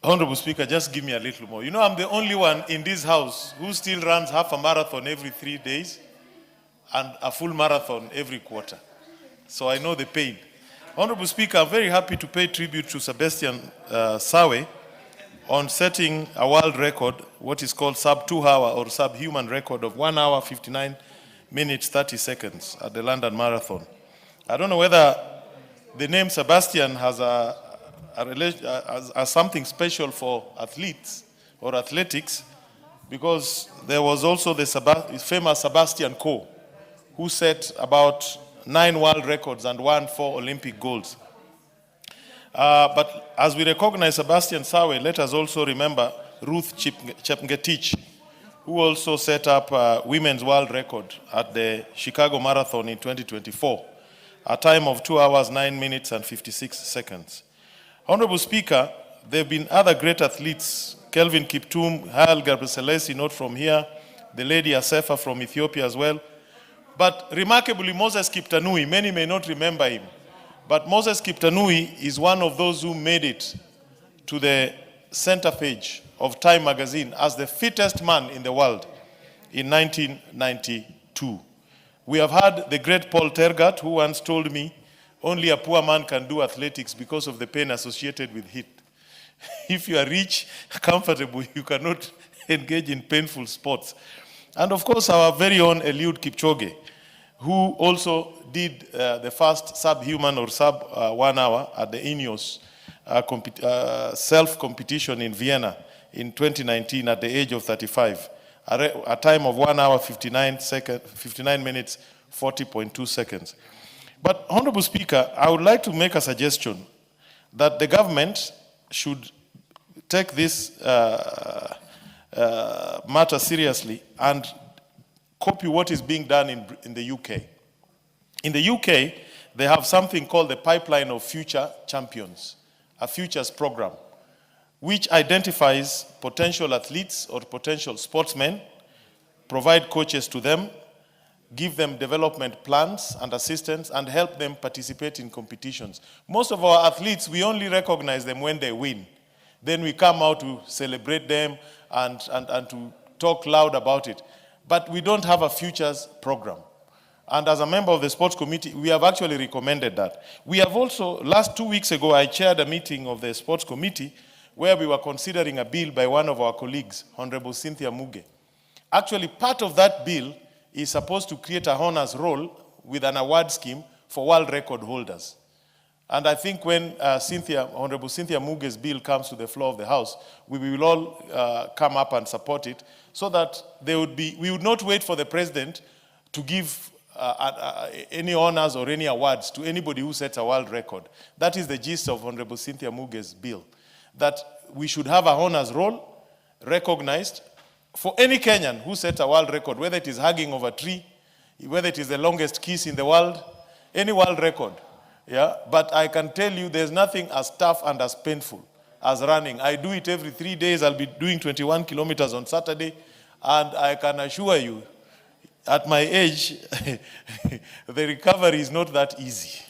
[SPEAKER 5] Honorable Speaker, just give me a little more. You know, I'm the only one in this house who still runs half a marathon every 3 days and a full marathon every quarter. So I know the pain. Honorable Speaker, I'm very happy to pay tribute to Sebastian Sawe on setting a world record, what is called sub-2-hour or subhuman record of 1 hour, 59 minutes, 30 seconds at the London Marathon. I don't know whether the name Sebastian has something special for athletes or athletics, because there was also the famous Sebastian Coe, who set about 9 world records and won 4 Olympic golds. But as we recognize Sebastian Sawe, let us also remember Ruth Chepngetich, who also set up a women's world record at the Chicago Marathon in 2024. A time of 2 hours, 9 minutes, and 56 seconds. Honorable Speaker, there have been other great athletes, Kelvin Kiptum, Haile Gebrselassie, not from here, the lady Asefa from Ethiopia as well. But remarkably, Moses Kiptanui, many may not remember him, but Moses Kiptanui is one of those who made it to the center page of Time magazine as the fittest man in the world in 1992. We have had the great Paul Tergat, who once told me, only a poor man can do athletics because of the pain associated with it. If you are rich, comfortable, you cannot engage in painful sports. And of course, our very own Eliud Kipchoge, who also did the first subhuman or sub 1 hour at the Ineos self-competition in Vienna in 2019 at the age of 35. A time of 1 hour, 59 minutes, 40.2 seconds. But, Honorable Speaker, I would like to make a suggestion that the government should take this matter seriously and copy what is being done in the UK. In the UK, they have something called the Pipeline of Future Champions, a futures program, which identifies potential athletes or potential sportsmen, provide coaches to them, give them development plans and assistance, and help them participate in competitions. Most of our athletes, we only recognize them when they win. Then we come out to celebrate them and to talk loud about it. But we don't have a futures program. And as a member of the sports committee, we have actually recommended that. We have also, last 2 weeks ago, I chaired a meeting of the sports committee where we were considering a bill by one of our colleagues, Honorable Cynthia Muge. Actually, part of that bill is supposed to create a honors roll with an award scheme for world record holders. And I think when Honorable Cynthia Muge's bill comes to the floor of the House, we will all come up and support it so that we would not wait for the president to give any honors or any awards to anybody who sets a world record. That is the gist of Honorable Cynthia Muge's bill, that we should have a honors roll recognized for any Kenyan who sets a world record, whether it is hugging over a tree, whether it is the longest kiss in the world, any world record. Yeah, but I can tell you there's nothing as tough and as painful as running. I do it every 3 days. I'll be doing 21 kilometers on Saturday, and I can assure you, at my age, the recovery is not that easy,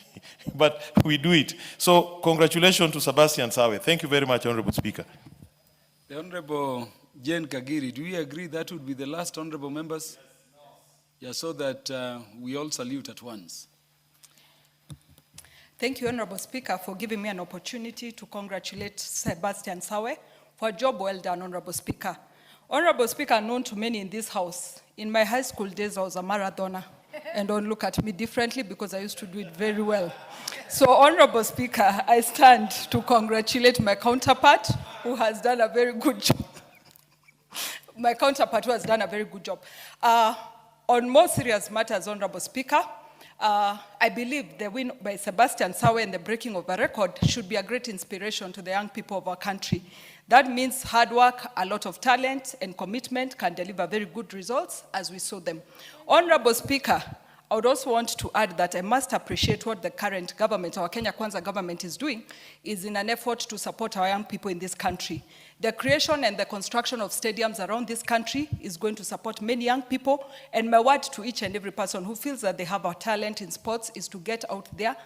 [SPEAKER 5] but we do it. So congratulations to Sebastian Sawe. Thank you very much, Honorable Speaker.
[SPEAKER 11] The Honorable Jane Kagiri, do you agree that would be the last honorable members? Yeah, so that we all salute at once.
[SPEAKER 10] Thank you, Honorable Speaker, for giving me an opportunity to congratulate Sebastian Sawe for a job well done, Honorable Speaker. Honorable Speaker, known to many in this House, in my high school days I was a marathoner, and don't look at me differently because I used to do it very well. So, Honorable Speaker, I stand to congratulate my counterpart who has done a very good job. On more serious matters, Honorable Speaker, I believe the win by Sebastian Sawe and the breaking of a record should be a great inspiration to the young people of our country. That means hard work, a lot of talent, and commitment can deliver very good results as we saw them. Honorable Speaker, I would also want to add that I must appreciate what the current government, our Kenya Kwanza government, is doing is in an effort to support our young people in this country. The creation and the construction of stadiums around this country is going to support many young people, and my word to each and every person who feels that they have a talent in sports is to get out there,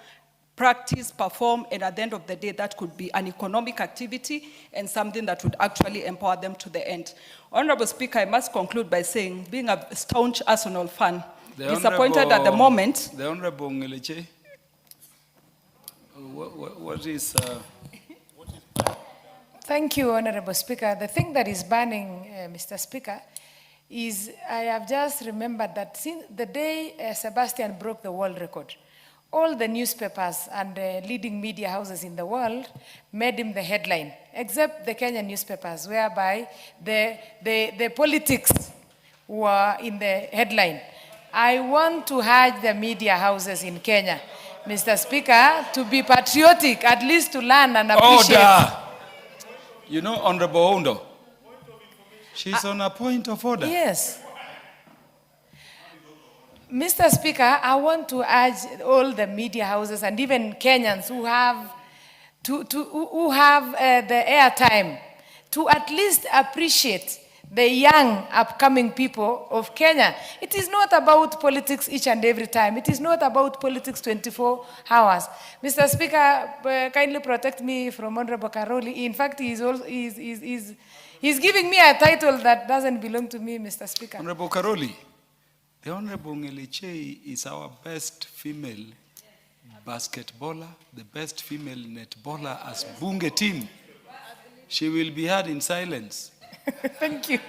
[SPEAKER 10] practice, perform, and at the end of the day, that could be an economic activity and something that would actually empower them to the end. Honorable Speaker, I must conclude by saying, being a staunch Arsenal fan, disappointed at the moment.
[SPEAKER 11] The Honorable Ngeleche, what is...
[SPEAKER 2] Thank you, Honorable Speaker. The thing that is burning, Mr. Speaker, is I have just remembered that since the day Sebastian broke the world record, all the newspapers and leading media houses in the world made him the headline, except the Kenyan newspapers, whereby the politics were in the headline. I want to urge the media houses in Kenya, Mr. Speaker, to be patriotic, at least to learn and appreciate.
[SPEAKER 11] Order! You know, Honorable Ondo, she's on a point of order.
[SPEAKER 2] Yes. Mr. Speaker, I want to urge all the media houses and even Kenyans who have the airtime to at least appreciate the young upcoming people of Kenya. It is not about politics each and every time. It is not about politics 24 hours. Mr. Speaker, kindly protect me from Honorable Karoli. In fact, he's giving me a title that doesn't belong to me, Mr. Speaker.
[SPEAKER 11] Honorable Karoli, the Honorable Ngeleche is our best female basketballer, the best female netballer as Bunge team. She will be heard in silence.
[SPEAKER 2] Thank you.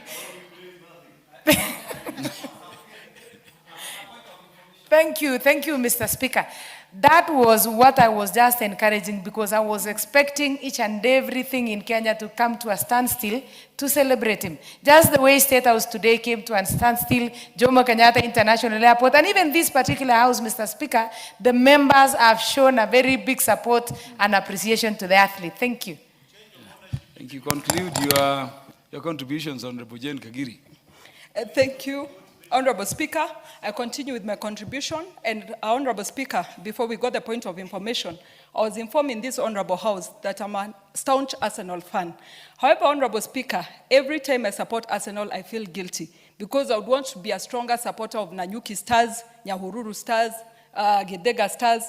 [SPEAKER 2] Thank you, Mr. Speaker. That was what I was just encouraging, because I was expecting each and everything in Kenya to come to a standstill to celebrate him. Just the way State House today came to a standstill, Jomo Kenyatta International Airport, and even this particular house, Mr. Speaker, the members have shown a very big support and appreciation to the athlete. Thank you.
[SPEAKER 11] Thank you. Conclude your your contributions, Honorable Jane Kagiri.
[SPEAKER 10] Thank you, Honorable Speaker. I continue with my contribution. And Honorable Speaker, before we got the point of information, I was informed in this Honorable House that I'm a staunch Arsenal fan. However, Honorable Speaker, every time I support Arsenal, I feel guilty because I would want to be a stronger supporter of Nanyuki Stars, Nyahururu Stars, Gedega Stars,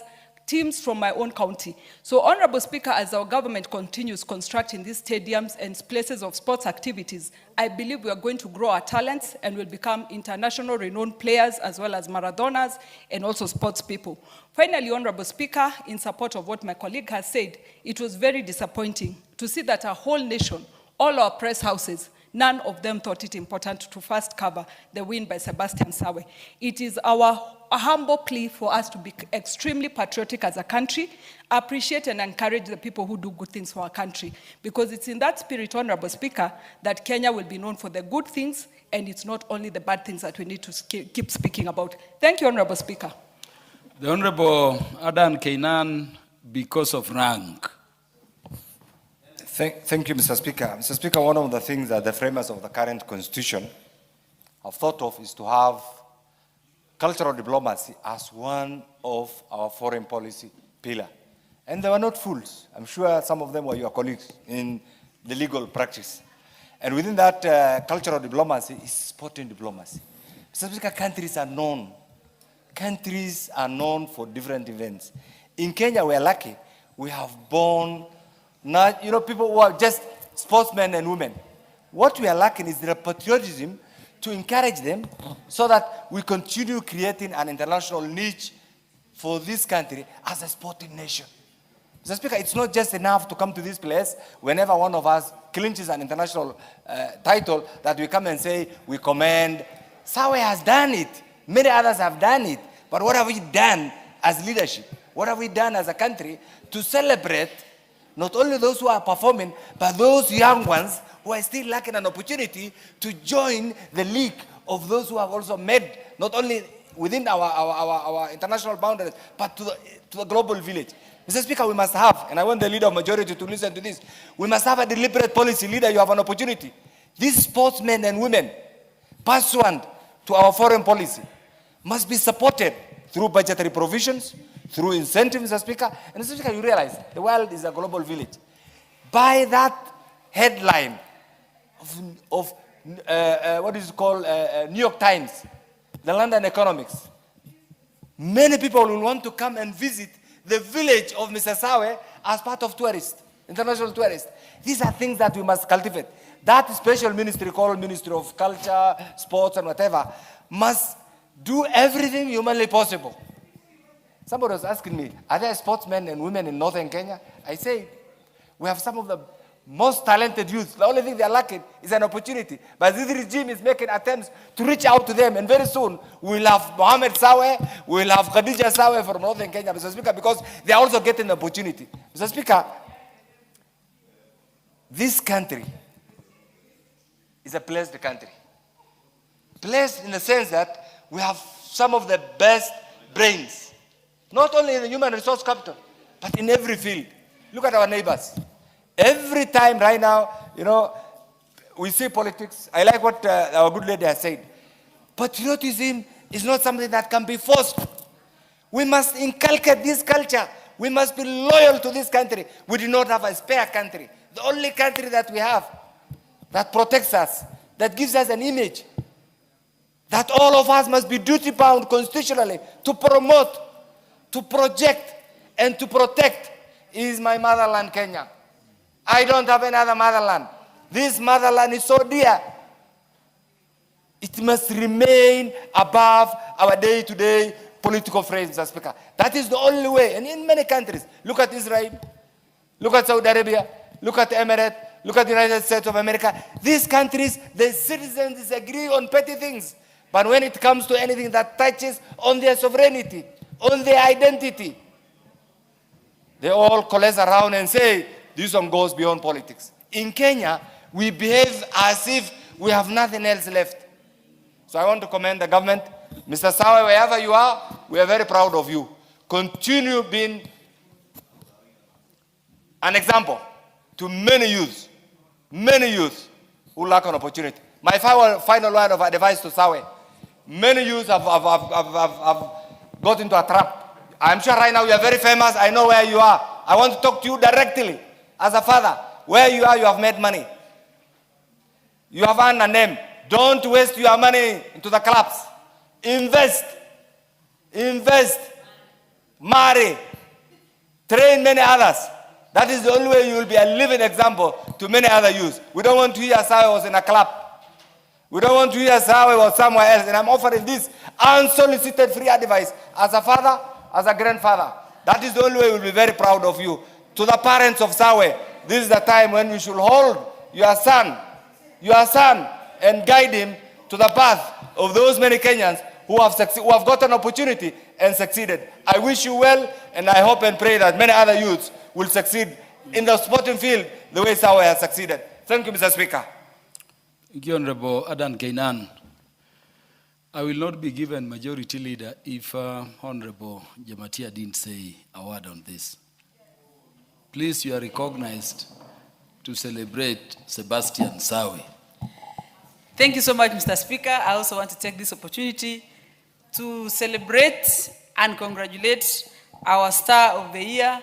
[SPEAKER 10] teams from my own county. So, Honorable Speaker, as our government continues constructing these stadiums and places of sports activities, I believe we are going to grow our talents and will become international renowned players as well as Maradonas and also sports people. Finally, Honorable Speaker, in support of what my colleague has said, it was very disappointing to see that our whole nation, all our press houses, none of them thought it important to first cover the win by Sebastian Sawe. It is a humble plea for us to be extremely patriotic as a country, appreciate and encourage the people who do good things for our country. Because it's in that spirit, Honorable Speaker, that Kenya will be known for the good things, and it's not only the bad things that we need to keep speaking about. Thank you, Honorable Speaker.
[SPEAKER 11] The Honorable Adan Kainan, because of rank.
[SPEAKER 15] Thank you, Mr. Speaker. Mr. Speaker, one of the things that the framers of the current constitution have thought of is to have cultural diplomacy as one of our foreign policy pillar. And they were not fools. I'm sure some of them were your colleagues in the legal practice. And within that cultural diplomacy is sporting diplomacy. Mr. Speaker, countries are known. Countries are known for different events. In Kenya, we are lucky. We have born, people who are just sportsmen and women. What we are lacking is the patriotism to encourage them so that we continue creating an international niche for this country as a sporting nation. Mr. Speaker, it's not just enough to come to this place whenever one of us clinches an international title that we come and say we commend. Sawe has done it. Many others have done it. But what have we done as leadership? What have we done as a country to celebrate not only those who are performing, but those young ones who are still lacking an opportunity to join the league of those who have also made, not only within our international boundaries, but to the global village. Mr. Speaker, we must have, and I want the leader of majority to listen to this, we must have a deliberate policy. Leader, you have an opportunity. These sportsmen and women, pursuant to our foreign policy, must be supported through budgetary provisions, through incentives, Mr. Speaker. And Mr. Speaker, you realize the world is a global village. By that headline of what is called New York Times, the London Economics, many people will want to come and visit the village of Mr. Sawe as part of tourists, international tourists. These are things that we must cultivate. That special ministry called Ministry of Culture, Sports, and whatever must do everything humanly possible. Somebody was asking me, are there sportsmen and women in northern Kenya? I say, we have some of the most talented youth. The only thing they are lacking is an opportunity. But this regime is making attempts to reach out to them. And very soon, we'll have Mohammed Sawe, we'll have Khadija Sawe from northern Kenya, Mr. Speaker, because they are also getting the opportunity. Mr. Speaker, this country is a blessed country. Blessed in the sense that we have some of the best brains, not only in the human resource capital, but in every field. Look at our neighbors. Every time right now, we see politics. I like what our good lady has said. Patriotism is not something that can be forced. We must inculcate this culture. We must be loyal to this country. We do not have a spare country. The only country that we have that protects us, that gives us an image, that all of us must be duty-bound constitutionally to promote, to project, and to protect is my motherland, Kenya. I don't have any other motherland. This motherland is so dear. It must remain above our day-to-day political frames, Mr. Speaker. That is the only way. And in many countries, look at Israel, look at Saudi Arabia, look at the Emirates, look at the United States of America. These countries, the citizens disagree on petty things. But when it comes to anything that touches on their sovereignty, on their identity, they all coalesce around and say, this one goes beyond politics. In Kenya, we behave as if we have nothing else left. So I want to commend the government. Mr. Sawe, wherever you are, we are very proud of you. Continue being an example to many youth who lack an opportunity. My final word of advice to Sawe. Many youths have got into a trap. I'm sure right now you are very famous. I know where you are. I want to talk to you directly as a father. Where you are, you have made money. You have earned a name. Don't waste your money into the clubs. Invest. Invest. Marry. Train many others. That is the only way you will be a living example to many other youths. We don't want to hear Sawe was in a club. We don't want to hear Sawe was somewhere else. And I'm offering this unsolicited free advice as a father, as a grandfather. That is the only way we'll be very proud of you. To the parents of Sawe, this is the time when you should hold your son, and guide him to the path of those many Kenyans who have got an opportunity and succeeded. I wish you well, and I hope and pray that many other youths will succeed in the sporting field the way Sawe has succeeded. Thank you, Mr. Speaker.
[SPEAKER 11] Thank you, Honorable Adan Kainan. I will not be given majority leader if Honorable Jamatia didn't say a word on this. Please, you are recognized to celebrate Sebastian Sawe.
[SPEAKER 17] Thank you so much, Mr. Speaker. I also want to take this opportunity to celebrate and congratulate our Star of the Year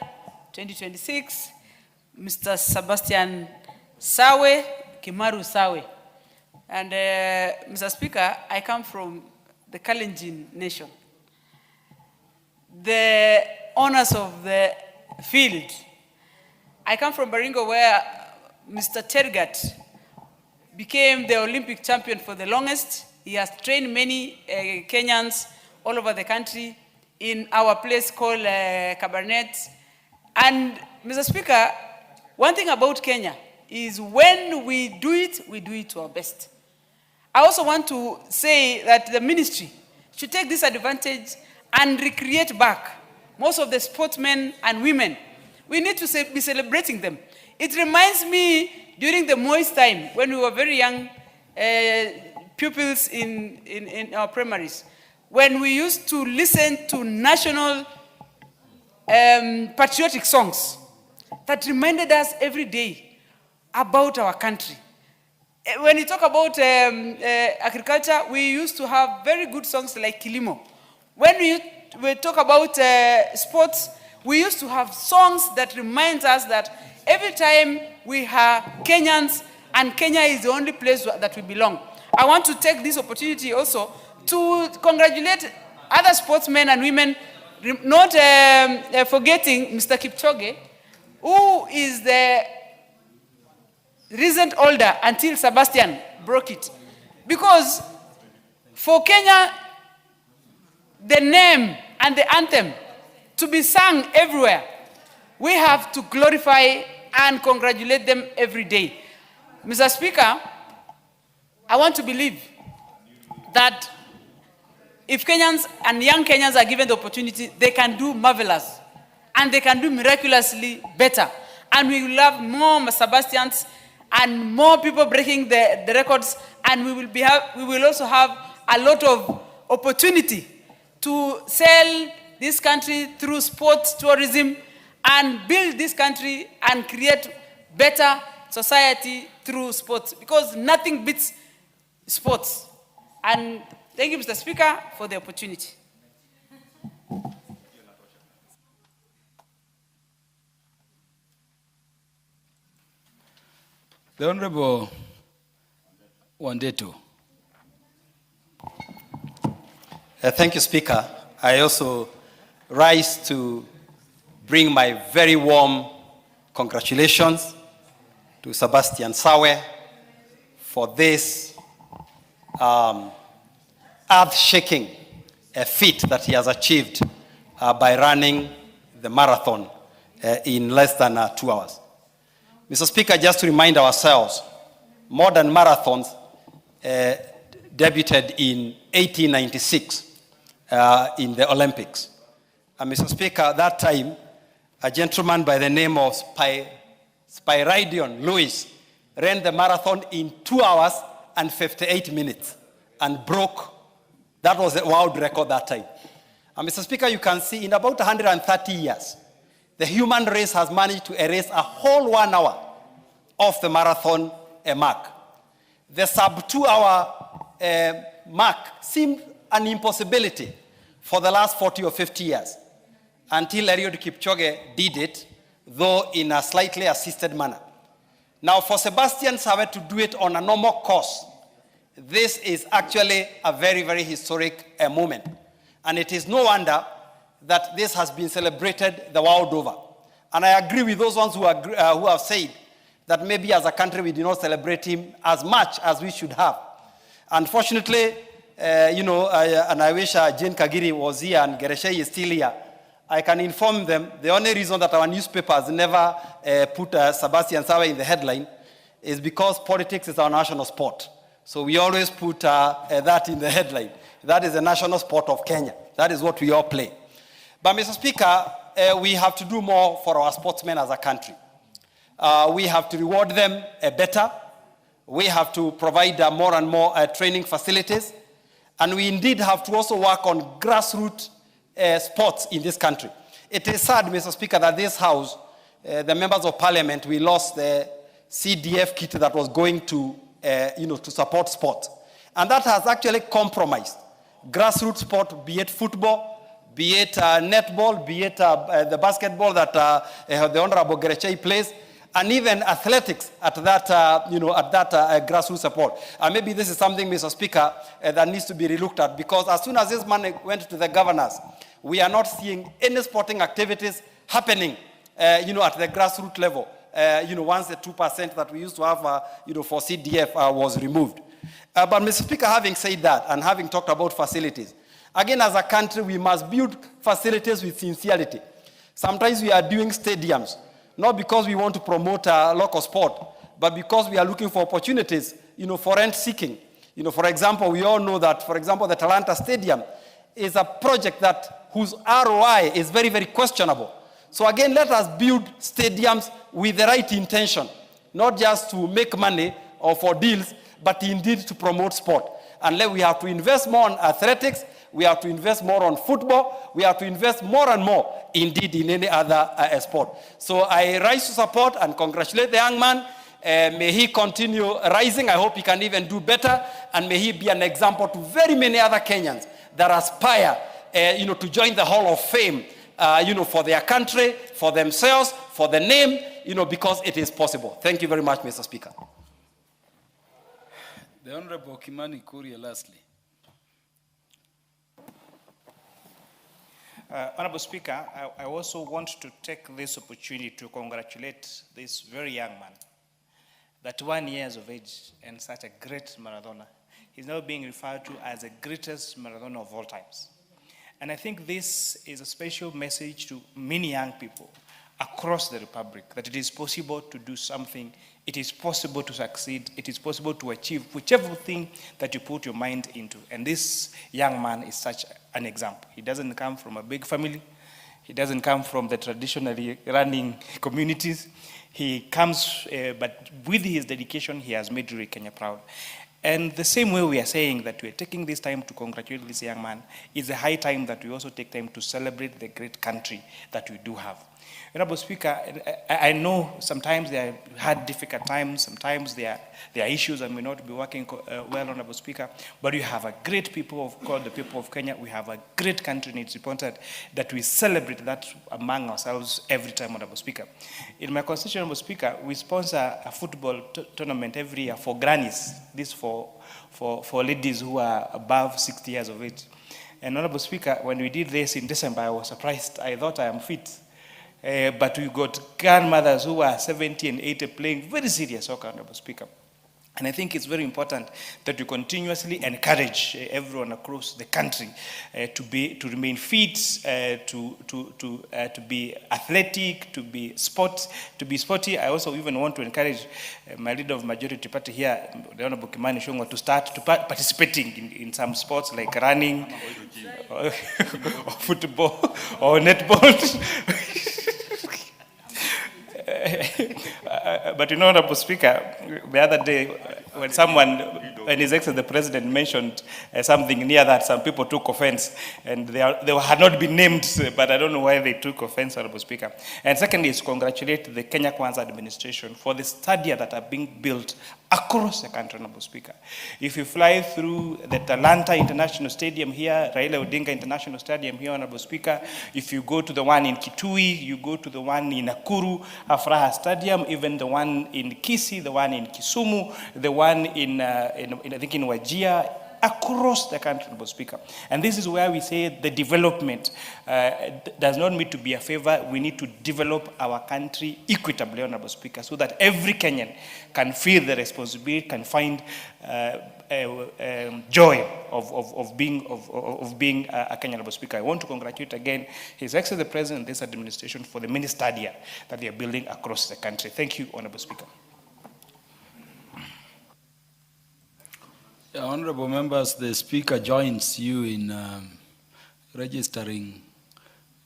[SPEAKER 17] 2026, Mr. Sebastian Sawe, Kimaru Sawe. And Mr. Speaker, I come from the Kalenjin nation. The honors of the field. I come from Baringo, where Mr. Tergat became the Olympic champion for the longest. He has trained many Kenyans all over the country in our place called Cabernet. And Mr. Speaker, one thing about Kenya is when we do it to our best. I also want to say that the ministry should take this advantage and recreate back most of the sportsmen and women. We need to be celebrating them. It reminds me during the Moist time when we were very young pupils in our primaries, when we used to listen to national patriotic songs that reminded us every day about our country. When you talk about agriculture, we used to have very good songs like Kilimo. When we talk about sports, we used to have songs that remind us that every time we are Kenyans, and Kenya is the only place that we belong. I want to take this opportunity also to congratulate other sportsmen and women, not forgetting Mr. Kipchoge, who is the recent older until Sebastian broke it. Because for Kenya, the name and the anthem to be sung everywhere, we have to glorify and congratulate them every day. Mr. Speaker, I want to believe that if Kenyans and young Kenyans are given the opportunity, they can do marvelous and they can do miraculously better. And we will have more Sebastians and more people breaking the records, and we will also have a lot of opportunity to sell this country through sports tourism and build this country and create better society through sports, because nothing beats sports. And thank you, Mr. Speaker, for the opportunity.
[SPEAKER 11] The Honorable Wandeto.
[SPEAKER 18] Thank you, Speaker. I also rise to bring my very warm congratulations to Sebastian Sawe for this earth-shaking feat that he has achieved by running the marathon in less than 2 hours. Mr. Speaker, just to remind ourselves, modern marathons debuted in 1896 in the Olympics. And Mr. Speaker, at that time, a gentleman by the name of Spyridon Lewis ran the marathon in 2 hours and 58 minutes and broke, that was the world record that time. And Mr. Speaker, you can see in about 130 years, the human race has managed to erase a whole 1 hour of the marathon mark. the sub 2 hour mark seemed an impossibility for the last 40 or 50 years until Eliud Kipchoge did it, though in a slightly assisted manner. Now, for Sebastian Sawe to do it on a normal course, this is actually a very, very historic moment. And it is no wonder that this has been celebrated the world over. And I agree with those ones who have said that maybe as a country we did not celebrate him as much as we should have. Unfortunately, and I wish Jane Kagiri was here and Gereshei is still here, I can inform them the only reason that our newspapers never put Sebastian Sawe in the headline is because politics is our national sport. So we always put that in the headline. That is the national sport of Kenya. That is what we all play. But Mr. Speaker, we have to do more for our sportsmen as a country. We have to reward them better. We have to provide more and more training facilities. And we indeed have to also work on grassroots sports in this country. It is sad, Mr. Speaker, that this House, the members of Parliament, we lost the CDF kit that was going to, to support sport. And that has actually compromised grassroots sport, be it football, be it netball, be it the basketball that the Honorable Gereshei plays, and even athletics at that, grassroots support. And maybe this is something, Mr. Speaker, that needs to be relooked at, because as soon as this money went to the governors, we are not seeing any sporting activities happening, at the grassroots level. Once the 2% that we used to have, for CDF was removed. But Mr. Speaker, having said that and having talked about facilities, again, as a country, we must build facilities with sincerity. Sometimes we are doing stadiums, not because we want to promote local sport, but because we are looking for opportunities, for rent seeking. For example, we all know that, for example, the Talanta Stadium is a project whose ROI is very, very questionable. So again, let us build stadiums with the right intention, not just to make money or for deals, but indeed to promote sport. And we have to invest more on athletics, we have to invest more on football, we have to invest more and more, indeed, in any other sport. So I rise to support and congratulate the young man. May he continue rising. I hope he can even do better. And may he be an example to very many other Kenyans that aspire, to join the Hall of Fame, for their country, for themselves, for the name, because it is possible. Thank you very much, Mr. Speaker.
[SPEAKER 11] The Honorable Kimani Kuria, lastly.
[SPEAKER 13] Honorable Speaker, I also want to take this opportunity to congratulate this very young man, 31 years of age and such a great marathoner. He's now being referred to as the greatest marathoner of all times. And I think this is a special message to many young people across the Republic, that it is possible to do something, it is possible to succeed, it is possible to achieve whichever thing that you put your mind into. And this young man is such an example. He doesn't come from a big family. He doesn't come from the traditionally running communities. He comes, but with his dedication, he has made really Kenya proud. And the same way we are saying that we are taking this time to congratulate this young man, is a high time that we also take time to celebrate the great country that we do have. Honorable Speaker, I know sometimes they have had difficult times, sometimes there are issues and may not be working well, Honorable Speaker, but you have a great people called the people of Kenya. We have a great country, and it's important that we celebrate that among ourselves every time, Honorable Speaker. In my constitution, Honorable Speaker, we sponsor a football tournament every year for grannies, this for ladies who are above 60 years of age. And Honorable Speaker, when we did this in December, I was surprised. I thought I am fit. But we got grandmothers who are 70 and 80 playing very serious soccer, Honorable Speaker. And I think it's very important that we continuously encourage everyone across the country to remain fit, to be athletic, to be sporty. I also even want to encourage my leader of majority party here, the Honorable Kimani Shongwa, to start participating in some sports like running, or football, or netball. But Honorable Speaker, the other day when His Excellency the President mentioned something near that, some people took offense, and they had not been named, but I don't know why they took offense, Honorable Speaker. And secondly is congratulate the Kenya Kwanza administration for the stadia that are being built across the country, Honorable Speaker. If you fly through the Talanta International Stadium here, Raila Odinga International Stadium here, Honorable Speaker, if you go to the one in Kitui, you go to the one in Nakuru, Afraha Stadium, even the one in Kisii, the one in Kisumu, the one in I think in Wajir, across the country, Honorable Speaker. And this is where we say the development does not need to be a favor. We need to develop our country equitably, Honorable Speaker, so that every Kenyan can feel the responsibility, can find joy of being a Kenyan, Honorable Speaker. I want to congratulate again His Excellency the President and this administration for the many stadia that they are building across the country. Thank you, Honorable Speaker.
[SPEAKER 11] Honorable members, the Speaker joins you in registering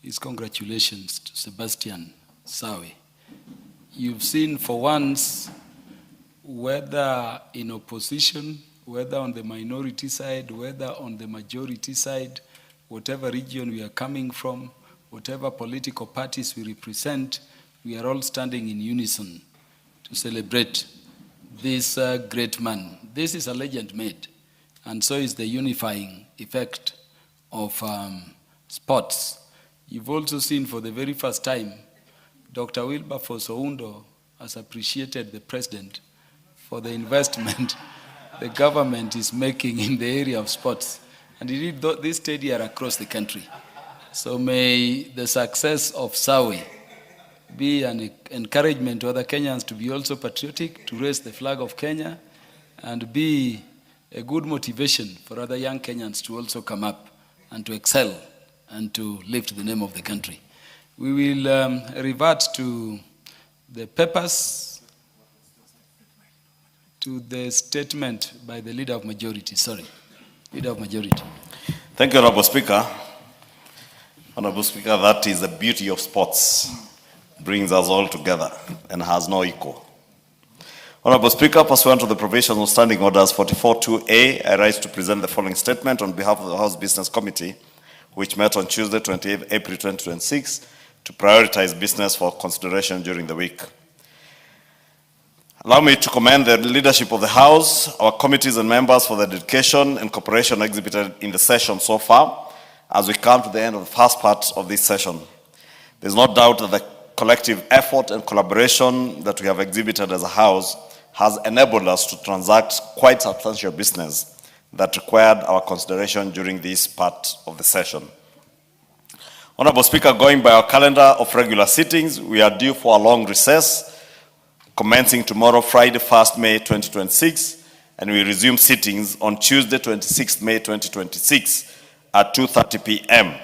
[SPEAKER 11] his congratulations to Sebastian Sawe. You've seen for once, whether in opposition, whether on the minority side, whether on the majority side, whatever region we are coming from, whatever political parties we represent, we are all standing in unison to celebrate this great man. This is a legend made, and so is the unifying effect of sports. You've also seen for the very first time, Dr. Wilberforce Oundo has appreciated the president for the investment the government is making in the area of sports. And he did this stadia across the country. So may the success of Sawe be an encouragement to other Kenyans to be also patriotic, to raise the flag of Kenya, and be a good motivation for other young Kenyans to also come up and to excel and to lift the name of the country. We will revert to the papers, to the statement by the Leader of Majority. Sorry, Leader of Majority.
[SPEAKER 7] Thank you, Honorable Speaker. Honorable Speaker, that is the beauty of sports. Brings us all together and has no equal. Honorable Speaker, pursuant to the provisions of Standing Orders 44.2a, I rise to present the following statement on behalf of the House Business Committee, which met on Tuesday, 28th April 2026, to prioritize business for consideration during the week. Allow me to commend the leadership of the House, our committees and members for the dedication and cooperation exhibited in the session so far, as we come to the end of the first part of this session. There's no doubt that the collective effort and collaboration that we have exhibited as a House has enabled us to transact quite substantial business that required our consideration during this part of the session. Honorable Speaker, going by our calendar of regular sittings, we are due for a long recess, commencing tomorrow, Friday, 1st May 2026, and we resume sittings on Tuesday, 26th May 2026 at 2:30 p.m.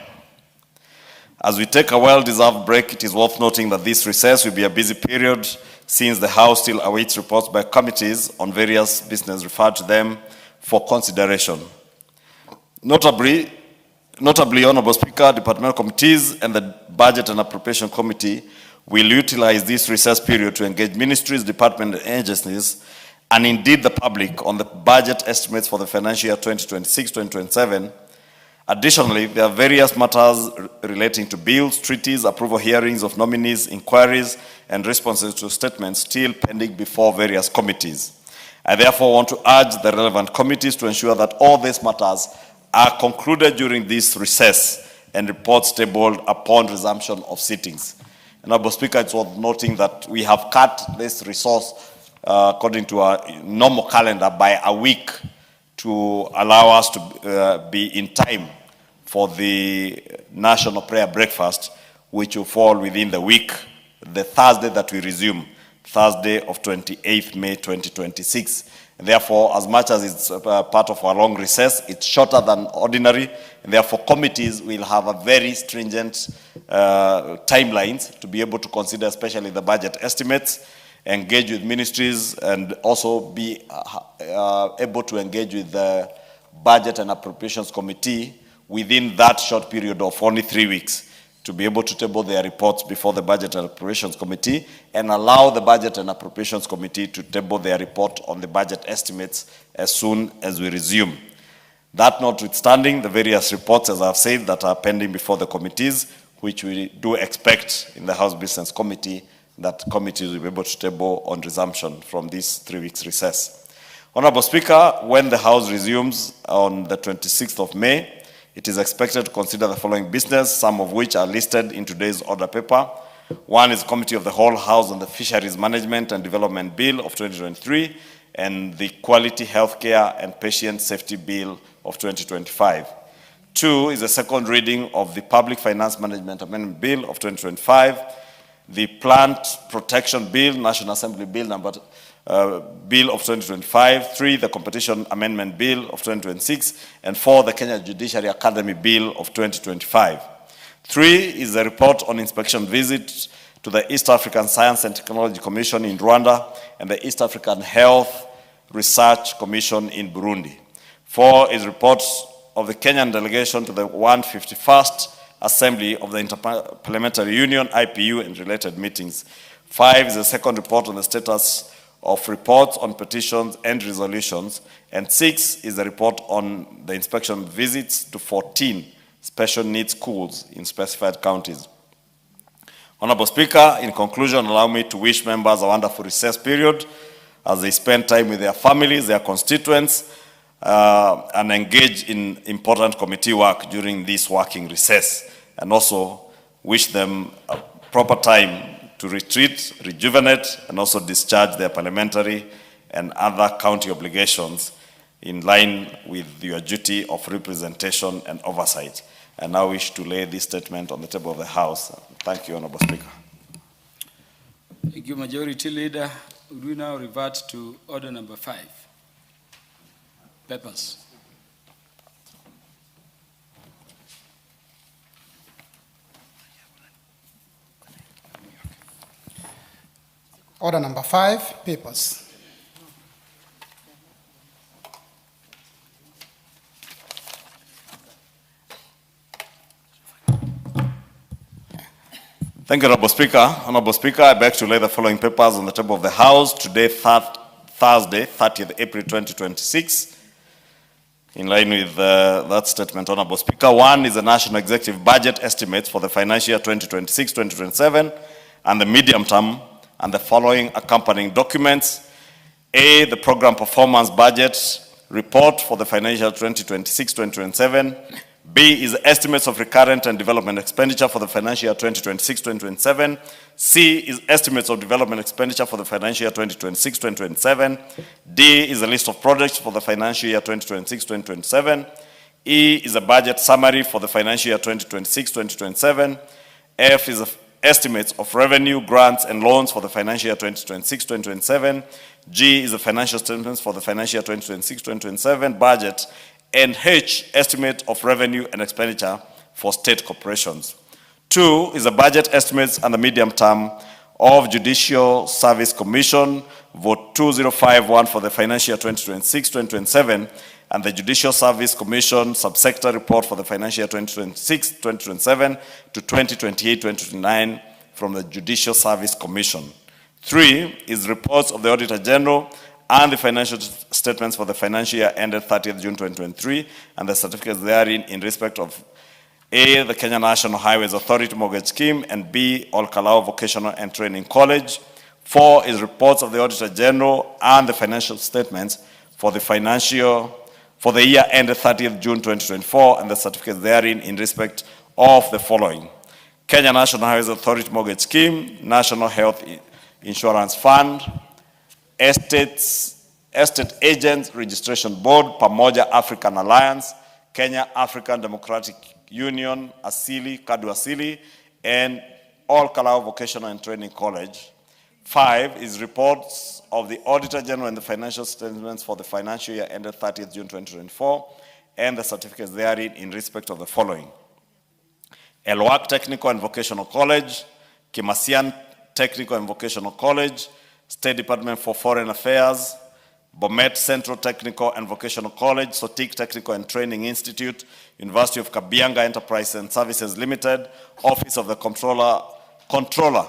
[SPEAKER 7] As we take a well-deserved break, it is worth noting that this recess will be a busy period since the House still awaits reports by committees on various business referred to them for consideration. Notably, Honorable Speaker, departmental committees and the Budget and Appropriation Committee will utilize this recess period to engage ministries, departments, and agencies, and indeed the public on the budget estimates for the financial year 2026-2027. Additionally, there are various matters relating to bills, treaties, approval hearings of nominees, inquiries, and responses to statements still pending before various committees. I therefore want to urge the relevant committees to ensure that all these matters are concluded during this recess and reports tabled upon resumption of sittings. Honorable Speaker, it's worth noting that we have cut this resource according to our normal calendar by a week to allow us to be in time for the National Prayer Breakfast, which will fall within the week, the Thursday that we resume, Thursday of 28th May 2026. And therefore, as much as it's part of our long recess, it's shorter than ordinary, and therefore committees will have a very stringent timelines to be able to consider, especially the budget estimates, engage with ministries, and also be able to engage with the Budget and Appropriations Committee within that short period of only 3 weeks to be able to table their reports before the Budget and Appropriations Committee and allow the Budget and Appropriations Committee to table their report on the budget estimates as soon as we resume. That notwithstanding, the various reports, as I've said, that are pending before the committees, which we do expect in the House Business Committee, that committees will be able to table on resumption from this 3 weeks recess. Honorable Speaker, when the House resumes on the 26th of May, it is expected to consider the following business, some of which are listed in today's order paper. One is Committee of the Whole House on the Fisheries Management and Development Bill of 2023 and the Quality Healthcare and Patient Safety Bill of 2025. Two is the second reading of the Public Finance Management Amendment Bill of 2025, the Plant Protection Bill, National Assembly Bill number Bill of 2025, 3, the Competition Amendment Bill of 2026, and 4, the Kenya Judiciary Academy Bill of 2025. 3 is the report on inspection visit to the East African Science and Technology Commission in Rwanda and the East African Health Research Commission in Burundi. 4 is reports of the Kenyan delegation to the 151st Assembly of the Interparliamentary Union, IPU, and related meetings. 5 is the second report on the status of reports on petitions and resolutions, and 6 is the report on the inspection visits to 14 special needs schools in specified counties. Honorable Speaker, in conclusion, allow me to wish members a wonderful recess period as they spend time with their families, their constituents, and engage in important committee work during this working recess, and also wish them a proper time to retreat, rejuvenate, and also discharge their parliamentary and other county obligations in line with your duty of representation and oversight. I now wish to lay this statement on the table of the House. Thank you, Honorable Speaker.
[SPEAKER 11] Thank you, Majority Leader. We now revert to order number 5. Papers.
[SPEAKER 21] Order number 5, papers.
[SPEAKER 7] Thank you, Honorable Speaker. Honorable Speaker, I beg to lay the following papers on the table of the House today, Thursday, 30th April 2026. In line with that statement, Honorable Speaker, 1 is the National Executive Budget Estimates for the financial year 2026-2027 and the medium term, and the following accompanying documents. A, the Program Performance Budget Report for the financial year 2026-2027. B is estimates of recurrent and development expenditure for the financial year 2026-2027. C is estimates of development expenditure for the financial year 2026-2027. D is a list of projects for the financial year 2026-2027. E is a budget summary for the financial year 2026-2027. F is estimates of revenue, grants, and loans for the financial year 2026-2027. G is the financial statements for the financial year 2026-2027 budget. And H, estimate of revenue and expenditure for state corporations. 2 is the budget estimates and the medium term of Judicial Service Commission, vote 2051 for the financial year 2026-2027, and the Judicial Service Commission subsector report for the financial year 2026-2027 to 2028-2029 from the Judicial Service Commission. 3 is reports of the Auditor General and the financial statements for the financial year ended 30th June 2023 and the certificates therein in respect of A, the Kenya National Highways Authority Mortgage Scheme, and B, Olkalao Vocational and Training College. 4 is reports of the Auditor General and the financial statements for the year ended 30th June 2024 and the certificates therein in respect of the following: Kenya National Highways Authority Mortgage Scheme, National Health Insurance Fund, Estate Agents Registration Board, Pamoja African Alliance, Kenya African Democratic Union, Asili, Kadu Asili, and Olkalao Vocational and Training College. 5 is reports of the Auditor General and the financial statements for the financial year ended 30th June 2024 and the certificates therein in respect of the following: Elwak Technical and Vocational College, Kimasian Technical and Vocational College, State Department for Foreign Affairs, Bomet Central Technical and Vocational College, Sotik Technical and Training Institute, University of Kabianga Enterprise and Services Limited, Office of the Controller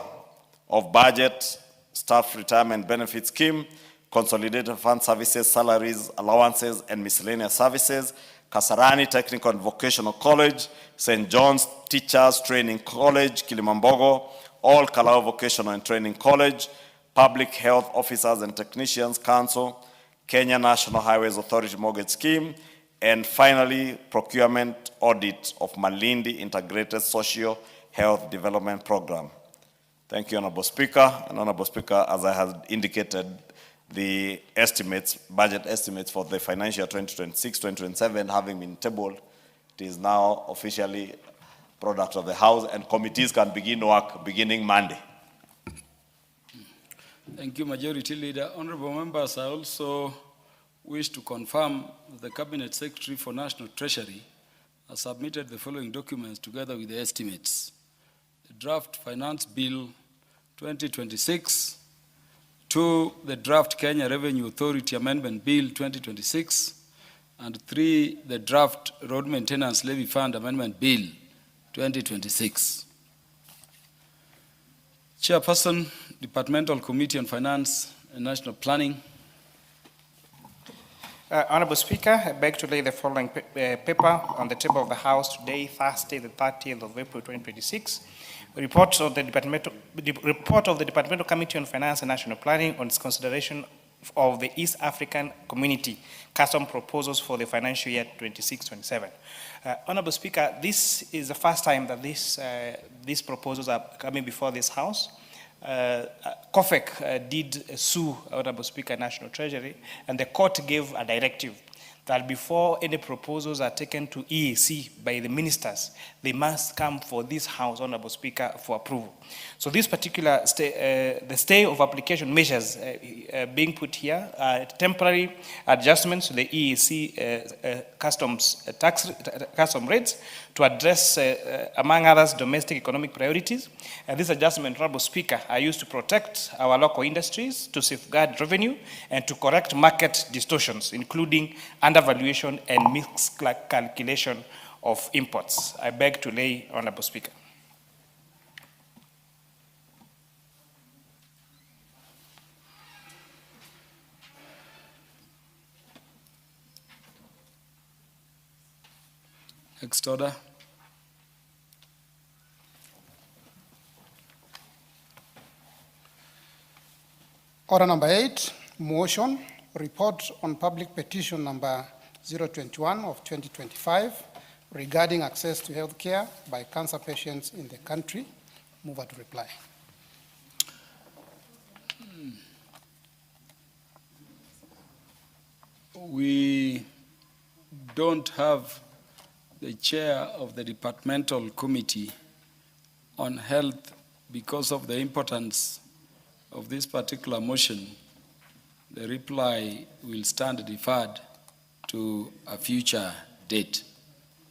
[SPEAKER 7] of Budget, Staff Retirement Benefit Scheme, Consolidated Fund Services, Salaries, Allowances, and Miscellaneous Services, Kasarani Technical and Vocational College, St. John's Teachers Training College, Kilimambogo, All Kalau Vocational and Training College, Public Health Officers and Technicians Council, Kenya National Highways Authority Mortgage Scheme, and finally, Procurement Audit of Malindi Integrated Social Health Development Program. Thank you, Honorable Speaker. And Honorable Speaker, as I have indicated, the estimates, budget estimates for the financial year 2026-2027 having been tabled, it is now officially product of the House, and committees can begin work beginning Monday.
[SPEAKER 11] Thank you, Majority Leader. Honorable members, I also wish to confirm that the Cabinet Secretary for National Treasury has submitted the following documents together with the estimates. The draft Finance Bill 2026, 2, the draft Kenya Revenue Authority Amendment Bill 2026, and 3, the draft Road Maintenance Levy Fund Amendment Bill 2026. Chairperson, Departmental Committee on Finance and National Planning.
[SPEAKER 13] Honorable Speaker, I beg to lay the following paper on the table of the House today, Thursday, the 30th of April 2026. Report of the Departmental Committee on Finance and National Planning on its consideration of the East African Community custom proposals for the financial year 26-27. Honorable Speaker, this is the first time that these proposals are coming before this House. COFEC did sue Honorable Speaker National Treasury, and the court gave a directive that before any proposals are taken to EAC by the ministers, they must come for this House, Honorable Speaker, for approval. So this particular the stay of application measures being put here are temporary adjustments to the EAC custom rates to address, among others, domestic economic priorities. This adjustment, Honorable Speaker, are used to protect our local industries, to safeguard revenue, and to correct market distortions, including undervaluation and miscalculation of imports. I beg to lay, Honorable Speaker.
[SPEAKER 11] Next order.
[SPEAKER 21] Order number 8, motion, report on public petition number 021 of 2025 regarding access to health care by cancer patients in the country. Mover to reply.
[SPEAKER 11] We don't have the chair of the departmental committee on health because of the importance of this particular motion. The reply will stand deferred to a future date.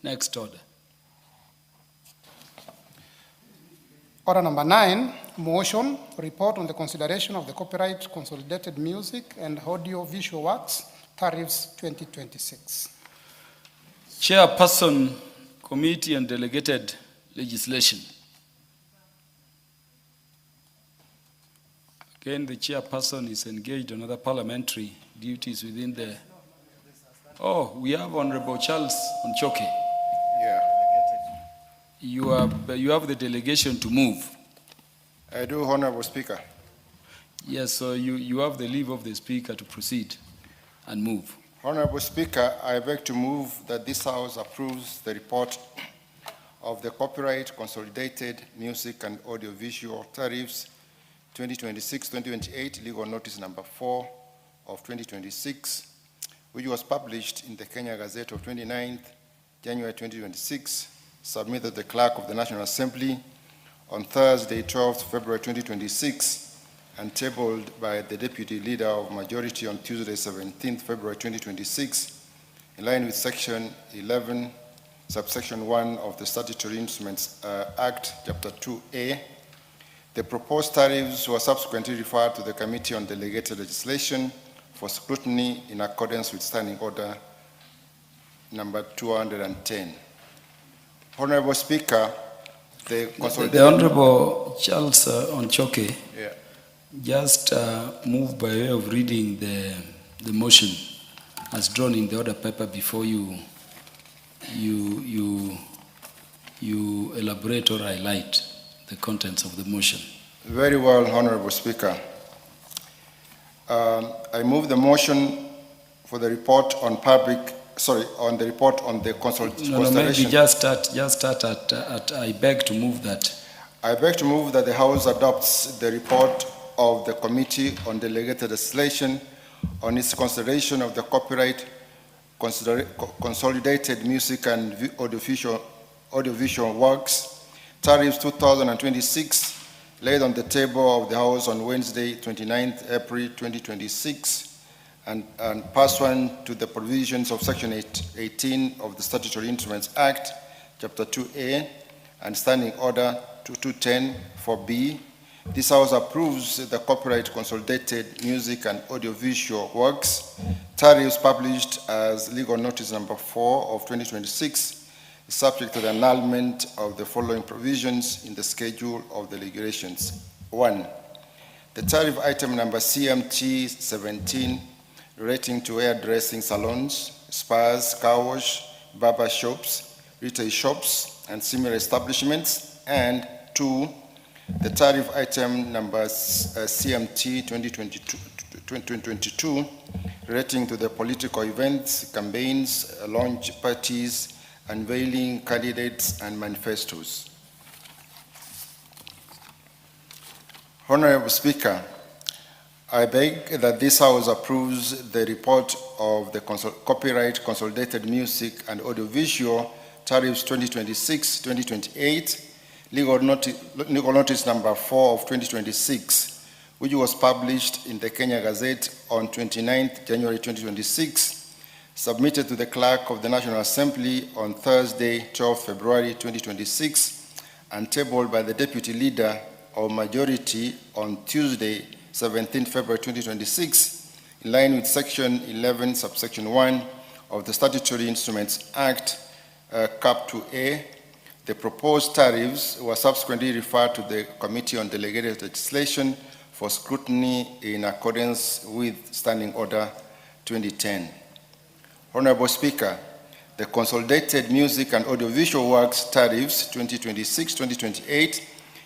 [SPEAKER 11] Next order.
[SPEAKER 21] Order number 9, motion, report on the consideration of the copyright consolidated music and audio visual works tariffs 2026.
[SPEAKER 11] Chairperson, Committee on Delegated Legislation. Again, the chairperson is engaged on other parliamentary duties within the... Oh, we have Honorable Charles Onchoke.
[SPEAKER 16] Yeah.
[SPEAKER 11] You have the delegation to move.
[SPEAKER 16] I do, Honorable Speaker.
[SPEAKER 11] Yes, so you have the leave of the Speaker to proceed and move.
[SPEAKER 16] Honorable Speaker, I beg to move that this House approves the report of the Copyright Consolidated Music and Audiovisual Tariffs 2026-2028, legal notice number 4 of 2026, which was published in the Kenya Gazette of 29th January 2026, submitted to the Clerk of the National Assembly on Thursday, 12th February 2026, and tabled by the Deputy Leader of Majority on Tuesday, 17th February 2026, in line with Section 11, Subsection 1 of the Statutory Instruments Act, Chapter 2A. The proposed tariffs were subsequently referred to the Committee on Delegated Legislation for scrutiny in accordance with Standing Order number 210. Honorable Speaker,
[SPEAKER 11] the Honorable Charles Onchoke
[SPEAKER 16] yeah.
[SPEAKER 11] just moved by way of reading the motion as drawn in the order paper before you elaborate or highlight the contents of the motion.
[SPEAKER 16] Very well, Honorable Speaker. I move the motion for the report on the report on the consultation.
[SPEAKER 11] No, maybe just start at I beg to move that.
[SPEAKER 16] I beg to move that the House adopts the report of the Committee on Delegated Legislation on its consideration of the copyright consolidated music and audiovisual works, tariffs 2026, laid on the table of the House on Wednesday, 29th April 2026, and pursuant to the provisions of Section 18 of the Statutory Instruments Act, Chapter 2A, and Standing Order 2210 4B, this House approves the copyright consolidated music and audiovisual works, tariffs published as legal notice number 4 of 2026, subject to the annulment of the following provisions in the schedule of the regulations. 1. The tariff item number CMT 17 relating to hairdressing salons, spas, car wash, barber shops, retail shops, and similar establishments. And 2, the tariff item number CMT 2022 relating to the political events, campaigns, launch parties, unveiling candidates and manifestos. Honorable Speaker, I beg that this House approves the report of the copyright consolidated music and audiovisual tariffs 2026-2028, legal notice number 4 of 2026, which was published in the Kenya Gazette on 29th January 2026, submitted to the Clerk of the National Assembly on Thursday, 12th February 2026, and tabled by the Deputy Leader of Majority on Tuesday, 17th February 2026, in line with Section 11, subsection 1 of the Statutory Instruments Act, Cap 2A. The proposed tariffs were subsequently referred to the Committee on Delegated Legislation for scrutiny in accordance with Standing Order 2010. Honorable Speaker, the Consolidated Music and Audiovisual Works Tariffs 2026-2028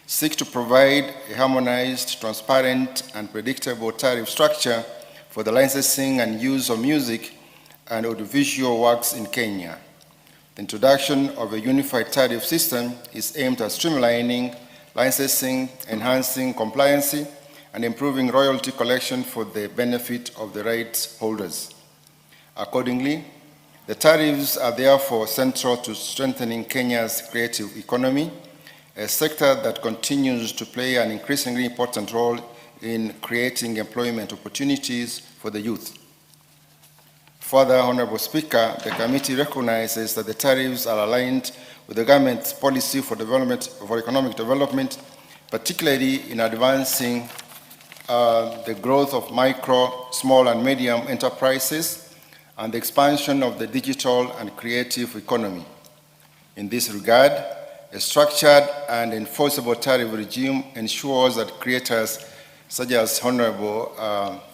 [SPEAKER 16] seek to provide a harmonized, transparent, and predictable tariff structure for the licensing and use of music and audiovisual works in Kenya. The introduction of a unified tariff system is aimed at streamlining licensing, enhancing compliance, and improving royalty collection for the benefit of the rights holders. Accordingly, the tariffs are therefore central to strengthening Kenya's creative economy, a sector that continues to play an increasingly important role in creating employment opportunities for the youth. Further, Honorable Speaker, the committee recognizes that the tariffs are aligned with the government's policy for economic development, particularly in advancing the growth of micro, small, and medium enterprises and the expansion of the digital and creative economy. In this regard, a structured and enforceable tariff regime ensures that creators such as Honorable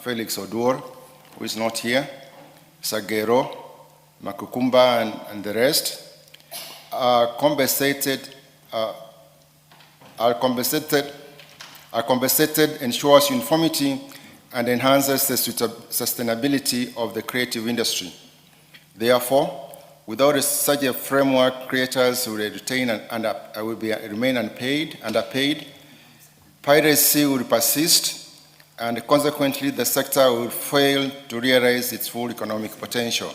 [SPEAKER 16] Felix Oduor, who is not here, Sagero, Makukumba, and the rest, are compensated, ensures uniformity, and enhances the sustainability of the creative industry. Therefore, without such a framework, creators will remain underpaid, piracy will persist, and consequently the sector will fail to realize its full economic potential.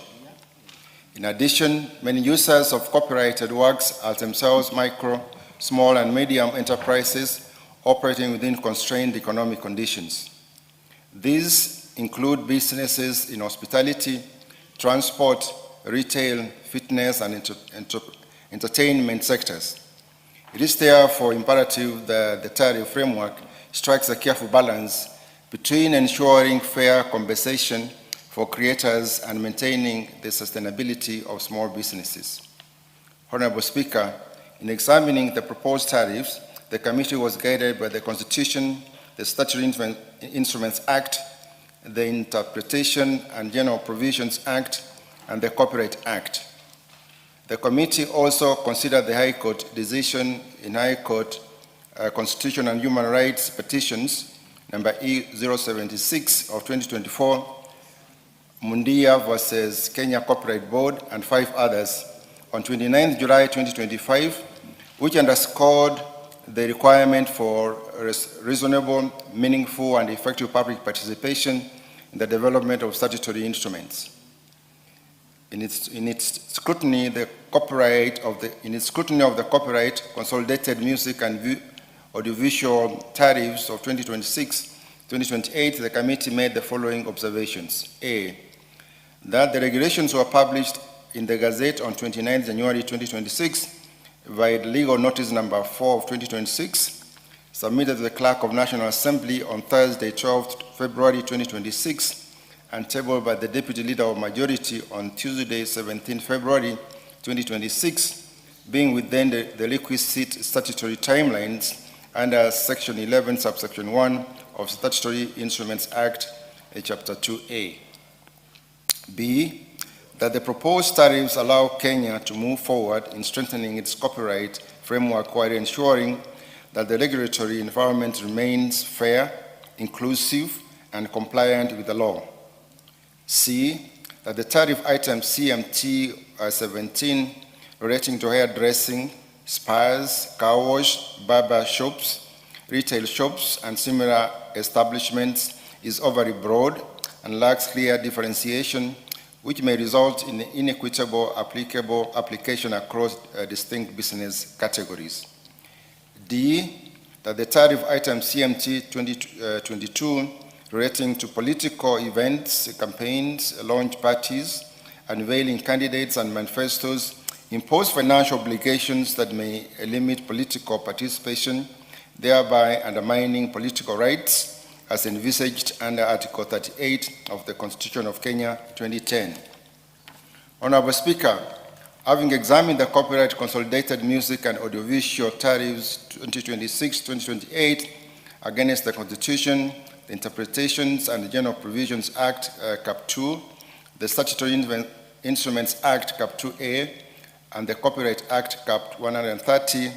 [SPEAKER 16] In addition, many users of copyrighted works are themselves micro, small, and medium enterprises operating within constrained economic conditions. These include businesses in hospitality, transport, retail, fitness, and entertainment sectors. It is therefore imperative that the tariff framework strikes a careful balance between ensuring fair compensation for creators and maintaining the sustainability of small businesses. Honorable Speaker, in examining the proposed tariffs, the committee was guided by the Constitution, the Statutory Instruments Act, the Interpretation and General Provisions Act, and the Copyright Act. The committee also considered the High Court decision in High Court Constitution and Human Rights Petitions number E076 of 2024, Mundia versus Kenya Copyright Board, and 5 others on 29 July 2025, which underscored the requirement for reasonable, meaningful, and effective public participation in the development of statutory instruments. In its scrutiny of the copyright, consolidated music and audiovisual tariffs of 2026-2028, the committee made the following observations. A, that the regulations were published in the Gazette on 29 January 2026 via legal notice number 4 of 2026, submitted to the Clerk of National Assembly on Thursday, 12 February 2026, and tabled by the Deputy Leader of Majority on Tuesday, 17 February 2026, being within the requisite statutory timelines under Section 11, Subsection 1 of Statutory Instruments Act, Chapter 2A. B, that the proposed tariffs allow Kenya to move forward in strengthening its copyright framework while ensuring that the regulatory environment remains fair, inclusive, and compliant with the law. C, that the tariff item CMT 17 relating to hairdressing, spas, car wash, barber shops, retail shops, and similar establishments is overly broad and lacks clear differentiation, which may result in inequitable application across distinct business categories. D, that the tariff item CMT 2022 relating to political events, campaigns, launch parties, unveiling candidates and manifestos impose financial obligations that may limit political participation, thereby undermining political rights as envisaged under Article 38 of the Constitution of Kenya 2010. Honorable Speaker, having examined the copyright consolidated music and audiovisual tariffs 2026-2028 against the Constitution, the Interpretations and the General Provisions Act, Cap 2, the Statutory Instruments Act, Cap 2A, and the Copyright Act, Cap 130,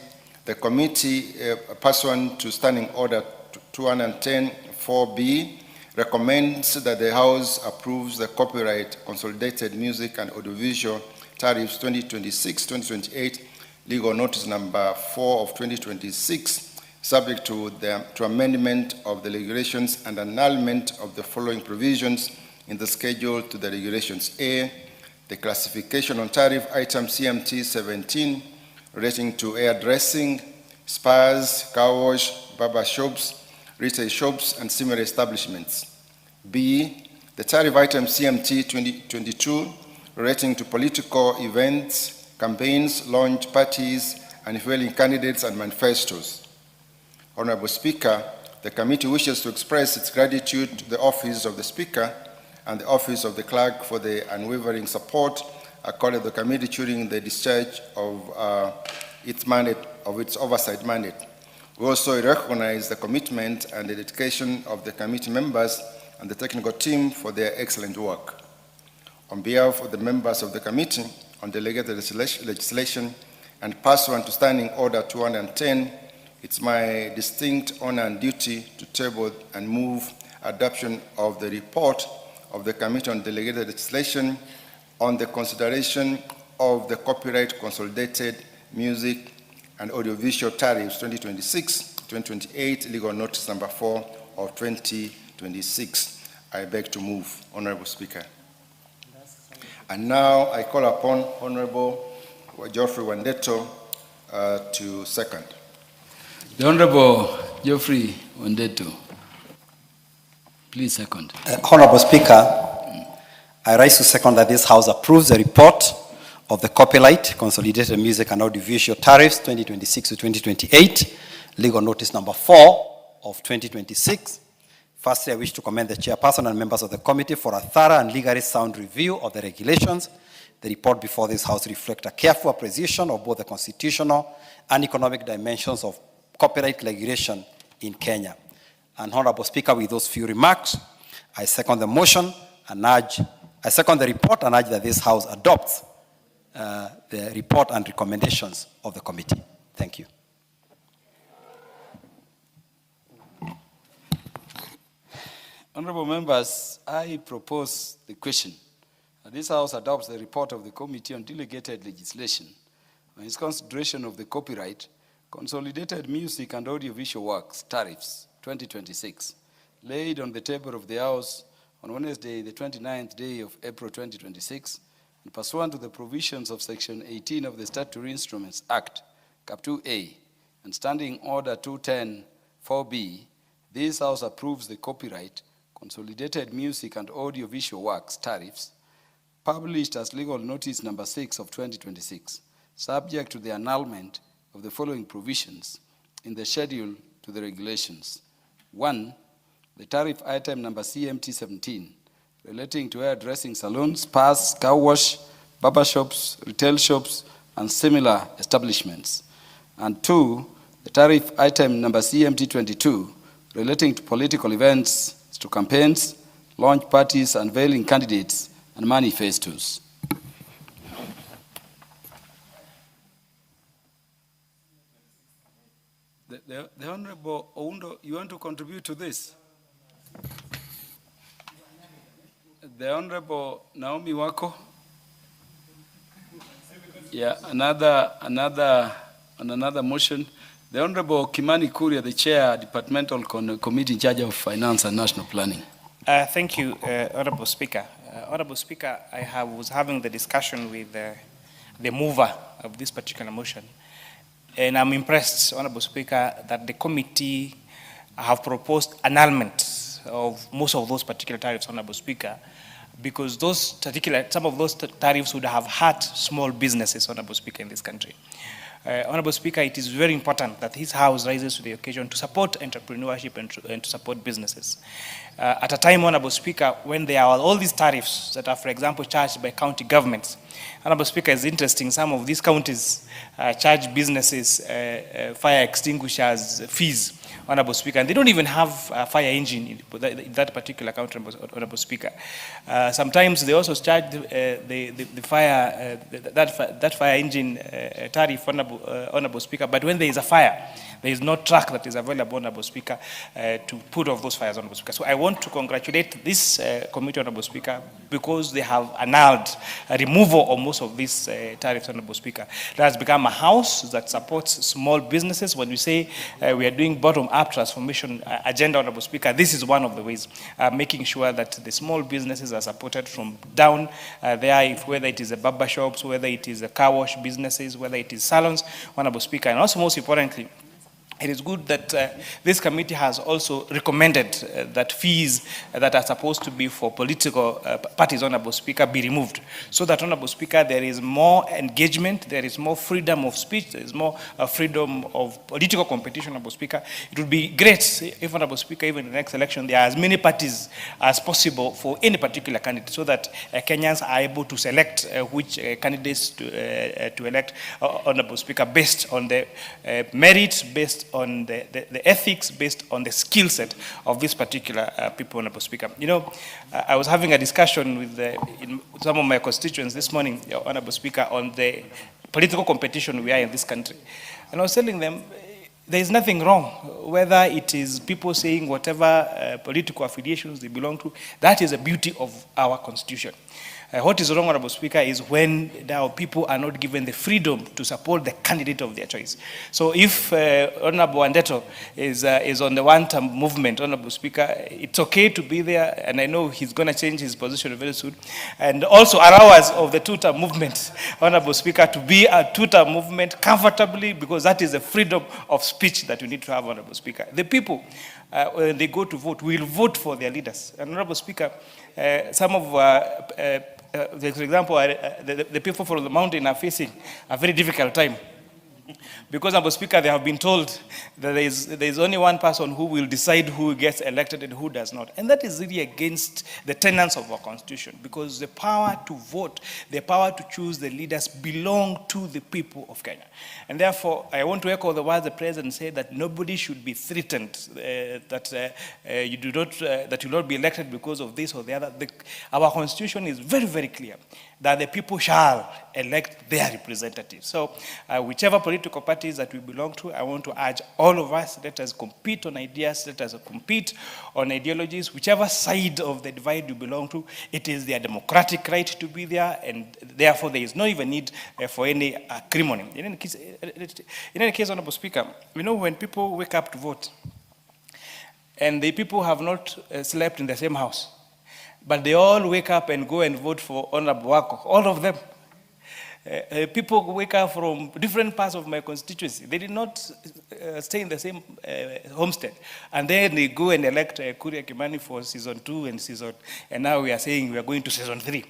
[SPEAKER 16] the committee, pursuant to Standing Order 210-4B, recommends that the House approves the copyright consolidated music and audiovisual tariffs 2026-2028, legal notice number 4 of 2026, subject to amendment of the regulations and annulment of the following provisions in the schedule to the regulations. A, the classification on tariff item CMT 17 relating to hairdressing, spas, car wash, barber shops, retail shops, and similar establishments. B, the tariff item CMT 2022 relating to political events, campaigns, launch parties, unveiling candidates and manifestos. Honorable Speaker, the committee wishes to express its gratitude to the Office of the Speaker and the Office of the Clerk for the unwavering support accorded the committee during the discharge of its oversight mandate. We also recognize the commitment and the dedication of the committee members and the technical team for their excellent work. On behalf of the members of the Committee on Delegated Legislation and pursuant to Standing Order 210, it's my distinct honor and duty to table and move adoption of the report of the Committee on Delegated Legislation on the consideration of the copyright consolidated music and audiovisual tariffs 2026-2028, legal notice number 4 of 2026. I beg to move, Honorable Speaker. And now I call upon Honorable Geoffrey Wandeto to second.
[SPEAKER 11] The Honorable Geoffrey Wandeto, please second.
[SPEAKER 20] Honorable Speaker, I rise to second that this House approves the report of the Copyright Consolidated Music and Audiovisual Tariffs 2026 to 2028, legal notice number 4 of 2026, Firstly, I wish to commend the chairperson and members of the committee for a thorough and legally sound review of the regulations. The report before this House reflects a careful appreciation of both the constitutional and economic dimensions of copyright regulation in Kenya. And Honorable Speaker, with those few remarks, I second the motion and I second the report and urge that this House adopts the report and recommendations of the committee. Thank you.
[SPEAKER 11] Honorable members, I propose the question that this House adopts the report of the Committee on Delegated Legislation on its consideration of the copyright, consolidated music and audiovisual works tariffs 2026, laid on the table of the House on Wednesday, the 29th day of April 2026, and pursuant to the provisions of Section 18 of the Statutory Instruments Act, Cap 2A, and Standing Order 210 4B, this House approves the copyright, consolidated music and audiovisual works tariffs, published as legal notice number 6 of 2026, subject to the annulment of the following provisions in the schedule to the regulations. 1, the tariff item number CMT 17, relating to hairdressing salons, spas, car wash, barber shops, retail shops, and similar establishments. And 2, the tariff item number CMT 22, relating to political events, to campaigns, launch parties, unveiling candidates, and manifestos. The Honorable Oundo, you want to contribute to this? The Honorable Naomi Wako? Yeah, another motion. The Honorable Kimani Kuria, the Chair, Departmental Committee in charge of Finance and National Planning.
[SPEAKER 13] Thank you, Honorable Speaker. Honorable Speaker, was having the discussion with the mover of this particular motion. And I'm impressed, Honorable Speaker, that the committee have proposed annulment of most of those particular tariffs, Honorable Speaker, because some of those tariffs would have hurt small businesses, Honorable Speaker, in this country. Honorable Speaker, it is very important that this House rises to the occasion to support entrepreneurship and to support businesses. At a time, Honorable Speaker, when there are all these tariffs that are, for example, charged by county governments. Honorable Speaker, it's interesting, some of these counties charge businesses fire extinguishers fees, Honorable Speaker, and they don't even have a fire engine in that particular county, Honorable Speaker. Sometimes they also charge the fire engine tariff, Honorable Speaker, but when there is a fire, there is no truck that is available, Honorable Speaker, to put off those fires, Honorable Speaker. So I want to congratulate this committee, Honorable Speaker, because they have annulled a removal of most of these tariffs, Honorable Speaker. It has become a house that supports small businesses. When we say we are doing bottom-up transformation agenda, Honorable Speaker, this is one of the ways, making sure that the small businesses are supported from down there, whether it is the barber shops, whether it is the car wash businesses, whether it is salons, Honorable Speaker, and also most importantly, it is good that this committee has also recommended that fees that are supposed to be for political parties, Honorable Speaker, be removed. So that, Honorable Speaker, there is more engagement, there is more freedom of speech, there is more freedom of political competition, Honorable Speaker. It would be great if, Honorable Speaker, even in the next election, there are as many parties as possible for any particular candidate, so that Kenyans are able to select which candidates to elect, Honorable Speaker, based on the merits, based on the ethics, based on the skill set of this particular people, Honorable Speaker. You know, I was having a discussion with some of my constituents this morning, Honorable Speaker, on the political competition we are in this country. And I was telling them, there is nothing wrong, whether it is people saying whatever political affiliations they belong to. That is the beauty of our constitution. What is wrong, Honorable Speaker, is when now people are not given the freedom to support the candidate of their choice. So if Honorable Wandeto is on the one-term movement, Honorable Speaker, it's okay to be there, and I know he's going to change his position very soon, and also allow us of the two-term movement, Honorable Speaker, to be a two-term movement comfortably, because that is the freedom of speech that we need to have, Honorable Speaker. The people, when they go to vote, will vote for their leaders. And Honorable Speaker, some of for example, the people from the mountain are facing a very difficult time. Because, Mr. Speaker, they have been told that there is only one person who will decide who gets elected and who does not. And that is really against the tenets of our constitution, because the power to vote, the power to choose the leaders belong to the people of Kenya. And therefore, I want to echo the words the President said, that nobody should be threatened that you will not be elected because of this or the other. Our constitution is very, very clear that the people shall elect their representatives. So whichever political parties that we belong to, I want to urge all of us, let us compete on ideas, let us compete on ideologies. Whichever side of the divide you belong to, it is their democratic right to be there, and therefore there is no even need for any acrimony. In any case, Honorable Speaker, you know, when people wake up to vote, and the people have not slept in the same house, but they all wake up and go and vote for Honorable Wako, all of them. People wake up from different parts of my constituency. They did not stay in the same homestead. And then they go and elect Kuria Kimani for season 2 and now we are saying we are going to season 3.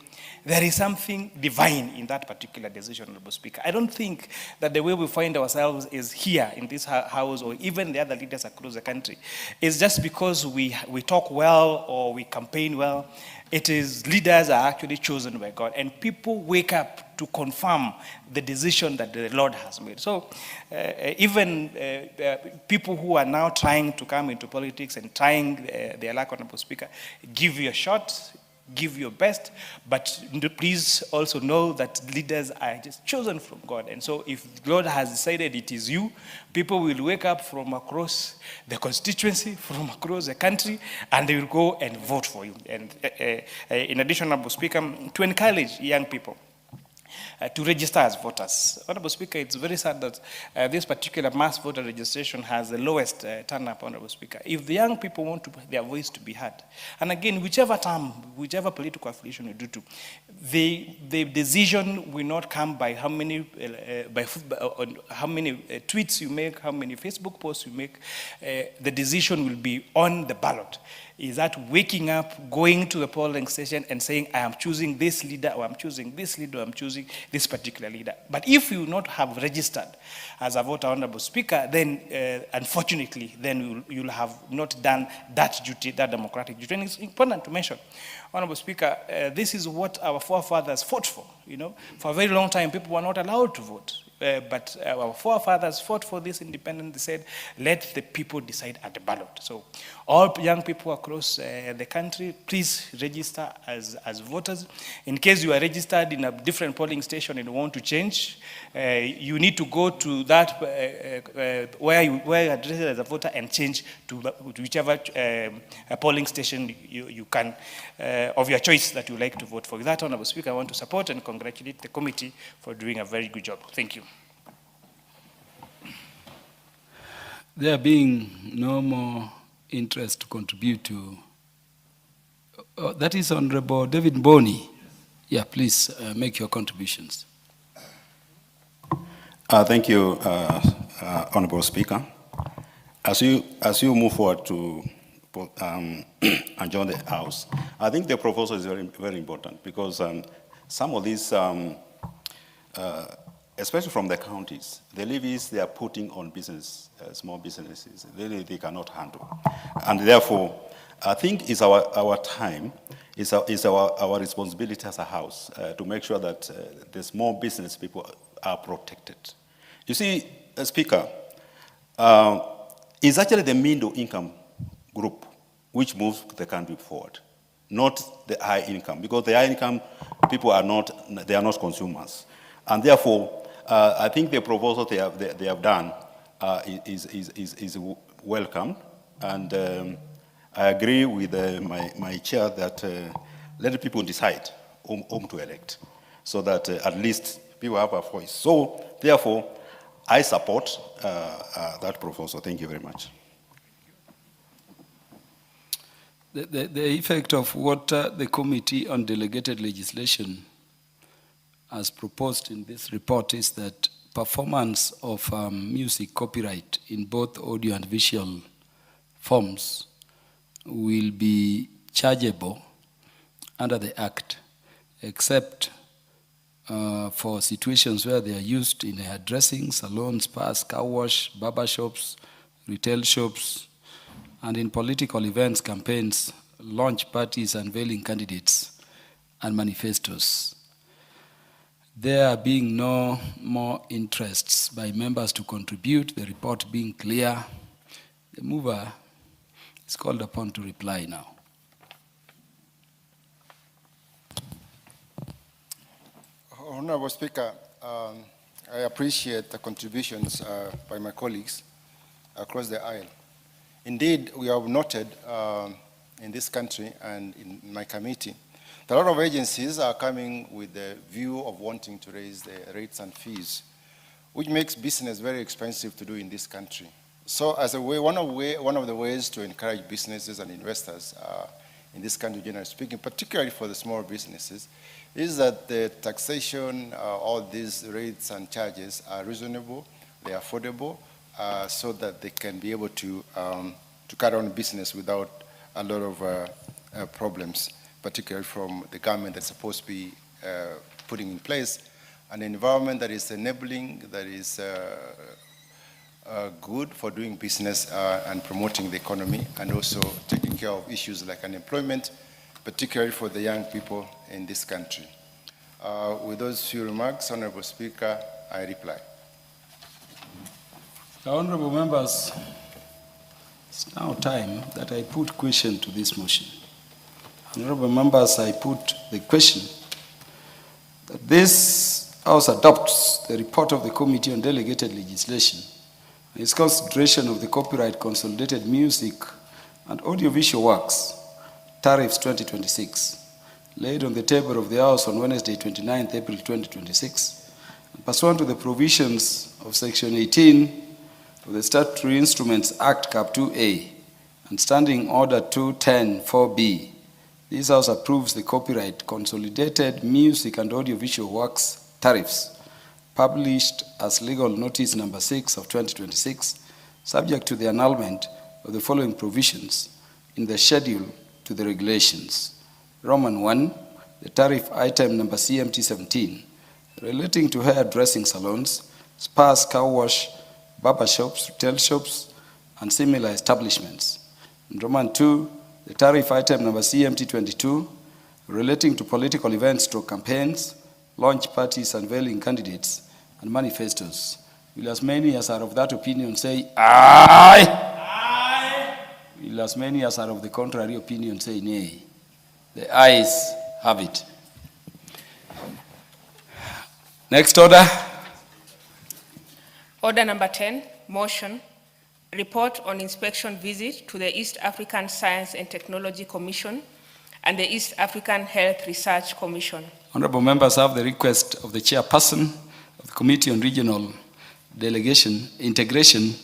[SPEAKER 13] There is something divine in that particular decision, Honorable Speaker. I don't think that the way we find ourselves is here in this house or even the other leaders across the country. It's just because we talk well or we campaign well. It is leaders are actually chosen by God, and people wake up to confirm the decision that the Lord has made. So even people who are now trying to come into politics and trying their luck, Honorable Speaker, give you a shot, give your best, but please also know that leaders are just chosen from God. And so if God has decided it is you, people will wake up from across the constituency, from across the country, and they will go and vote for you. And in addition, Honorable Speaker, to encourage young people to register as voters. Honorable Speaker, it's very sad that this particular mass voter registration has the lowest turn-up, Honorable Speaker. If the young people want their voice to be heard, and again, whichever term, whichever political affiliation you do to, the decision will not come by how many tweets you make, how many Facebook posts you make. The decision will be on the ballot. Is that waking up, going to the polling station and saying, I am choosing this leader, or I'm choosing this leader, or I'm choosing this particular leader. But if you not have registered as a voter, Honorable Speaker, then unfortunately, then you'll have not done that duty, that democratic duty. And it's important to mention, Honorable Speaker, this is what our forefathers fought for. You know, for a very long time, people were not allowed to vote. But our forefathers fought for this independence. They said, let the people decide at the ballot. So all young people across the country, please register as voters. In case you are registered in a different polling station and want to change, you need to go to that where you are registered as a voter and change to whichever polling station you can, of your choice that you like to vote for. With that, Honorable Speaker, I want to support and congratulate the committee for doing a very good job. Thank you.
[SPEAKER 11] There being no more interest to contribute to, that is Honorable David Boni. Yeah, please make your contributions.
[SPEAKER 4] Thank you, Honorable Speaker. As you move forward to adjourn the House, I think the proposal is very, very important because some of these, especially from the counties, the levies they are putting on business, small businesses, they cannot handle. And therefore, I think it's our time, it's our responsibility as a House to make sure that the small business people are protected. You see, Speaker, it's actually the middle income group which moves the country forward, not the high income, because the high income people are not consumers. And therefore, I think the proposal they have done is welcome, and I agree with my chair that let the people decide whom to elect, so that at least people have a voice. So therefore, I support that proposal. Thank you very much.
[SPEAKER 11] The effect of what the Committee on Delegated Legislation has proposed in this report is that performance of music copyright in both audio and visual forms will be chargeable under the Act, except for situations where they are used in hairdressing, salons, spas, car wash, barber shops, retail shops, and in political events, campaigns, launch parties, unveiling candidates, and manifestos. There being no more interests by members to contribute, the report being clear, the mover is called upon to reply now.
[SPEAKER 16] Honorable Speaker, I appreciate the contributions by my colleagues across the aisle. Indeed, we have noted in this country and in my committee that a lot of agencies are coming with the view of wanting to raise the rates and fees, which makes business very expensive to do in this country. So as a way, one of the ways to encourage businesses and investors in this country, generally speaking, particularly for the small businesses, is that the taxation, all these rates and charges are reasonable, they are affordable, so that they can be able to carry on business without a lot of problems, particularly from the government that's supposed to be putting in place an environment that is enabling, that is good for doing business and promoting the economy, and also taking care of issues like unemployment, particularly for the young people in this country. With those few remarks, Honorable Speaker, I reply.
[SPEAKER 11] Honorable members, it's now time that I put question to this motion. Honorable members, I put the question that this House adopts the report of the Committee on Delegated Legislation and its consideration of the copyright consolidated music and audiovisual works, tariffs 2026, laid on the table of the House on Wednesday, 29th April 2026, and pursuant to the provisions of Section 18 of the Statutory Instruments Act Cap 2A and Standing Order 210-4B, this House approves the copyright consolidated music and audiovisual works tariffs, published as legal notice number 6 of 2026, subject to the annulment of the following provisions in the schedule to the regulations. Roman 1, the tariff item number CMT 17, relating to hairdressing salons, spas, car wash, barber shops, retail shops, and similar establishments. And Roman 2, the tariff item number CMT 22, relating to political events or campaigns, launch parties, unveiling candidates, and manifestos. Will as many as are of that opinion say aye? Aye. Will as many as are of the contrary opinion say nay? The ayes have it. Next order.
[SPEAKER 19] Order number 10, motion, report on inspection visit to the East African Science and Technology Commission and the East African Health Research Commission.
[SPEAKER 11] Honorable members have the request of the chairperson of the Committee on Regional Integration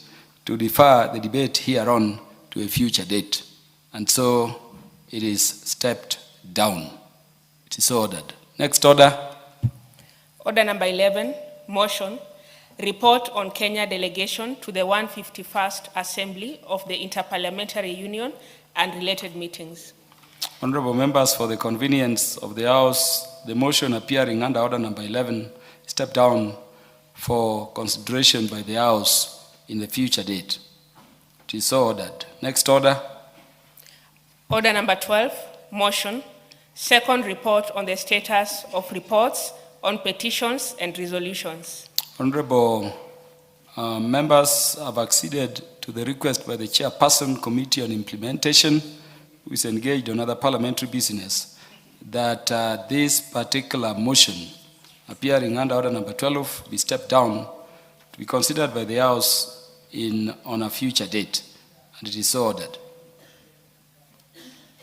[SPEAKER 11] to defer the debate hereon to a future date. And so it is stepped down. It is ordered. Next order.
[SPEAKER 19] Order number 11, motion, report on Kenya delegation to the 151st Assembly of the Interparliamentary Union and related meetings.
[SPEAKER 11] Honorable members, for the convenience of the House, the motion appearing under order number 11 stepped down for consideration by the House in the future date. It is so ordered. Next order.
[SPEAKER 19] Order number 12, motion, second report on the status of reports on petitions and resolutions.
[SPEAKER 11] Honorable members have acceded to the request by the chairperson, Committee on Implementation, who is engaged on other parliamentary business, that this particular motion appearing under order number 12 be stepped down to be considered by the House on a future date, and it is so ordered.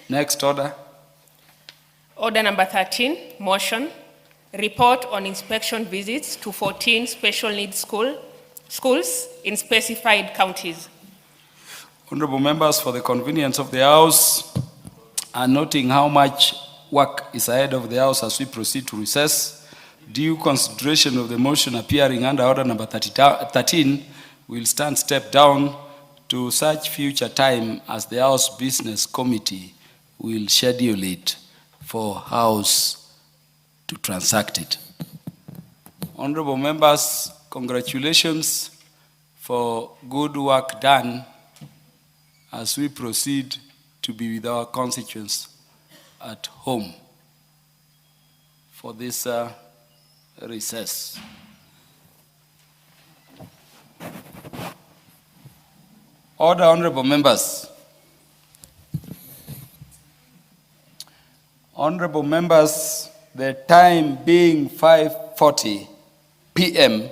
[SPEAKER 11] Next order.
[SPEAKER 19] Order number 13, motion, report on inspection visits to 14 special needs schools in specified counties.
[SPEAKER 11] Honorable members, for the convenience of the House, and noting how much work is ahead of the House as we proceed to recess, due consideration of the motion appearing under order number 13 will stand step down to such future time as the House Business Committee will schedule it for House to transact it. Honorable members, congratulations for good work done as we proceed to be with our constituents at home for this recess. Order, honorable members. Honorable members, the time being 5:40 p.m.,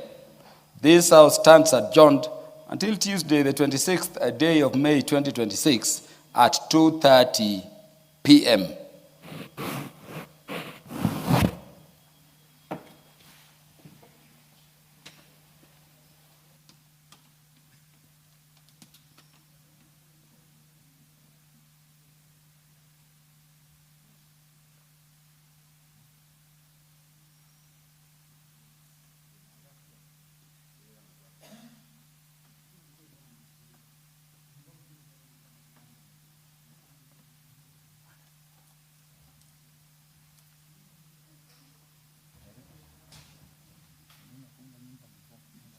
[SPEAKER 11] this House stands adjourned until Tuesday, the 26th day of May 2026 at 2:30 p.m.